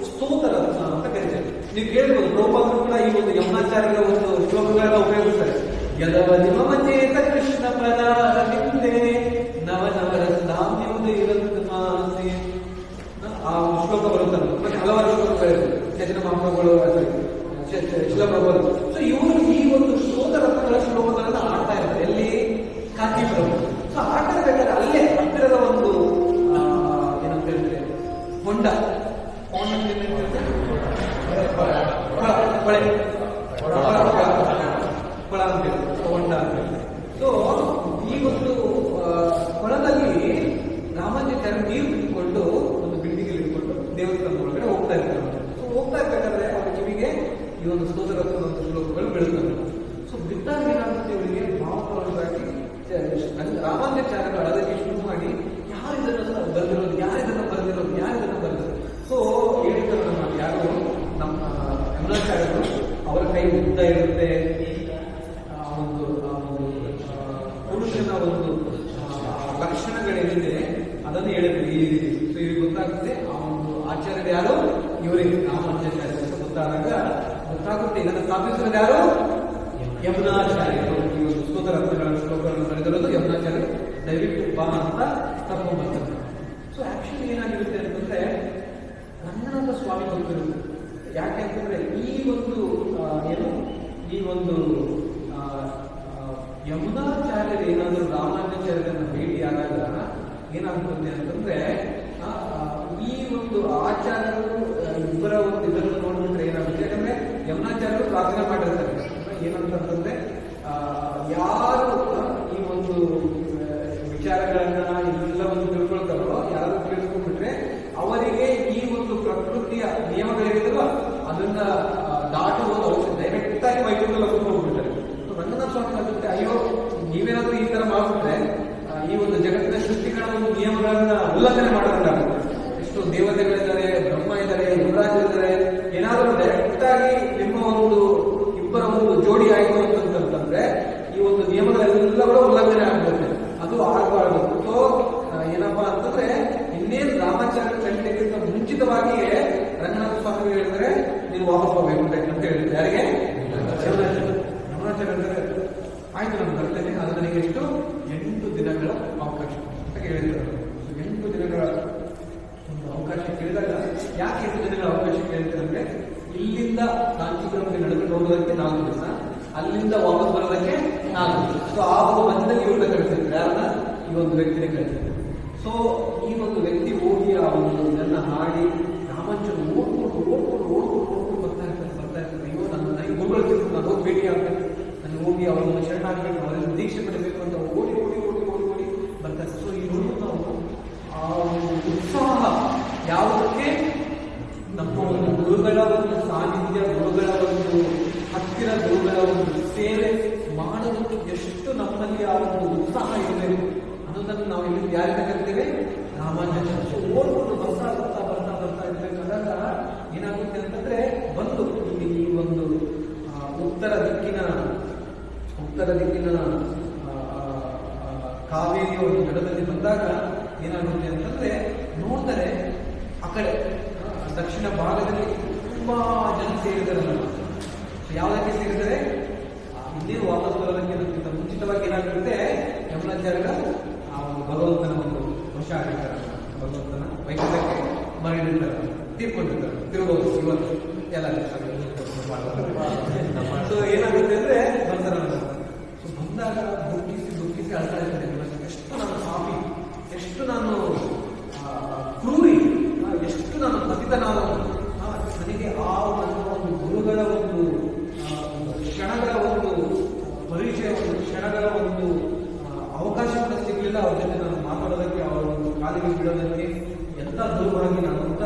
ಸ್ತೋತ್ರ ರತ್ನ ಅಂತ ಕರಿತೇವೆ. ನೀವು ಕೇಳ್ಬೋದು, ಪ್ರಭುಪಾದರು ಕೂಡ ಈ ಒಂದು ಯಮುನಾಚಾರ್ಯರ ಒಂದು ಶ್ಲೋಕಗಳನ್ನ ಉಪಯೋಗಿಸ್ತಾರೆ. ಯದವನಿಮಚೇತ ಕೃಷ್ಣ ಪದಾರ ನಿಂದೆ ನವ ನವರಸಾಮ್ಯುದ ಇರಂತಮಾಸೆ. ಆ ಶ್ಲೋಕ ಬರುತ್ತಲ್ಲ, ಮತ್ತೆ ಹಲವಾರು ಶ್ಲೋಕಗಳಿವೆ. ಚೈತನ್ಯ ಮಹಾಪ್ರಭುಗಳು, ಶಿಲಪ್ರಭುಗಳು. ಸೊ ಇವರು ಈ ಒಂದು ಸ್ತೋತ್ರ ರತ್ನಗಳ ಶ್ಲೋಕಗಳನ್ನ ಆಡ್ತಾ ಇರ್ತಾರೆ. ಎಲ್ಲಿ? ಕಾಂಚೀಪುರಂ. ಸೊ ಆಡ್ತಾ ಇರ್ಬೇಕಾದ್ರೆ ಅಲ್ಲೇ ಹತ್ತಿರದ ಒಂದು ಏನಂತ ಹೇಳಿದ್ರೆ ಹೊಂಡ ಕೊಳ ಅಂತ ಹೇಳಿ ಹೊಂಡ ಅಂತ ಹೇಳಿ. ಸೊ ಈ ಒಂದು ಕೊಳದಲ್ಲಿ ರಾಮಾನುಜಾಚಾರ್ಯರು ನೀರು ಇಟ್ಕೊಂಡು ಒಂದು ಬಿಲ್ಡಿಂಗ್ ಇಟ್ಕೊಂಡು ದೇವಸ್ಥಾನದ ಒಳಗಡೆ ಹೋಗ್ತಾ ಇರ್ತಾರೆ. ಸೊ ಹೋಗ್ತಾ ಇರ್ಬೇಕಾದ್ರೆ ಅವರ ಕಿವಿಗೆ ಈ ಒಂದು ಸ್ತೋತ್ರ ಒಂದು ಶ್ಲೋಕಗಳು ಬೀಳುತ್ತವೆ. ಸೊ ಬಿದ್ದಾಗ ಏನಾಗುತ್ತೆ, ಇವರಿಗೆ ಭಾವಪ್ರವಣವಾಗಿ ರಾಮಾನುಜಾಚಾರ್ಯರು ಅಳದಕ್ಕೆ ಶುರು ಮಾಡಿ, ಯಾರು ಇದನ್ನು ಬರೆದಿರೋದು. ಸೊ ಹೇಳಿದ್ರು ಯಾರು ನಮ್ಮ ಯಮುನಾಚಾರ್ಯರು, ಅವರ ಕೈ ಉದ್ದ ಇರುತ್ತೆ, ಒಂದು ಪುರುಷನ ಒಂದು ಲಕ್ಷಣಗಳೇನಿದೆ ಅದನ್ನು ಹೇಳಿದ್ರು ಈ ರೀತಿ. ಸೊ ಇವ್ರಿಗೆ ಗೊತ್ತಾಗುತ್ತೆ ಆ ಒಂದು ಆಚಾರ್ಯರು ಯಾರು, ಇವರಿಗೆ ರಾಮಾನುಜಾಚಾರ್ಯರು ಅಂತ ಗೊತ್ತಾಗುತ್ತೆ. ಇದನ್ನು ಸ್ಥಾಪಿಸಿರೋದು ಯಾರು? ಯಮುನಾಚಾರ್ಯರು. ಈ ಒಂದು ಸ್ತೋತ್ರ ರತ್ನಗಳ ಶ್ಲೋಕಗಳನ್ನು ಬರೆದಿರೋದು ಯಮುನಾಚಾರ್ಯರು. ದಯವಿಟ್ಟು ಬಾ ಅಂತ ಕರ್ಕೊಂಡು ಬರ್ತಾರೆ. ಸೊ ಆಕ್ಚುಲಿ ಏನಾಗಿರುತ್ತೆ ಅಂತಂದ್ರೆ, ರಂಗನಾಥ ಸ್ವಾಮಿ ಗೊತ್ತಿರುತ್ತೆ. ಯಾಕೆ ಅಂತಂದ್ರೆ ಈ ಒಂದು ಯಮುನಾಚಾರ್ಯರು ಏನಾದರೂ ರಾಮಾನುಜಾಚಾರ್ಯರನ್ನ ಭೇಟಿಯಾದಾಗ ಏನಾಗ್ತದೆ ಅಂತಂದ್ರೆ, ಈ ಒಂದು ಆಚಾರ್ಯರು ಇಬ್ಬರ ಒಂದು ಇದನ್ನು ನೋಡ್ಬಿಟ್ರೆ ಏನಾಗುತ್ತೆ, ಯಾಕಂದ್ರೆ ಯಮುನಾಚಾರ್ಯರು ಪ್ರಾರ್ಥನೆ ಮಾಡಿರ್ತಾರೆ. ಏನಂತಂದ್ರೆ, ಯಾರು ಈ ಒಂದು ವಿಚಾರಗಳನ್ನ ಎಲ್ಲವನ್ನು ತಿಳ್ಕೊಳ್ತಾರೋ, ಯಾರು ತಿಳಿಸ್ಕೊಂಡ್ಬಿಟ್ರೆ ಅವರಿಗೆ ಈ ಒಂದು ಪ್ರಕೃತಿಯ ನಿಯಮಗಳಿಗಿದಲ್ವ ಅದನ್ನ ದಾಟುವುದು ಅವಶ್ಯ, ಡೈರೆಕ್ಟ್ ಆಗಿ ವೈಕುಂಠದಲ್ಲಿ ಹೋಗ್ಬಿಡ್ತಾರೆ. ರಂಗನಾಥ ಸ್ವಾಮಿ ಆಗುತ್ತೆ, ಅಯ್ಯೋ ನೀವೇನಾದ್ರೂ ಈ ತರ ಮಾಡ್ಬಿಟ್ರೆ ಈ ಒಂದು ಜಗತ್ತಿನ ಸೃಷ್ಟಿಗಳ ಒಂದು ನಿಯಮಗಳನ್ನ ಉಲ್ಲಂಘನೆ ಮಾಡೋದಾಗುತ್ತೆ. ಎಷ್ಟು ದೇವತೆಗಳಿದ್ದಾರೆ, ಬ್ರಹ್ಮ ಇದ್ದಾರೆ, ಯುವರಾಜ ಇದ್ದಾರೆ, ಏನಾದರೂ ಡೈರೆಕ್ಟ್ ಆಗಿ ನಿಮ್ಮ ಒಂದು ಇಬ್ಬರ ಒಂದು ಜೋಡಿ ಆಯಿತು ಅಂತಂದ್ರೆ ಈ ಒಂದು ನಿಯಮಗಳೆಲ್ಲವೂ ಉಲ್ಲಂಘನೆ ಆಗ್ಬಿಡುತ್ತೆ. ಅದು ಆಗಬಾರ್ದು. ಸೊ ಏನಪ್ಪಾ ಅಂತಂದ್ರೆ, ಇನ್ನೇನು ರಾಮಾಚಾರ್ಯ ಕಲಿಯಕ್ಕಿಂತ ಮುಂಚಿತವಾಗಿಯೇ ರಂಗನಾಥ ಸ್ವಾಮಿ ಹೇಳಿದ್ರೆ ನೀನು ವಾಪಸ್ ಹೋಗ್ಬೇಕು ಅಂತ ಹೇಳಿದ್ರು. ಯಾರಿಗೆ? ಯಮುನಾಚಾರ್ಯ ಅಂದರೆ ಆಯ್ತು ನಾನು ಬರ್ತೇನೆ, ಅದು ನನಗೆ ಎಷ್ಟು 8 ದಿನಗಳ ಅವಕಾಶ ಅಂತ ಹೇಳಿದ್ರು. 8 ದಿನಗಳ ಒಂದು ಅವಕಾಶ ಕೇಳಿದಾಗ, ಯಾಕೆ 8 ದಿನಗಳ ಅವಕಾಶ ಕೇಳ್ತಾರೆ ಅಂದ್ರೆ, ಇಲ್ಲಿಂದ ಕಾಂಚೀಪುರಂಗೆ ನಡೆದುಕೊಂಡು ಹೋಗೋದಕ್ಕೆ 4 ದಿವಸ, ಅಲ್ಲಿಂದ ವಾಪಸ್ ಬರೋದಕ್ಕೆ 4 ದಿವಸ. ಸೊ ಆ ಒಂದು ಮಧ್ಯದಲ್ಲಿ ಇವ್ರನ್ನ ಕಳಿಸಿದ್ರು. ಯಾರನ್ನ? ಈ ಒಂದು ವ್ಯಕ್ತಿನ ಕಳಿಸಿದ್ರು. ಸೊ ಈ ಒಂದು ವ್ಯಕ್ತಿ ಹೋಗಿ ಆ ಒಂದು ಇದನ್ನ ಹಾಡಿ ರಾಮಾನುಜರು ಓಡ್ಕೊಂಡು ಬರ್ತಾ ಇರ್ತಾರೆ. ಅಯ್ಯೋ ನನ್ನ ಈ ಗುರುಗಳು ನಾನು ಹೋಗಿ ಭೇಟಿ ಆಗ್ಬೇಕು, ನಾನು ಹೋಗಿ ಅವರನ್ನು ಶರಣಾಗಬೇಕು, ಅವರನ್ನು ದೀಕ್ಷೆ ಪಡಬೇಕು ಅಂತ ಓಡಿ ಬರ್ತಾರೆ. ಸೊ ಈ ನೋಡಿ ನಾವು ಆ ಒಂದು ಉತ್ಸಾಹ ಯಾವುದಕ್ಕೆ, ನಮ್ಮ ಒಂದು ಗುರುಗಳ ಒಂದು ಸಾನ್ನಿಧ್ಯ, ಗುರುಗಳ ಒಂದು ಹತ್ತಿರ, ಗುರುಗಳ ಒಂದು ಸೇವೆ ಮಾಡೋದಕ್ಕೆ ಎಷ್ಟು ನಮ್ಮಲ್ಲಿ ಆ ಒಂದು ಉತ್ಸಾಹ ಇರಬೇಕು ಅನ್ನೋದನ್ನು ನಾವು ಇಲ್ಲಿ ಯಾರಿಂದ ಕರಿತೇವೆ? ರಾಮಾನುಜಾಚಾರ್ಯ. ಓಡ್ಕೊಂಡು ಬರ್ತಾ ಇರ್ಬೇಕಾದಾಗ ಏನಾಗುತ್ತೆ ಅಂತಂದ್ರೆ, ಬಂದು ಇಲ್ಲಿ ಈ ಒಂದು ಉತ್ತರ ದಿಕ್ಕಿನ ಕಾವೇರಿಯ ಒಂದು ದಡದಲ್ಲಿ ಬಂದಾಗ ಏನಾಗುತ್ತೆ ಅಂತಂದ್ರೆ, ನೋಡ್ತಾರೆ ಆ ಕಡೆ ದಕ್ಷಿಣ ಭಾಗದಲ್ಲಿ ತುಂಬಾ ಜನ ಸೇರಿದಾರಲ್ಲ. ಯಾವುದಕ್ಕೆ ಸೇರಿದರೆ, ಇನ್ನೇನು ವಾಪಸ್ ಬರೋದಕ್ಕೆ ಅದಕ್ಕಿಂತ ಮುಂಚಿತವಾಗಿ ಏನಾಗುತ್ತೆ, ಯಮುನಾಚಾರ್ಯರ ಆ ಒಂದು ಭಗವಂತನ ಒಂದು ವಶ ಆಗಿರ್ತಾರೆ. ಭಗವಂತನ ವೈಕುಂಠಕ್ಕೆ ಮರಳಿರ್ತಾರೆ, ತೀರ್ಕೊಂಡಿರ್ತಾರೆ, ತಿರುಗೋದು ಇವತ್ತು ಎಲ್ಲ. ಸೊ ಏನಾಗುತ್ತೆ ಅಂದ್ರೆ ಬರ್ತಾರೆ. ಸೊ ಬಂದಾಗ ದುಃಖಿಸಿ ಅಳ್ತಾ ಇರ್ತಾರೆ. ಎಷ್ಟು ನಾನು ಪಾಪಿ, ಎಷ್ಟು ನಾನು ಬಿಡೋದಕ್ಕೆ ಎಲ್ಲ ದೂರವಾಗಿ ನಾನು ಅಂತ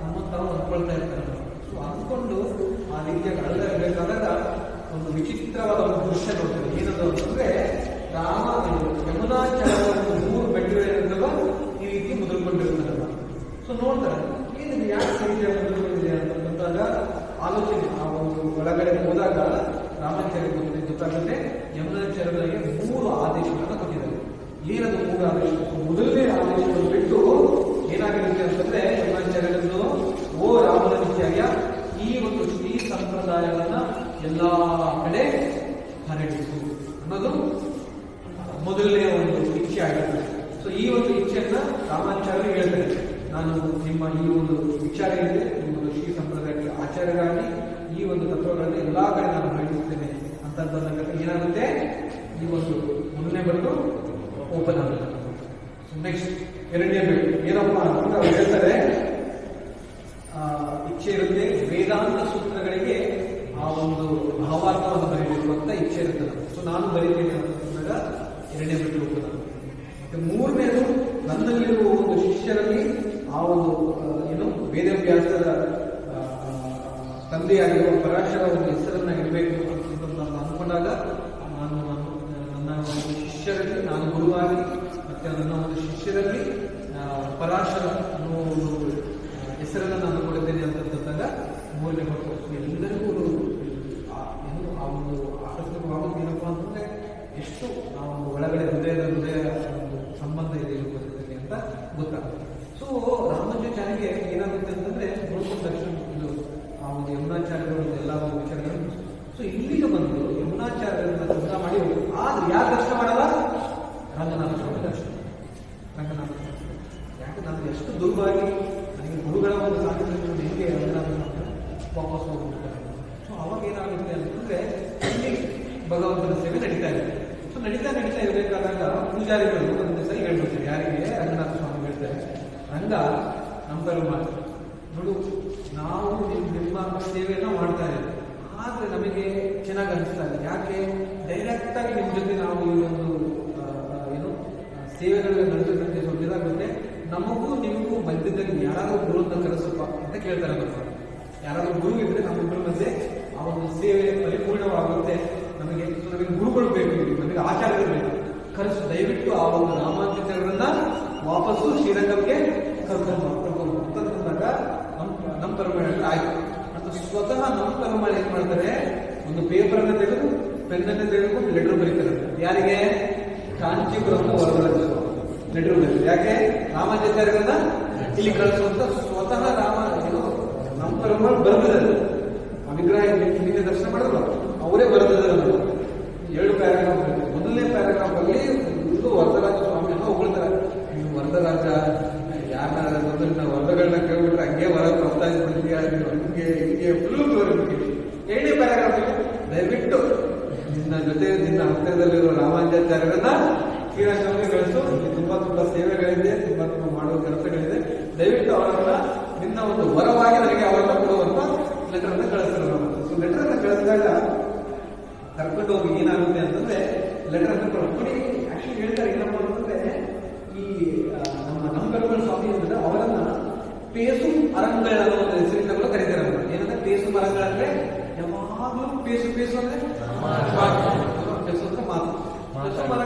ನಮ್ಮನ್ನು ತಾವು ಅಂದ್ಕೊಳ್ತಾ ಇರ್ತಾರೆ. ಸೊ ಅಂದ್ಕೊಂಡು ಆ ರೀತಿಯ ಕಳೆದ ಇರಬೇಕಾದಾಗ ಒಂದು ವಿಚಿತ್ರವಾದ ಒಂದು ದೃಶ್ಯ ನೋಡ್ತಾರೆ. ಏನದು ಅಂತಂದ್ರೆ ರಾಮ ಯಮುನಾಚಲವನ್ನು 3 ಬೆಟ್ಟಗಳಿಂದಲೂ ಈ ರೀತಿ ಮುದುರ್ಕೊಂಡಿರ್ತಾರಲ್ಲ. ಸೊ ನೋಡ್ತಾರೆ ಏನಿದೆ, ಯಾಕೆ ರೀತಿಯ ಮುದುರ್ಕೊಂಡಿದೆ ಅಂತ ಬಂದಾಗ ಆಲೋಚನೆ ಆ ಒಂದು ಒಳಗಡೆ ಹೋದಾಗ ರಾಮಾಚಾರ್ಯ ಗೊತ್ತಾಗುತ್ತೆ. ಯಮುನಾಚಾರ್ಯರಿಗೆ 3 ಆದೇಶಗಳನ್ನು ಕೊಟ್ಟಿದ್ದಾರೆ. ಏನದು 3 ಆದೇಶ? ಮೊದಲನೇ ಆದೇಶವನ್ನು ಬಿಟ್ಟು ಏನಾಗಿರುತ್ತೆ ಅಂತಂದ್ರೆ ಯಮುನಾಚಾರ್ಯರನ್ನು, ಓ ರಾಮಾಚಾರ್ಯ, ಈ ಒಂದು ಶ್ರೀ ಸಂಪ್ರದಾಯವನ್ನ ಎಲ್ಲಾ ಕಡೆ ಹರಡಿಸು ಅನ್ನೋದು ಮೊದಲನೇ ಒಂದು ಇಚ್ಛೆ ಆಗಿರ್ತದೆ. ಸೊ ಈ ಒಂದು ಇಚ್ಛೆಯನ್ನ ರಾಮಾಚಾರ್ಯರು ಹೇಳ್ತಾರೆ. ನಾನು ನಿಮ್ಮ ಈ ಒಂದು ವಿಚಾರ ಇದೆ, ನಿಮ್ಮೊಂದು ಶ್ರೀ ಸಂಪ್ರದಾಯಕ್ಕೆ ಆಚಾರ್ಯರಾಗಿ ಈ ಒಂದು ತತ್ವಗಳನ್ನು ಎಲ್ಲಾ ಕಡೆ ನಾನು ಹರಡಿಸ್ತೇನೆ ಅಂತ ಬಂದಾಗ ಏನಾಗುತ್ತೆ, ಈ ಒಂದು ಮೊದಲನೇ ಬೆಟ್ಟು ಓಪನ್ ಆಗುತ್ತೆ. ನೆಕ್ಸ್ಟ್ ಎರಡನೇ ಬೆಟ್ಟು ಏನಪ್ಪಾ ಅಂತಂದ್ರೆ ಅವ್ರು ಹೇಳ್ತಾರೆ, ಇಚ್ಛೆ ಇರುತ್ತೆ ವೇದಾಂತ ಸೂತ್ರಗಳಿಗೆ ಆ ಒಂದು ಭಾವಾರ್ಥವನ್ನು ಬರೀಬೇಕು ಅಂತ ಇಚ್ಛೆ ಇರ್ತದೆ. ಸೊ ನಾನು ಬರೀತೇನೆ ಅಂತಂದಾಗ ಎರಡನೇ ಬೆಟ್ಟು ಓಪನ್ ಆಗುತ್ತೆ. ಮತ್ತೆ ಮೂರನೇದು, ನನ್ನಲ್ಲಿರುವ ಒಂದು ಶಿಷ್ಯರಲ್ಲಿ ಆ ಒಂದು ಏನು ವೇದವ್ಯಾಸರ ತಂದೆಯಾಗಿರುವ ಪರಾಶರ ಒಂದು ಹೆಸರನ್ನ ಇಡಬೇಕು ಅಂತ ನಾನು ಅಂದ್ಕೊಂಡಾಗ ನಾನು ನನ್ನ ಒಂದು ಶಿಷ್ಯರಲ್ಲಿ, ನಾನು ಗುರುವಾಗಿ ಮತ್ತೆ ನನ್ನ ಒಂದು ಶಿಷ್ಯರಲ್ಲಿ ಪರಾಶರ ಅನ್ನೋ ಒಂದು ಹೆಸರನ್ನು ನಾನು ಕೊಡುತ್ತೇನೆ ಅಂತಂದಾಗ ಮೂರನೇ ಹೊತ್ತು ಎಲ್ಲರಿಗೂ ಏನು ಆ ಒಂದು ಆಕಸ್ಮಿಕವಾಗೋದು ಏನಪ್ಪಾ ಅಂತಂದ್ರೆ ಎಷ್ಟು ಆ ಒಂದು ಒಳಗಡೆ ಹೃದಯ ಒಂದು ಸಂಬಂಧ ಇದೆ ಇರುವುದಕ್ಕೆ ಅಂತ ಗೊತ್ತಾಗುತ್ತೆ. ಸೊ ರಾಮಾನುಜಾಚಾರ್ಯರಿಗೆ ಏನಾಗುತ್ತೆ ಅಂತಂದ್ರೆ ನೋಡ್ಕೊಂಡ ತಕ್ಷಣ ಇದು ಆ ಒಂದು ಯಮುನಾಚಾರ್ಯರು ಎಲ್ಲ ಒಂದು ವಿಚಾರಗಳನ್ನು. ಸೊ ಇಲ್ಲಿಗೆ ಬಂದು ಯಮುನಾಚಾರ್ಯರನ್ನ ದರ್ಶನ ಮಾಡಿ ಹೋಗುದು. ಆದ್ರೆ ಯಾರು ದರ್ಶನ ಮಾಡಲ್ಲ? ರಂಗನಾಥ ಸ್ವಾಮಿ ದರ್ಶನ. ರಂಗನಾಥ ಸ್ವಾಮಿ ಯಾಕೆ ನಾನು ಎಷ್ಟು ದುರ್ಬಾಗಿ ನನಗೆ ಗುರುಗಳ ಒಂದು ಸಾಂಗತ್ಯವನ್ನು ಹೇಗೆ ರಂಗನಾಥ ವಾಪಸ್ ಹೋಗ್ಬಿಡ್ತಾರೆ. ಸೊ ಅವಾಗ ಏನಾಗುತ್ತೆ ಅಂತಂದ್ರೆ ಇಲ್ಲಿ ಭಗವಂತನ ಸೇವೆ ನಡೀತಾ ಇದೆ. ಸೊ ನಡೀತಾ ಇರಬೇಕಾದಾಗ ಪೂಜಾರಿಗಳು ಒಂದು ದಿವಸ ಹೇಳ್ಬಿಡ್ತಾರೆ, ಯಾರಿಗೆ? ರಂಗನಾಥ ಸ್ವಾಮಿ ಹೇಳ್ತಾರೆ, ರಂಗ ನಮ್ಮ ಮಾಡ್ತಾರೆ ನೋಡು, ನಾವು ನಿಮ್ಮ ಸೇವೆಯನ್ನ ಮಾಡ್ತಾ ಇದ್ದೀವಿ, ಆದ್ರೆ ನಮಗೆ ಚೆನ್ನಾಗಿ ಅನಿಸ್ತಾ ಇದೆ. ಯಾಕೆ? ಡೈರೆಕ್ಟ್ ಆಗಿ ನಿಮ್ಮ ಜೊತೆ ನಾವು ಈ ಒಂದು ಏನು ಸೇವೆಗಳನ್ನ ನಡೆಸೋದಕ್ಕೆ ಸ್ವಲ್ಪ ಇದಾಗುತ್ತೆ. ನಮಗೂ ನಿಮಗೂ ಮಧ್ಯದಲ್ಲಿ ಯಾರಾದ್ರೂ ಗುರುವನ್ನ ಕರೆಸಪ್ಪ ಅಂತ ಕೇಳ್ತಾರೆ. ಯಾರಾದ್ರೂ ಗುರು ಇದ್ರೆ ನಮ್ಮಿಬ್ಬರ ಮಧ್ಯೆ ಆ ಒಂದು ಸೇವೆ ಪರಿಪೂರ್ಣವಾಗುತ್ತೆ. ನಮಗೆ ಗುರುಗಳು ಬೇಕು, ನಮಗೆ ಆಚಾರ್ಯರು ಬೇಕು, ಕರೆಸು, ದಯವಿಟ್ಟು ಆ ಒಂದು ರಾಮಾನುಜಾಚಾರ್ಯರನ್ನ ವಾಪಸ್ಸು ಶ್ರೀರಂಗಕ್ಕೆ ಕರ್ಕೊಂಡು ಅಂತಂದಾಗ ನಮ್ಮ ಪರಮಾಣ ಆಯ್ತು ಅಂತ ಸ್ವತಃ ನಮ್ಮ ಪರಮಾಣ ಏನ್ ಮಾಡ್ತಾರೆ, ಒಂದು ಪೇಪರ್ ಅನ್ನ ತೆಗೆದು ಪೆನ್ನನ್ನು ತೆಗೆದುಕೊಂಡು ಲೆಟರ್ ಬರೀತಾರೆ. ಯಾರಿಗೆ? ಕಾಂಚೀಪುರಂ ವರದರಾಜ ಲೆಟರ್ ಬರೀತಾರೆ. ಯಾಕೆ? ರಾಮಾನುಜಾಚಾರ್ಯರನ್ನ ಇಲ್ಲಿ ಕಳಿಸುವಂತ ಸ್ವತಃ ನಮ್ಮ ಪರಮಾಣ ಬರೆದಿದ್ದಾರೆ. ಆ ವಿಗ್ರಹ ನಿನ್ನೆ ದರ್ಶನ ಮಾಡಿದ್ರು, ಅವರೇ ಬರೆದಿದ್ದಾರೆ. 2 ಪ್ಯಾರಾಗ್ರಾಫ್. ಮೊದಲನೇ ಪ್ಯಾರಾಗ್ರಾಫ್ ಅಲ್ಲಿ ಇದು ವರದರಾಜ ಸ್ವಾಮಿಯನ್ನು ಹೊಗಳ್ತಾರೆ. ನೀವು ವರದರಾಜ ಯಾರನ್ನ ವರದಗಳನ್ನ ಕೇಳ್ಬಿಟ್ರೆ ಹಂಗೆ ವರ ಬರ್ತಾ ಇದ್ಬಿಡ್ತೀಯ, ಹಂಗೆ ಫುಲ್ ಬರಬೇಕು. 2ನೇ ಪ್ಯಾರಾಗ್ರಾಫ್ ಅಲ್ಲಿ ದಯವಿಟ್ಟು ನಿನ್ನ ಜೊತೆ ನಿನ್ನ ಹತ್ತಿರದಲ್ಲಿರುವ ರಾಮಾನುಜಾಚಾರ್ಯರನ್ನ ಶ್ರೀರಂಗಕ್ಕೆ ಕಳಿಸು, ತುಂಬಾ ಸೇವೆಗಳಿದೆ, ತುಂಬಾ ಮಾಡುವ ಕೆಲಸಗಳಿದೆ, ದಯವಿಟ್ಟು ಅವರನ್ನ ನಿನ್ನ ಒಂದು ವರವಾಗಿ ನನಗೆ ಅವರನ್ನ ಕೊಡುವಂತ ಲೆಟರ್ ಅನ್ನ ಕಳಿಸ್ತಾರೆ. ಸೊ ಲೆಟರ್ ಅನ್ನ ಕಳಿಸಿದಾಗ ಕರ್ಕೊಂಡು ಹೋಗಿ ಏನಾಗುತ್ತೆ ಅಂತಂದ್ರೆ ಲೆಟರ್ ಅನ್ನು ಕೊಡಿ. ಆಕ್ಚುಲಿ ಹೇಳ್ತಾರೆ ಏನಪ್ಪ ಅಂತಂದ್ರೆ, ಈ ನಮ್ಮ ಕರುಗಳ ಸ್ವಾಮಿ ಅಂದ್ರೆ ಅವರನ್ನ ಪೇಸು ಅರಂಗಳ ಒಂದು ಹೆಸರಿಂದ ಕೂಡ ಕರೀತಾರೆ. ಏನಂದ್ರೆ ಪೇಸು ಮರಗಳಂದ್ರೆ ಯಾವಾಗ್ಲೂ ಪೇಸು ಅಂದ್ರೆ ಪೇಸು ಅಂದ್ರೆ ಮಾತು, ಪೇಸು ಮರ